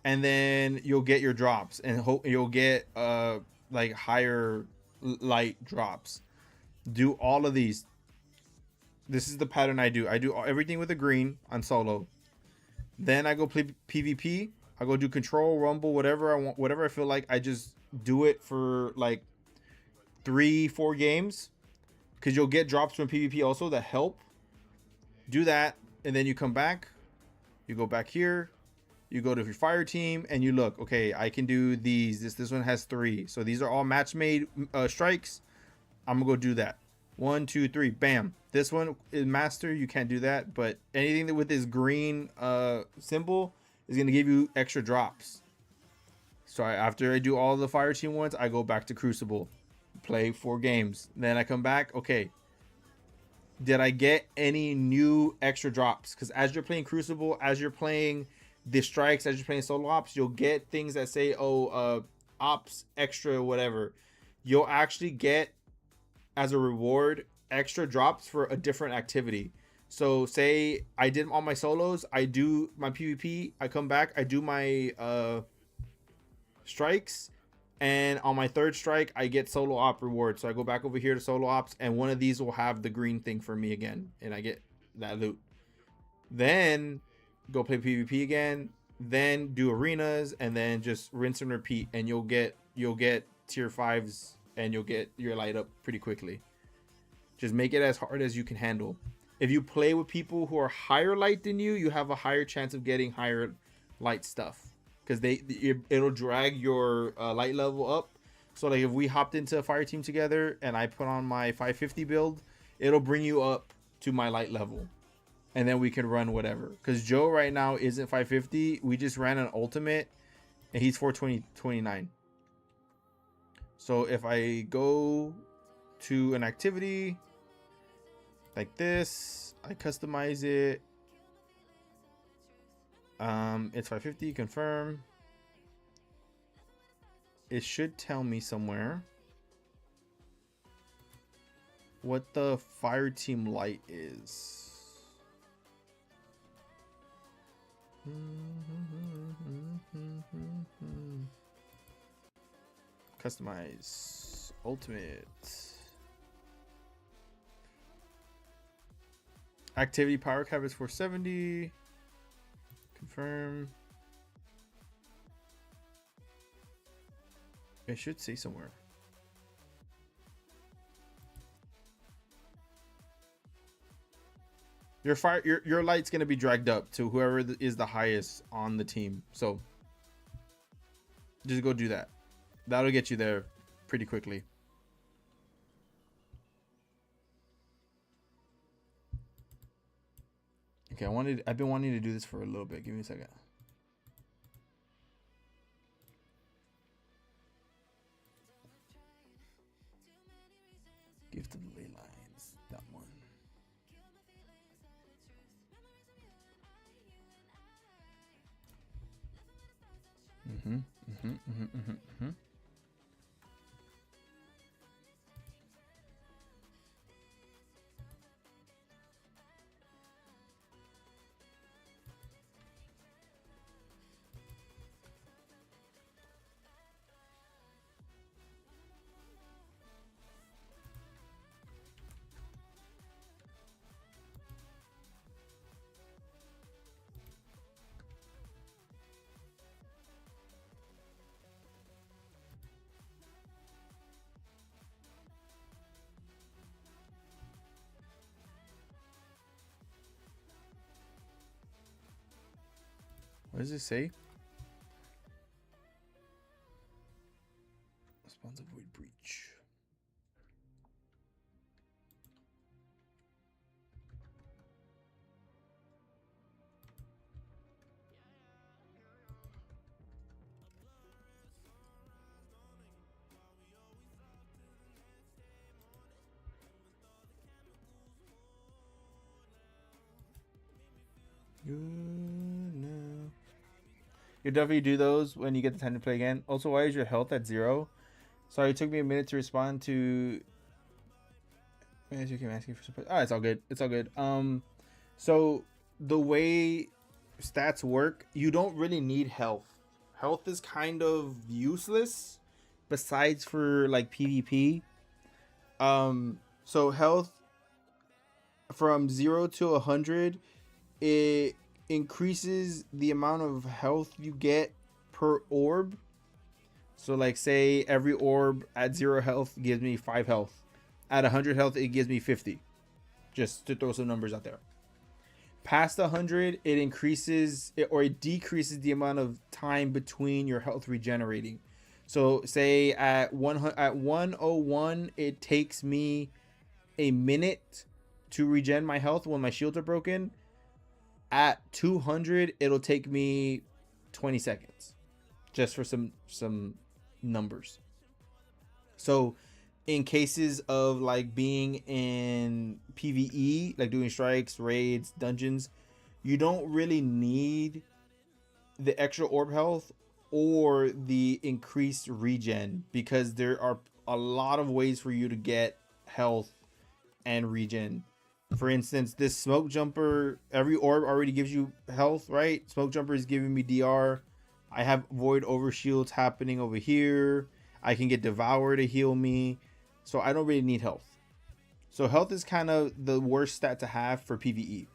Speaker 2: And then you'll get your drops, and you'll get like higher light drops. Do all of these. This is the pattern I do. I do everything with a green on solo. Then I go play PvP. I go do control, rumble, whatever I want, whatever I feel like. I just do it for like 3-4 games, because you'll get drops from PvP also that help. Do that, and then you come back. You go back here. You go to your fire team and you look. Okay, I can do these. This one has 3, so these are all match made strikes. I'm gonna go do that. 1, 2, 3, bam. This one is master. You can't do that, but anything that with this green symbol is gonna give you extra drops. So after I do all the fire team ones, I go back to Crucible, play 4 games. Then I come back. Okay, did I get any new extra drops? Because as you're playing Crucible, as you're playing the strikes, as you're playing solo ops, you'll get things that say, ops extra, whatever. You'll actually get, as a reward, extra drops for a different activity. So say I did all my solos, I do my PvP, I come back, I do my strikes, and on my 3rd strike I get solo op reward. So I go back over here to solo ops, and one of these will have the green thing for me again, and I get that loot. Then go play PvP again, then do arenas, and then just rinse and repeat, and you'll get tier 5s, and you'll get your light up pretty quickly. Just make it as hard as you can handle. If you play with people who are higher light than you, you have a higher chance of getting higher light stuff, because it'll drag your light level up. So like if we hopped into a fire team together and I put on my 550 build, it'll bring you up to my light level, and then we can run whatever. Because Joe right now isn't 550. We just ran an ultimate and he's 429. So if I go to an activity like this, I customize it. It's 550, confirm. It should tell me somewhere what the fire team light is. Customize ultimate. Activity power cap is 470. Confirm. It should say somewhere. Your light's gonna be dragged up to whoever is the highest on the team. So just go do that. That'll get you there pretty quickly. Okay, I've been wanting to do this for a little bit. Give me a second. Gift of the Ley Lines. That one. What does it say? Spawns a void breach. Good now. You definitely do those when you get the time to play again. Also, why is your health at 0? Sorry, it took me a minute to respond to. As you keep asking for support. Oh, it's all good. It's all good. So the way stats work, you don't really need health. Health is kind of useless, besides for like PvP. So health from 0 to 100, it increases the amount of health you get per orb. So like say every orb at 0 health gives me 5 health. At 100 health it gives me 50. Just to throw some numbers out there. Past 100 it increases or it decreases the amount of time between your health regenerating. So say at 101 it takes me a minute to regen my health when my shields are broken. At 200 it'll take me 20 seconds. just for some numbers. So in cases of like being in PvE, like doing strikes, raids, dungeons, you don't really need the extra orb health or the increased regen, because there are a lot of ways for you to get health and regen. For instance, this smoke jumper, every orb already gives you health, right? Smoke jumper is giving me DR. I have void overshields happening over here. I can get devour to heal me, so I don't really need health. So health is kind of the worst stat to have for PvE.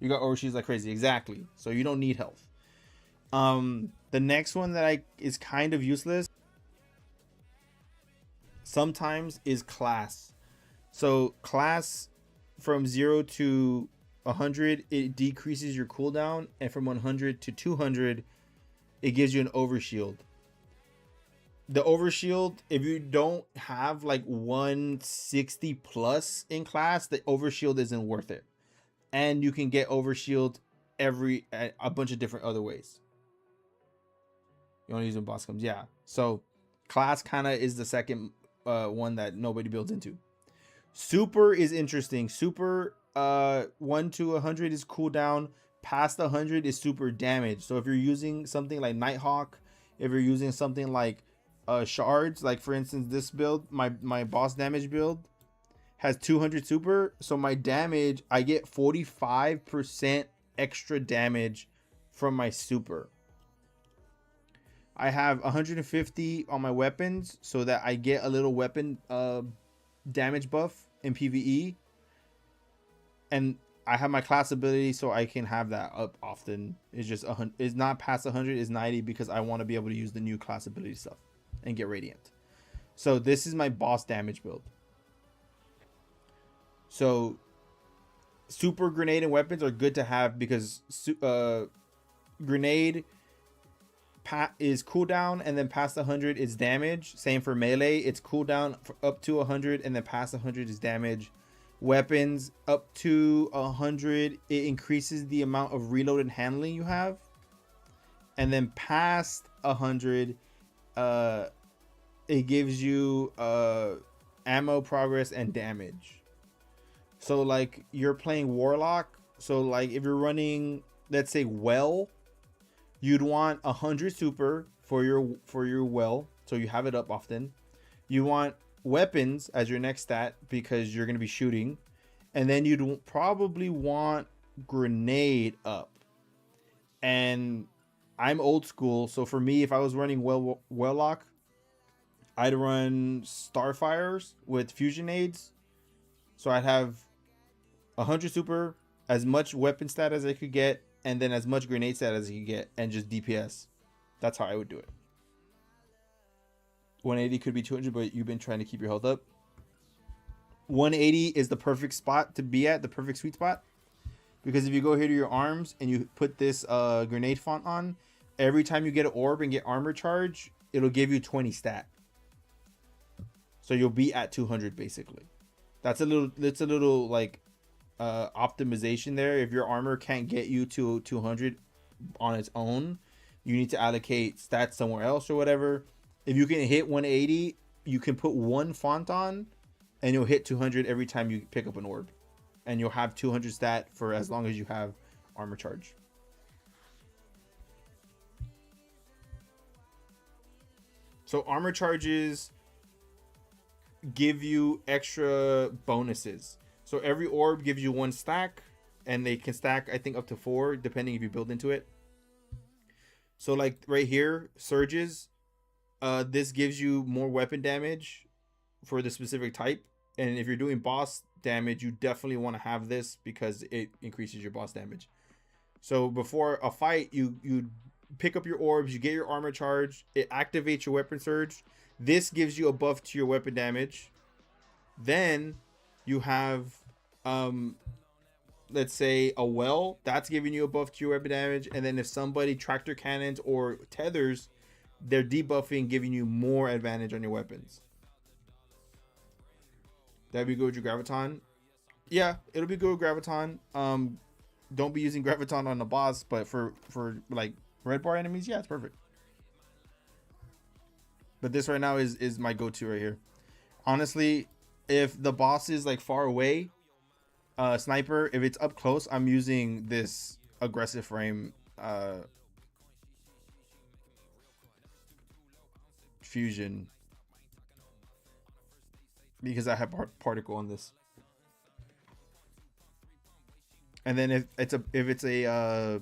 Speaker 2: You got overshields like crazy, exactly. So you don't need health. The next one that is kind of useless sometimes is class. So class, from 0 to 100, it decreases your cooldown, and from 100 to 200, it gives you an overshield. The overshield, if you don't have like 160 plus in class, the overshield isn't worth it. And you can get overshield a bunch of different other ways. You want to use when boss comes, yeah. So class kind of is the second one that nobody builds into. Super is interesting. Super 1 to 100 is cooldown. Past 100 is super damage. So if you're using something like Nighthawk, if you're using something like shards, like for instance this build, my boss damage build has 200 super, so my damage, I get 45% extra damage from my super. I have 150 on my weapons so that I get a little weapon damage buff in PvE, and I have my class ability so I can have that up often. It's just it's not past 100, it's 90, because I want to be able to use the new class ability stuff and get radiant. So this is my boss damage build. So super grenade and weapons are good to have, because grenade is cooldown, and then past 100 is damage. Same for melee, it's cooldown for up to 100, and then past 100 is damage. Weapons up to 100, it increases the amount of reload and handling you have, and then past 100 it gives you ammo progress and damage. So like you're playing warlock, so like if you're running, let's say well, you'd want 100 super for your well, so you have it up often. You want weapons as your next stat because you're going to be shooting, and then you'd probably want grenade up. And I'm old school, so for me, if I was running Welllock, I'd run Starfires with fusion aids, so I'd have 100 super, as much weapon stat as I could get, and then as much grenade stat as you could get, and just DPS. That's how I would do it. 180 could be 200, but you've been trying to keep your health up. 180 is the perfect spot to be at, the perfect sweet spot, because if you go here to your arms and you put this grenade font on, every time you get an orb and get armor charge, it'll give you 20 stat. So you'll be at 200 basically. That's a little like optimization there. If your armor can't get you to 200 on its own, you need to allocate stats somewhere else or whatever. If you can hit 180, you can put one font on and you'll hit 200 every time you pick up an orb, and you'll have 200 stat for as long as you have armor charge. So armor charges give you extra bonuses. So every orb gives you 1 stack, and they can stack, I think, up to 4 depending if you build into it. So like right here, surges, this gives you more weapon damage for the specific type, and if you're doing boss damage, you definitely want to have this because it increases your boss damage. So before a fight, you pick up your orbs, you get your armor charge, it activates your weapon surge. This gives you a buff to your weapon damage. Then you have let's say a well, that's giving you a buff to your weapon damage. And then if somebody tractor cannons or tethers, they're debuffing, giving you more advantage on your weapons. That'd be good with your Graviton. Yeah, it'll be good with Graviton. Don't be using Graviton on the boss, but for red bar enemies, yeah, it's perfect. But this right now is my go-to right here. Honestly, if the boss is like far away, sniper, if it's up close, I'm using this aggressive frame fusion because I have particle on this. And then if it's a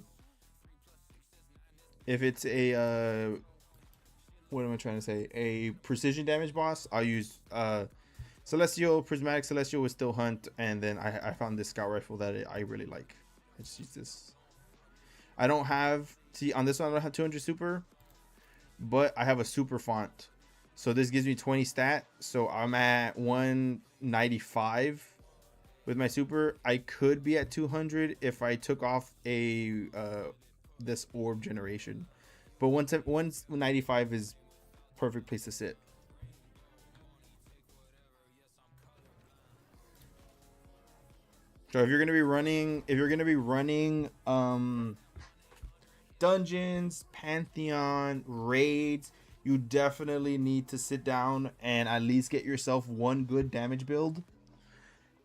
Speaker 2: what am I trying to say? A precision damage boss, I'll use Celestial, Prismatic Celestial with Still Hunt, and then I found this scout rifle that I really like. I just use this. I don't have, see on this one I don't have 200 super, but I have a super font. So this gives me 20 stat, so I'm at 195 with my super. I could be at 200 if I took off a this orb generation. But 195 is perfect place to sit. So if you're gonna be running dungeons, Pantheon, raids, you definitely need to sit down and at least get yourself one good damage build.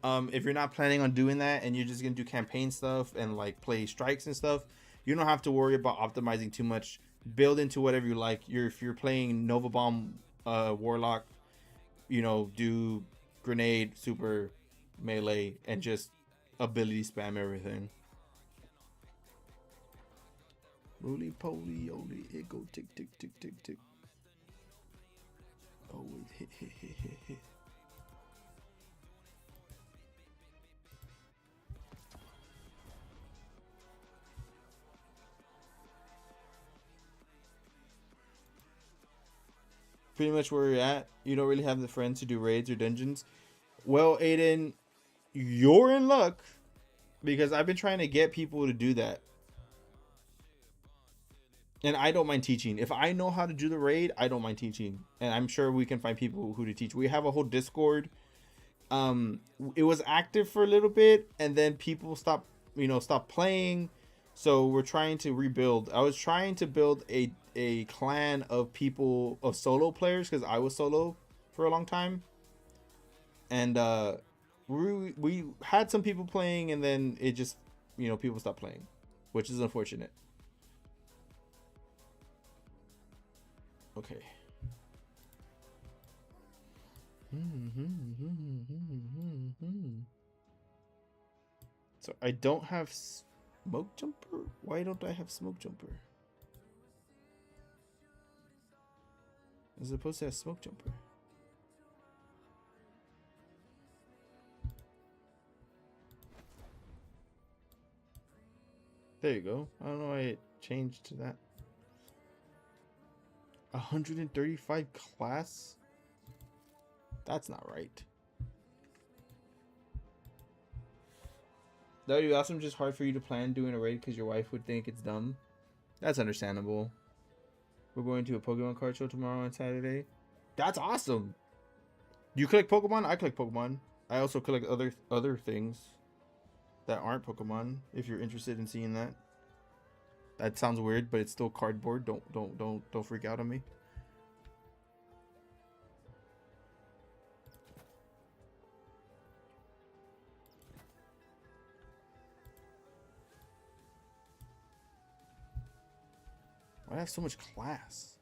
Speaker 2: If you're not planning on doing that and you're just gonna do campaign stuff and like play strikes and stuff, you don't have to worry about optimizing too much. Build into whatever you like. If you're playing Nova Bomb Warlock, you know, do grenade, super, melee, and just ability spam everything. Roly poly, oly, it go tick tick tick tick tick. Always hit hit hit hit hit. Pretty much where you're at. You don't really have the friends to do raids or dungeons. Well, Aiden, you're in luck because I've been trying to get people to do that. And I don't mind teaching. If I know how to do the raid, I don't mind teaching. And I'm sure we can find people who to teach. We have a whole Discord. It was active for a little bit and then people stopped playing. So we're trying to rebuild. I was trying to build a clan of people, of solo players, because I was solo for a long time. And we had some people playing and then it just, people stopped playing, which is unfortunate. Okay. So I don't have Smoke Jumper? Why don't I have Smoke Jumper? I'm supposed to have Smoke Jumper. There you go. I don't know why it changed to that. 135 class? That's not right. That would be awesome. Just hard for you to plan doing a raid because your wife would think it's dumb. That's understandable. We're going to a Pokemon card show tomorrow on Saturday. That's awesome. You collect Pokemon? I collect Pokemon. I also collect other things that aren't Pokemon. If you're interested in seeing that. That sounds weird, but it's still cardboard. Don't freak out on me. Why do I have so much class?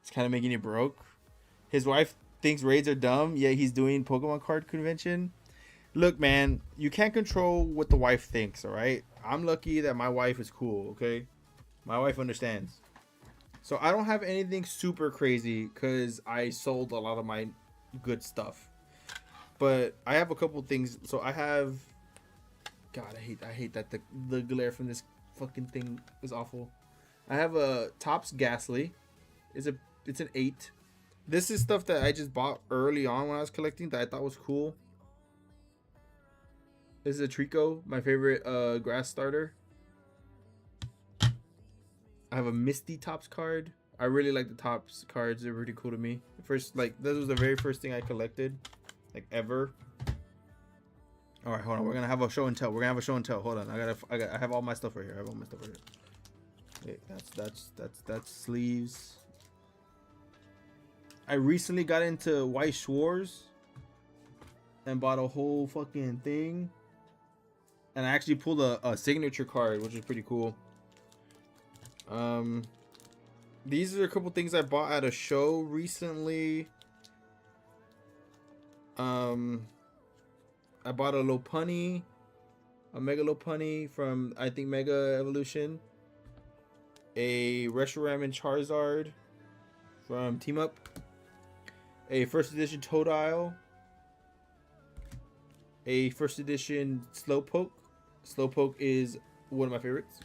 Speaker 2: It's kind of making you broke. His wife thinks raids are dumb, yet he's doing Pokemon card convention. Look, man, you can't control what the wife thinks, all right? I'm lucky that my wife is cool, okay? My wife understands. So I don't have anything super crazy because I sold a lot of my good stuff. But I have a couple things. So I have... God, I hate that the glare from this fucking thing is awful. I have a Topps Ghastly. It's an 8. This is stuff that I just bought early on when I was collecting that I thought was cool. This is a Trico, my favorite grass starter. I have a Misty Topps card. I really like the Topps cards. They're really cool to me. This was the very first thing I collected. like ever. All right, hold on. We're gonna have a show and tell. Hold on. I have all my stuff right here. Wait, that's sleeves. I recently got into White Shores and bought a whole fucking thing. And I actually pulled a signature card, which is pretty cool. These are a couple things I bought at a show recently. I bought a Lopunny, a Mega Lopunny from, I think, Mega Evolution. A Reshiram and Charizard from Team Up. A first edition Totodile. A first edition Slowpoke. Slowpoke is one of my favorites.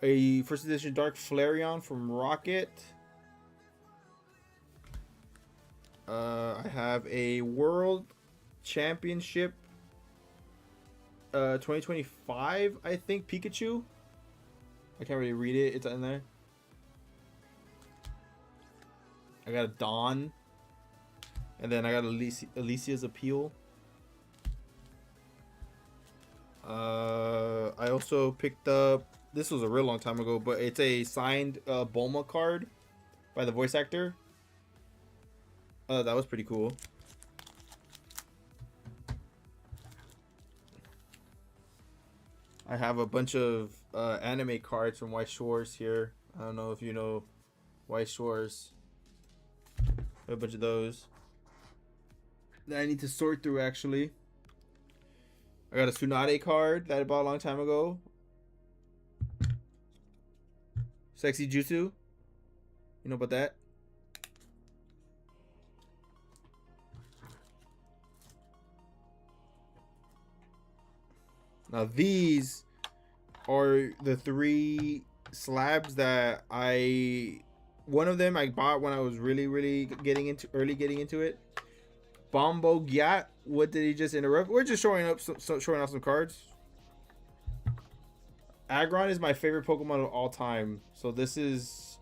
Speaker 2: A first edition Dark Flareon from Rocket. I have a World Championship 2025, I think, Pikachu. I can't really read it. It's in there. I got a Dawn. And then I got Alicia's Appeal. I also picked up, this was a real long time ago, but it's a signed Bulma card by the voice actor. That was pretty cool. I have a bunch of anime cards from White Shores here. I don't know if you know White Shores. I have a bunch of those that I need to sort through, actually. I got a Tsunade card that I bought a long time ago. Sexy Jutsu. You know about that? Now these are the 3 slabs that one of them I bought when I was really getting into it. Bombo Gyat. What did he just interrupt? We're just showing off some cards. Aggron is my favorite Pokemon of all time. So this is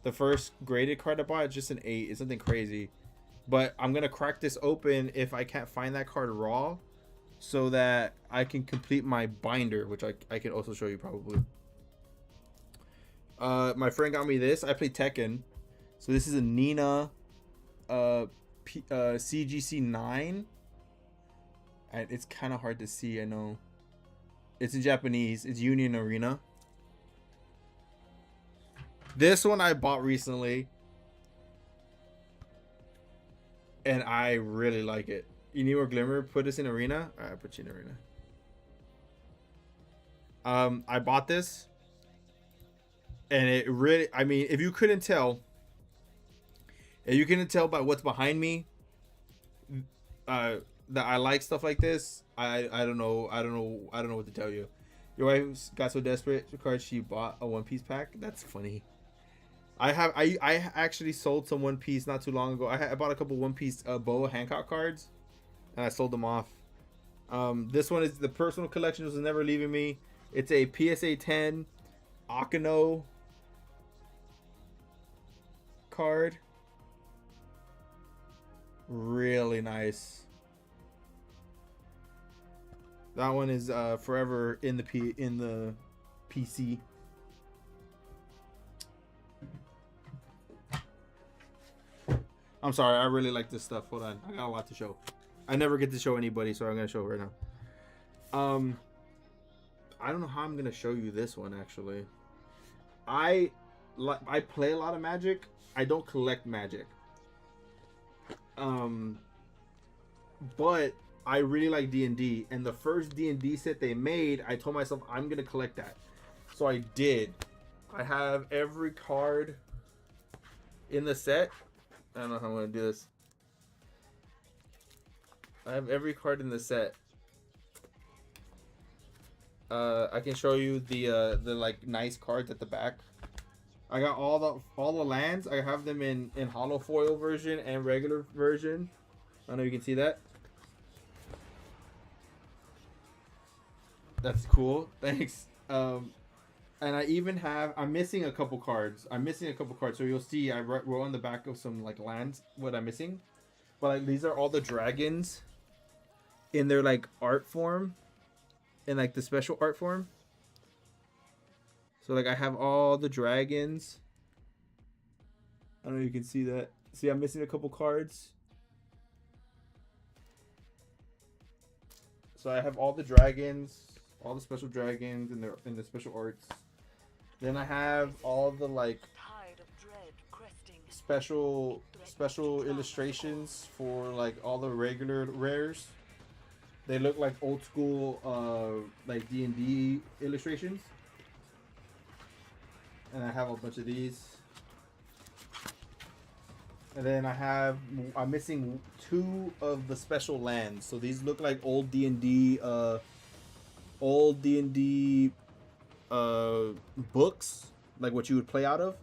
Speaker 2: the first graded card I bought. It's just an 8. It's something crazy. But I'm going to crack this open if I can't find that card raw, so that I can complete my binder, which I can also show you probably. My friend got me this. I play Tekken. So this is a Nina CGC 9. And it's kind of hard to see, I know. It's in Japanese. It's Union Arena. This one I bought recently. And I really like it. You need more Glimmer? Put this in Arena? Alright, I'll put you in Arena. I bought this. And it really, I mean, if you couldn't tell by what's behind me, that I like stuff like this, I don't know what to tell you. Your wife got so desperate because she bought a One Piece pack. That's funny. I actually sold some One Piece not too long ago. I bought a couple One Piece Boa Hancock cards, and I sold them off. This one is the personal collection, was never leaving me. It's a PSA 10 Akano card. Really nice. That one is forever in the PC. I'm sorry, I really like this stuff. Hold on, I got a lot to show. I never get to show anybody, so I'm gonna show it right now. I don't know how I'm gonna show you this one actually. I play a lot of Magic. I don't collect Magic. But I really like D&D, and the first D&D set they made, I told myself I'm gonna collect that. So I did. I have every card in the set. I don't know how I'm gonna do this. I have every card in the set. I can show you the like nice cards at the back. I got all the lands. I have them in holo foil version and regular version. I don't know if you can see that. That's cool. Thanks. And I even have, I'm missing a couple cards. So you'll see I wrote on the back of some like lands what I'm missing. But like these are all the dragons in their like art form, in like the special art form. So like I have all the dragons. I don't know if you can see that. See, I'm missing a couple cards. So I have all the dragons, all the special dragons in the special arts. Then I have all the like
Speaker 3: Tide of dread cresting.
Speaker 2: special illustrations for like all the regular rares. They look like old school like D&D illustrations. And I have a bunch of these. And then I'm missing 2 of the special lands. So these look like old D&D books, like what you would play out of.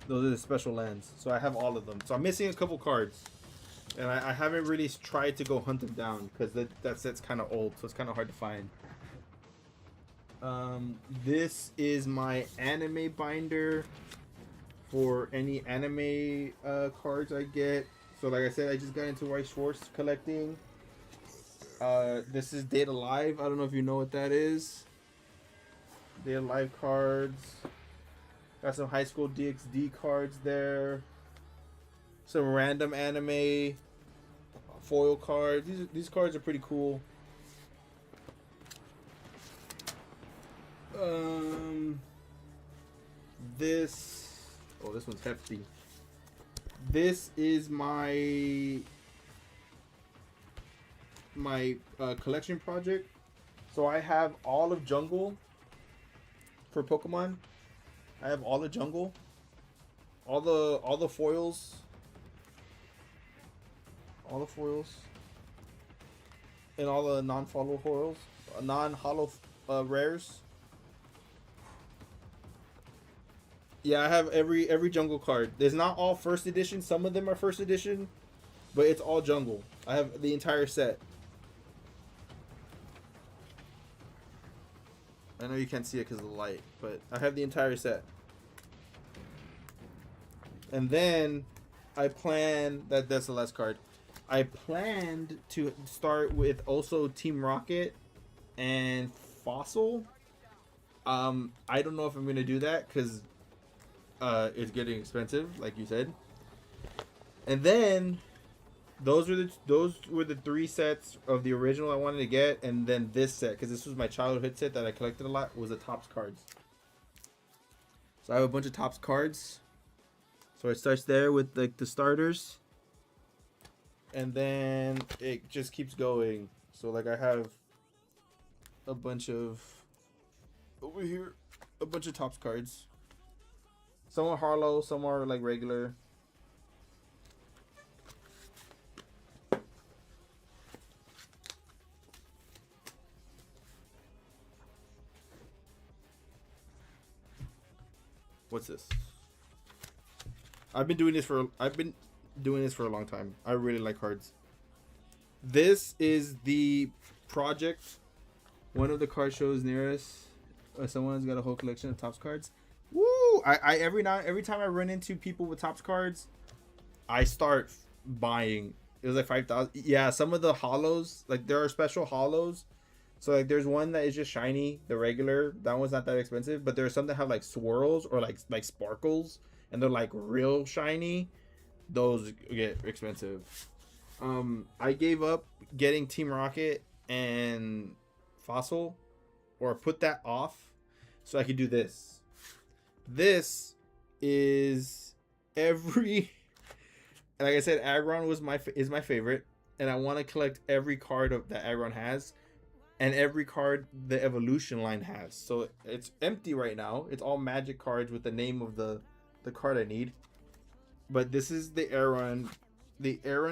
Speaker 2: Those are the special lands. So I have all of them. So I'm missing a couple cards. And I haven't really tried to go hunt them down because that set's kind of old, so it's kind of hard to find. This is my anime binder for any anime cards I get. So like I said, I just got into Weiss Schwarz collecting. This is Data Live. I don't know if you know what that is. Data Live cards. Got some high school DxD cards there. Some random anime foil cards. These cards are pretty cool. This one's hefty. This is my collection project. So I have all of Jungle for Pokemon. I have all the Jungle, all the foils, and all the non-follow foils, non-hollow rares. Yeah, I have every Jungle card. There's not all first edition. Some of them are first edition, but it's all Jungle. I have the entire set. I know you can't see it because of the light, but I have the entire set. And then I plan that's the last card. I planned to start with also Team Rocket and Fossil. I don't know if I'm gonna do that because it's getting expensive, like you said. And then those were the 3 sets of the original I wanted to get, and then this set, because this was my childhood set that I collected a lot, was the Topps cards. So I have a bunch of Topps cards. So it starts there with like the starters, and then it just keeps going. So like I have a bunch of over here, a bunch of Topps cards. Some are hollow, some are like regular. What's this? I've been doing this for a long time. I really like cards. This is the project. One of the card shows near us. Someone's got a whole collection of Topps cards. Woo! Every time I run into people with Topps cards, I start buying. It was like 5,000. Yeah, some of the hollows, like there are special hollows. So like there's one that is just shiny, the regular. That one's not that expensive, but there's some that have like swirls or like sparkles, and they're like real shiny. Those get expensive. I gave up getting Team Rocket and Fossil, or put that off, so I could do this. This is every. Like I said, Aggron is my favorite, and I want to collect every card that Aggron has, and every card the Evolution line has. So it's empty right now. It's all magic cards with the name of the card I need. But this is the Aron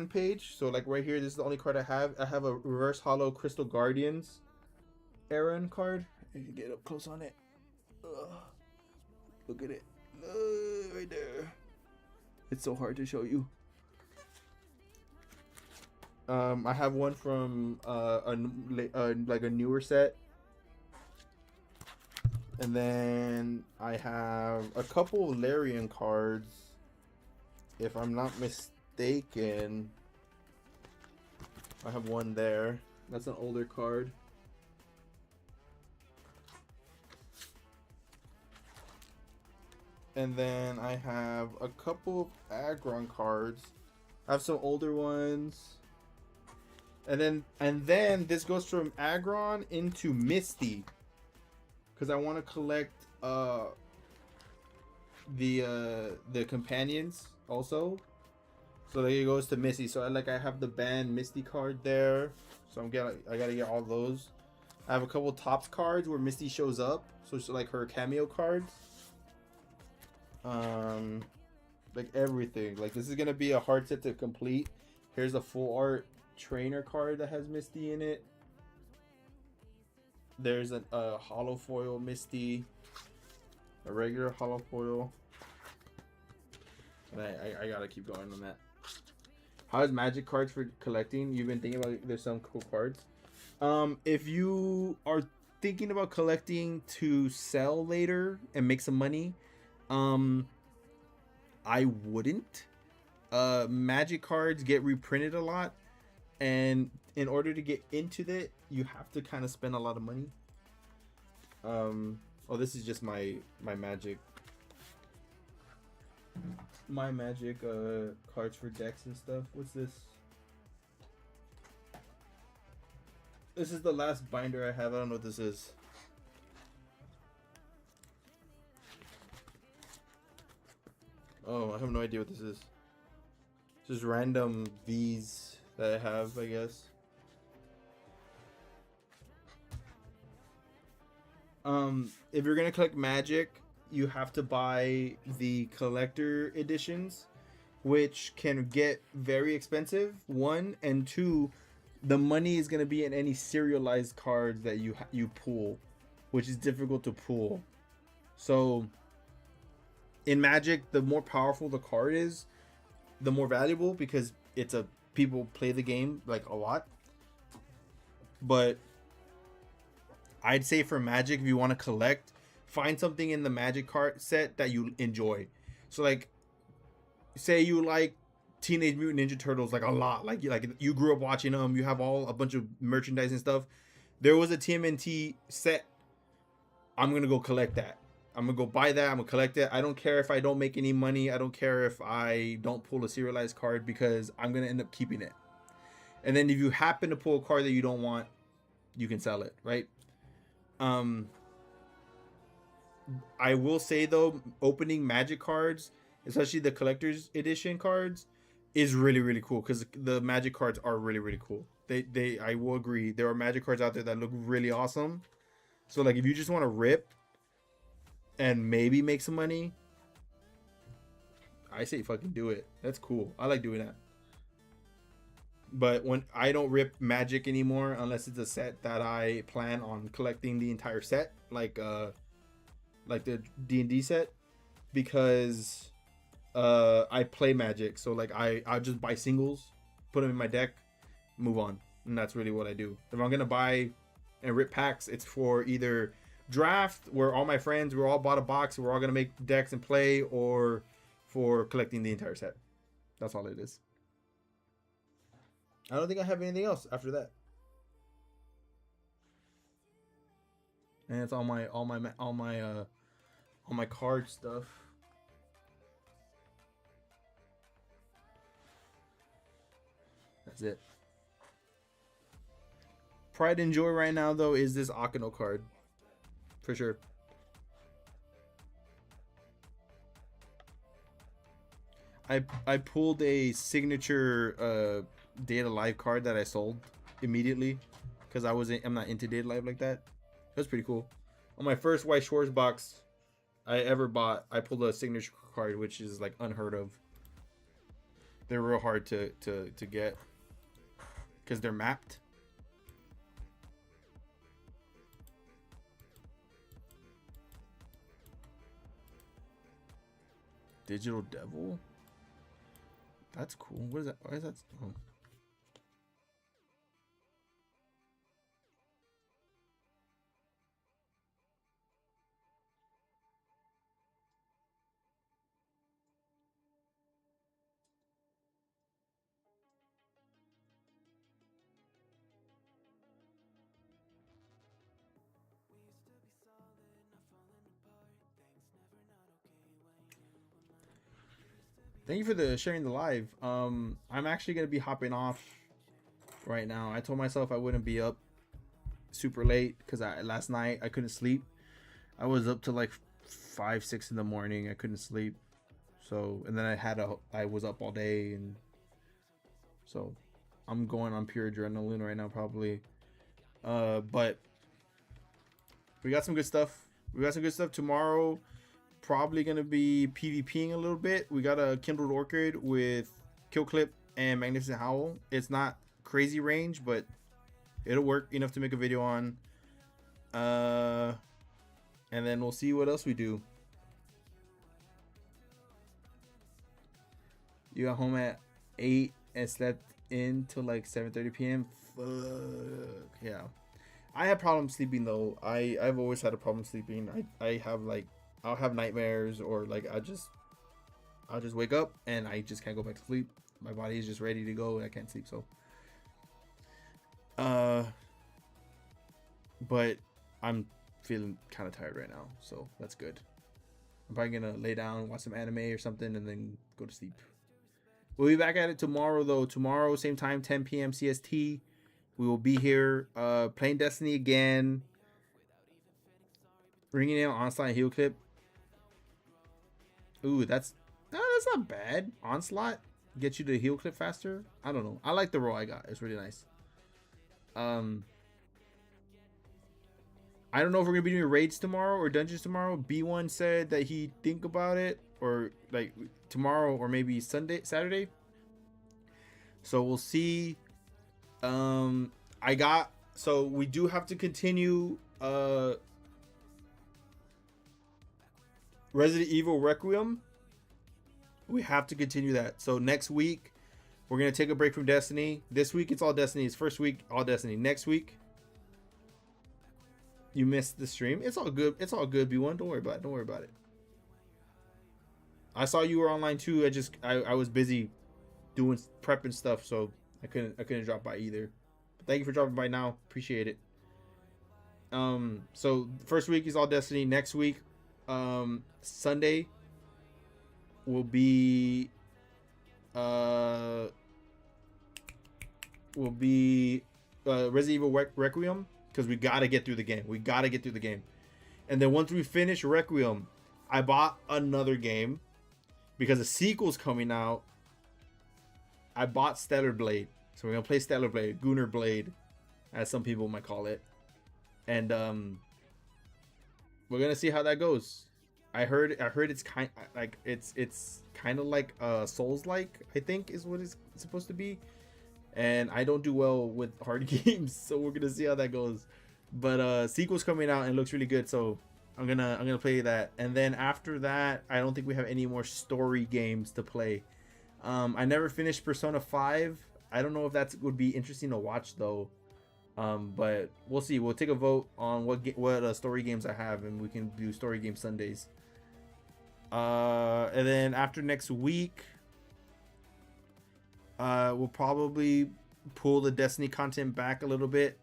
Speaker 2: page. So like right here, this is the only card I have. I have a reverse hollow Crystal Guardians Aron card. You can get up close on it. Look at it. Right there. It's so hard to show you. I have one from like a newer set, and then I have a couple of Larian cards. If I'm not mistaken. I have one there. That's an older card. And then I have a couple of Aggron cards. I have some older ones. And then this goes from Aggron into Misty. Because I want to collect the companions also. So there it goes to Misty. So I have the band Misty card there. So I gotta get all those. I have a couple Topps cards where Misty shows up. So it's like her cameo cards. Like everything. Like this is gonna be a hard set to complete. Here's a full art trainer card that has Misty in it. There's a hollow foil Misty, a regular hollow foil, and I gotta keep going on that. How is Magic cards for collecting? You've been thinking about there's some cool cards. If you are thinking about collecting to sell later and make some money, I wouldn't. Magic cards get reprinted a lot, and in order to get into that, you have to kind of spend a lot of money. Oh, this is just my Magic cards for decks and stuff. What's this? This is the last binder I have. I don't know what this is. Oh, I have no idea what this is. Just random V's that I have, I guess. If you're gonna collect Magic, you have to buy the collector editions, which can get very expensive. One, and two, the money is gonna be in any serialized cards that you pull, which is difficult to pull. So in Magic, the more powerful the card is, the more valuable, because people play the game like a lot. But I'd say for Magic, if you want to collect, find something in the Magic card set that you enjoy. So like, say you like Teenage Mutant Ninja Turtles like a lot, like you grew up watching them, you have a bunch of merchandise and stuff. There was a TMNT set. I'm gonna go collect that. I'm gonna go buy that. I'm gonna collect it. I don't care if I don't make any money. I don't care if I don't pull a serialized card, because I'm gonna end up keeping it. And then if you happen to pull a card that you don't want, you can sell it, right? I will say though, opening Magic cards, especially the collector's edition cards, is really, really cool, because the Magic cards are really, really cool. I will agree, there are Magic cards out there that look really awesome. So like, if you just want to rip and maybe make some money, I say fucking do it. That's cool. I like doing that. But when I don't rip Magic anymore, unless it's a set that I plan on collecting the entire set, like the D&D set, because I play Magic. So like I just buy singles, put them in my deck, move on, and that's really what I do. If I'm gonna buy and rip packs, it's for either draft, where all my friends, we're all bought a box, we're all gonna make decks and play, or for collecting the entire set. That's all it is. I don't think I have anything else after that. And it's all my card stuff. That's it. Pride and Joy right now though is this Akino card. For sure. I pulled a signature Data Live card that I sold immediately, because I'm not into Data Live like that. That was pretty cool. On my first White Shores box I ever bought, I pulled a signature card, which is like unheard of. They're real hard to get, because they're mapped. Digital Devil? That's cool. What is that? Why is that? Oh. Thank you for the sharing the live. I'm actually gonna be hopping off right now. I told myself I wouldn't be up super late because last night I couldn't sleep. I was up to like 5-6 in the morning. I couldn't sleep. So, and then I was up all day, and so I'm going on pure adrenaline right now probably. But we got some good stuff. Tomorrow. Probably gonna be PvPing a little bit. We got a Kindled Orchid with Killclip and Magnificent Howl. It's not crazy range, but it'll work enough to make a video on. And then we'll see what else we do. You got home at 8 and slept in till like 7:30 p.m. Fuck yeah. I have problems sleeping though. I've always had a problem sleeping. I have like, I'll have nightmares, or like I'll just wake up and I just can't go back to sleep. My body is just ready to go and I can't sleep. So but I'm feeling kind of tired right now, so that's good. I'm probably gonna lay down, watch some anime or something, and then go to sleep. We'll be back at it tomorrow though. Tomorrow same time, 10 p.m. CST. We will be here playing Destiny again, bringing in Onslaught and Healclip. Ooh, that's not bad. Onslaught get you to Healclip faster. I don't know. I like the role I got. It's really nice. I don't know if we're gonna be doing raids tomorrow or dungeons tomorrow. B1 said that he'd think about it, or like tomorrow or maybe Saturday. So we'll see. So we do have to continue Resident Evil Requiem. We have to continue that. So next week we're gonna take a break from Destiny. This week it's all Destiny. It's first week all Destiny. Next week you missed the stream. It's all good. It's all good, B1. Don't worry about it. Don't worry about it. I saw you were online too. I was busy doing prep and stuff, so I couldn't drop by either. But thank you for dropping by now. Appreciate it. So first week is all Destiny. Next week, Sunday will be Resident Evil Requiem, because we gotta get through the game. And then once we finish Requiem, I bought another game because a sequel's coming out. I bought Stellar Blade, so we're gonna play Stellar Blade, Gunnar Blade, as some people might call it, and we're gonna see how that goes. I heard it's kind like it's kind of like Souls-like, I think is what it's supposed to be, and I don't do well with hard games, so we're gonna see how that goes. But sequel's coming out and it looks really good, so I'm gonna play that. And then after that, I don't think we have any more story games to play. I never finished Persona 5. I don't know if that would be interesting to watch though. But we'll see. We'll take a vote on what story games I have, and we can do story game Sundays. And then after next week, we'll probably pull the Destiny content back a little bit.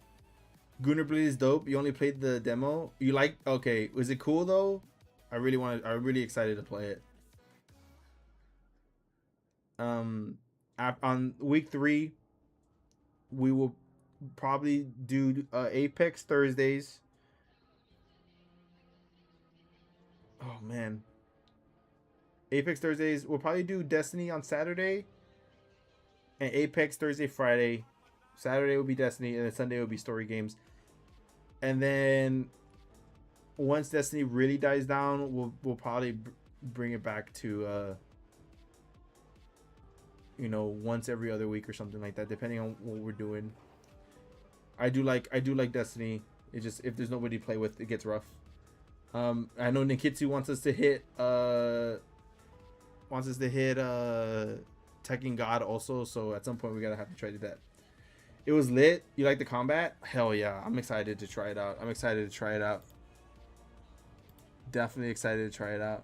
Speaker 2: Gunnar Blade is dope. You only played the demo. You like? Okay, was it cool though? I'm really excited to play it. On week 3, we will probably do Apex Thursdays. Oh man, Apex Thursdays. We'll probably do Destiny on Saturday, and Apex Thursday, Friday. Saturday will be Destiny, and then Sunday will be story games. And then once Destiny really dies down, we'll probably bring it back to once every other week or something like that, depending on what we're doing. I do like Destiny. It just, if there's nobody to play with, it gets rough. I know Nikitsu wants us to hit Tekken God also, so at some point we gotta have to try to do that. It was lit. You like the combat? Hell yeah. I'm excited to try it out. Definitely excited to try it out.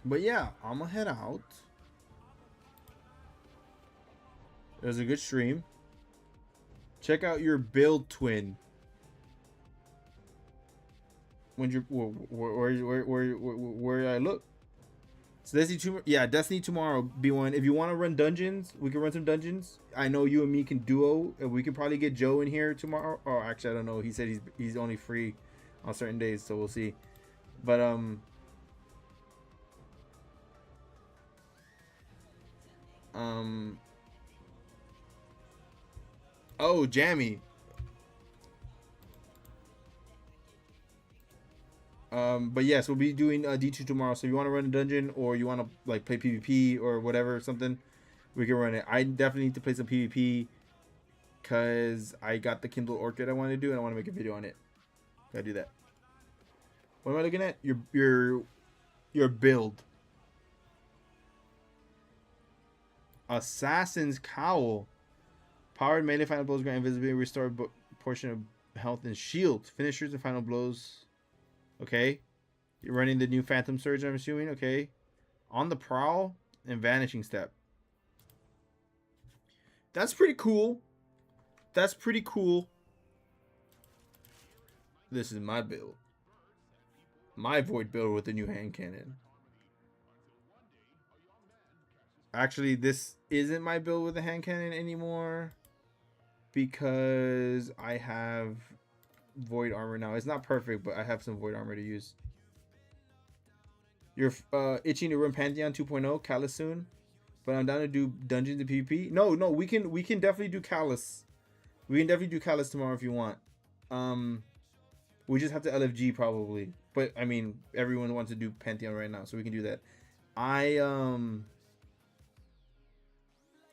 Speaker 2: But yeah, I'm gonna head out. It was a good stream. Check out your build twin. When you where I look. So Destiny 2, yeah, Destiny tomorrow, B1. If you want to run dungeons, we can run some dungeons. I know you and me can duo, and we can probably get Joe in here tomorrow. Oh, actually, I don't know. He said he's only free on certain days, so we'll see. But oh, Jammy. But yes, we'll be doing D2 tomorrow. So if you want to run a dungeon or you want to like play PvP or whatever, something, we can run it. I definitely need to play some PvP because I got the Kindle Orchid I want to do and I want to make a video on it. Gotta do that. What am I looking at? Your build. Assassin's Cowl. Powered melee final blows grant invisibility, restore portion of health and shield. Finishers and final blows. Okay. You're running the new Phantom Surge, I'm assuming. Okay. On the Prowl and Vanishing Step. That's pretty cool. That's pretty cool. This is my build. My Void build with the new hand cannon. Actually, this isn't my build with the hand cannon anymore because I have Void armor now. It's not perfect, but I have some Void armor to use. You're itching to run Pantheon 2.0 Callus soon, but I'm down to do dungeons and PvP. No, we can definitely do Callus. We can definitely do Callus tomorrow if you want. We just have to LFG probably, but I mean everyone wants to do Pantheon right now, so we can do that.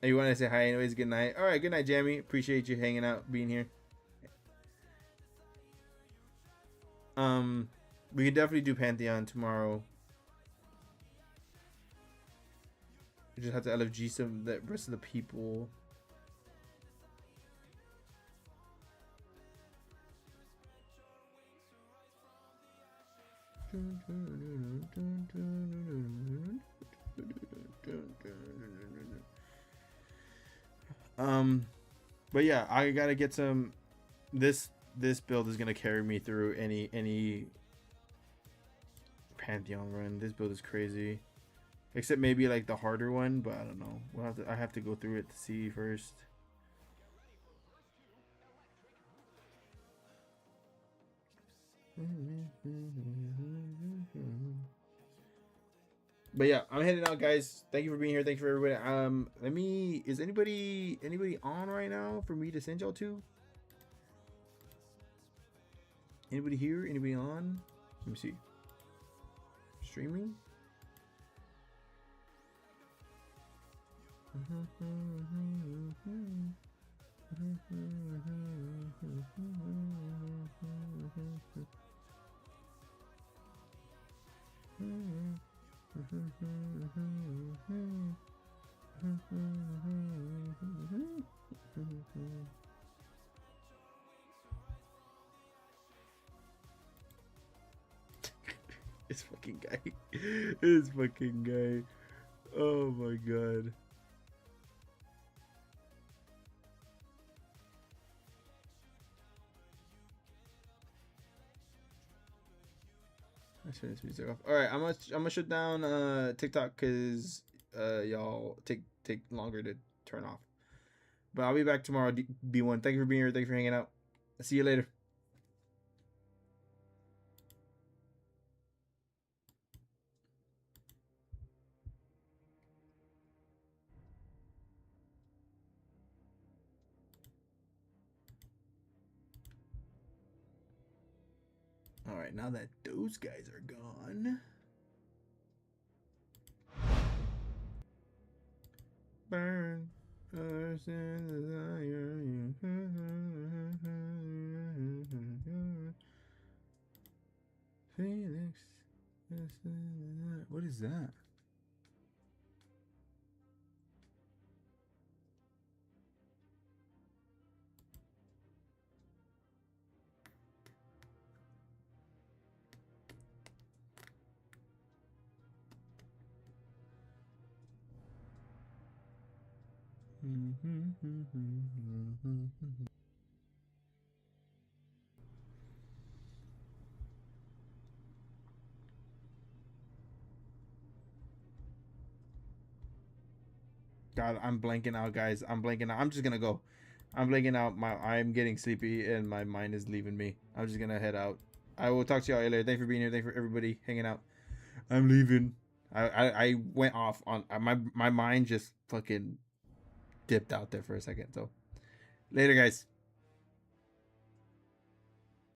Speaker 2: You want to say hi anyways? Good night. All right, good night, Jamie. Appreciate you hanging out, being here. We can definitely do Pantheon tomorrow. We just have to LFG some the rest of the people. But yeah, I gotta get some. This build is gonna carry me through any Pantheon run. This build is crazy, except maybe like the harder one, but I don't know. I have to go through it to see first. But yeah, I'm heading out, guys. Thank you for being here. Thank you for everybody. Is anybody on right now for me to send y'all to? Anybody here? Anybody on? Let me see. Streaming? This fucking guy. This fucking guy. Oh my god. I turn this music off. All right, I'm gonna shut down TikTok because y'all take longer to turn off. But I'll be back tomorrow. B1. Thank you for being here. Thank you for hanging out. I'll see you later. All right, now that those guys are gone. Burn. Phoenix. What is that? God, I'm blanking out, guys. I'm blanking out. I'm just gonna go. I'm blanking out. I'm getting sleepy and my mind is leaving me. I'm just gonna head out. I will talk to y'all later. Thanks for being here. Thanks for everybody hanging out. I'm leaving. I went off on my mind just fucking dipped out there for a second. So later, guys.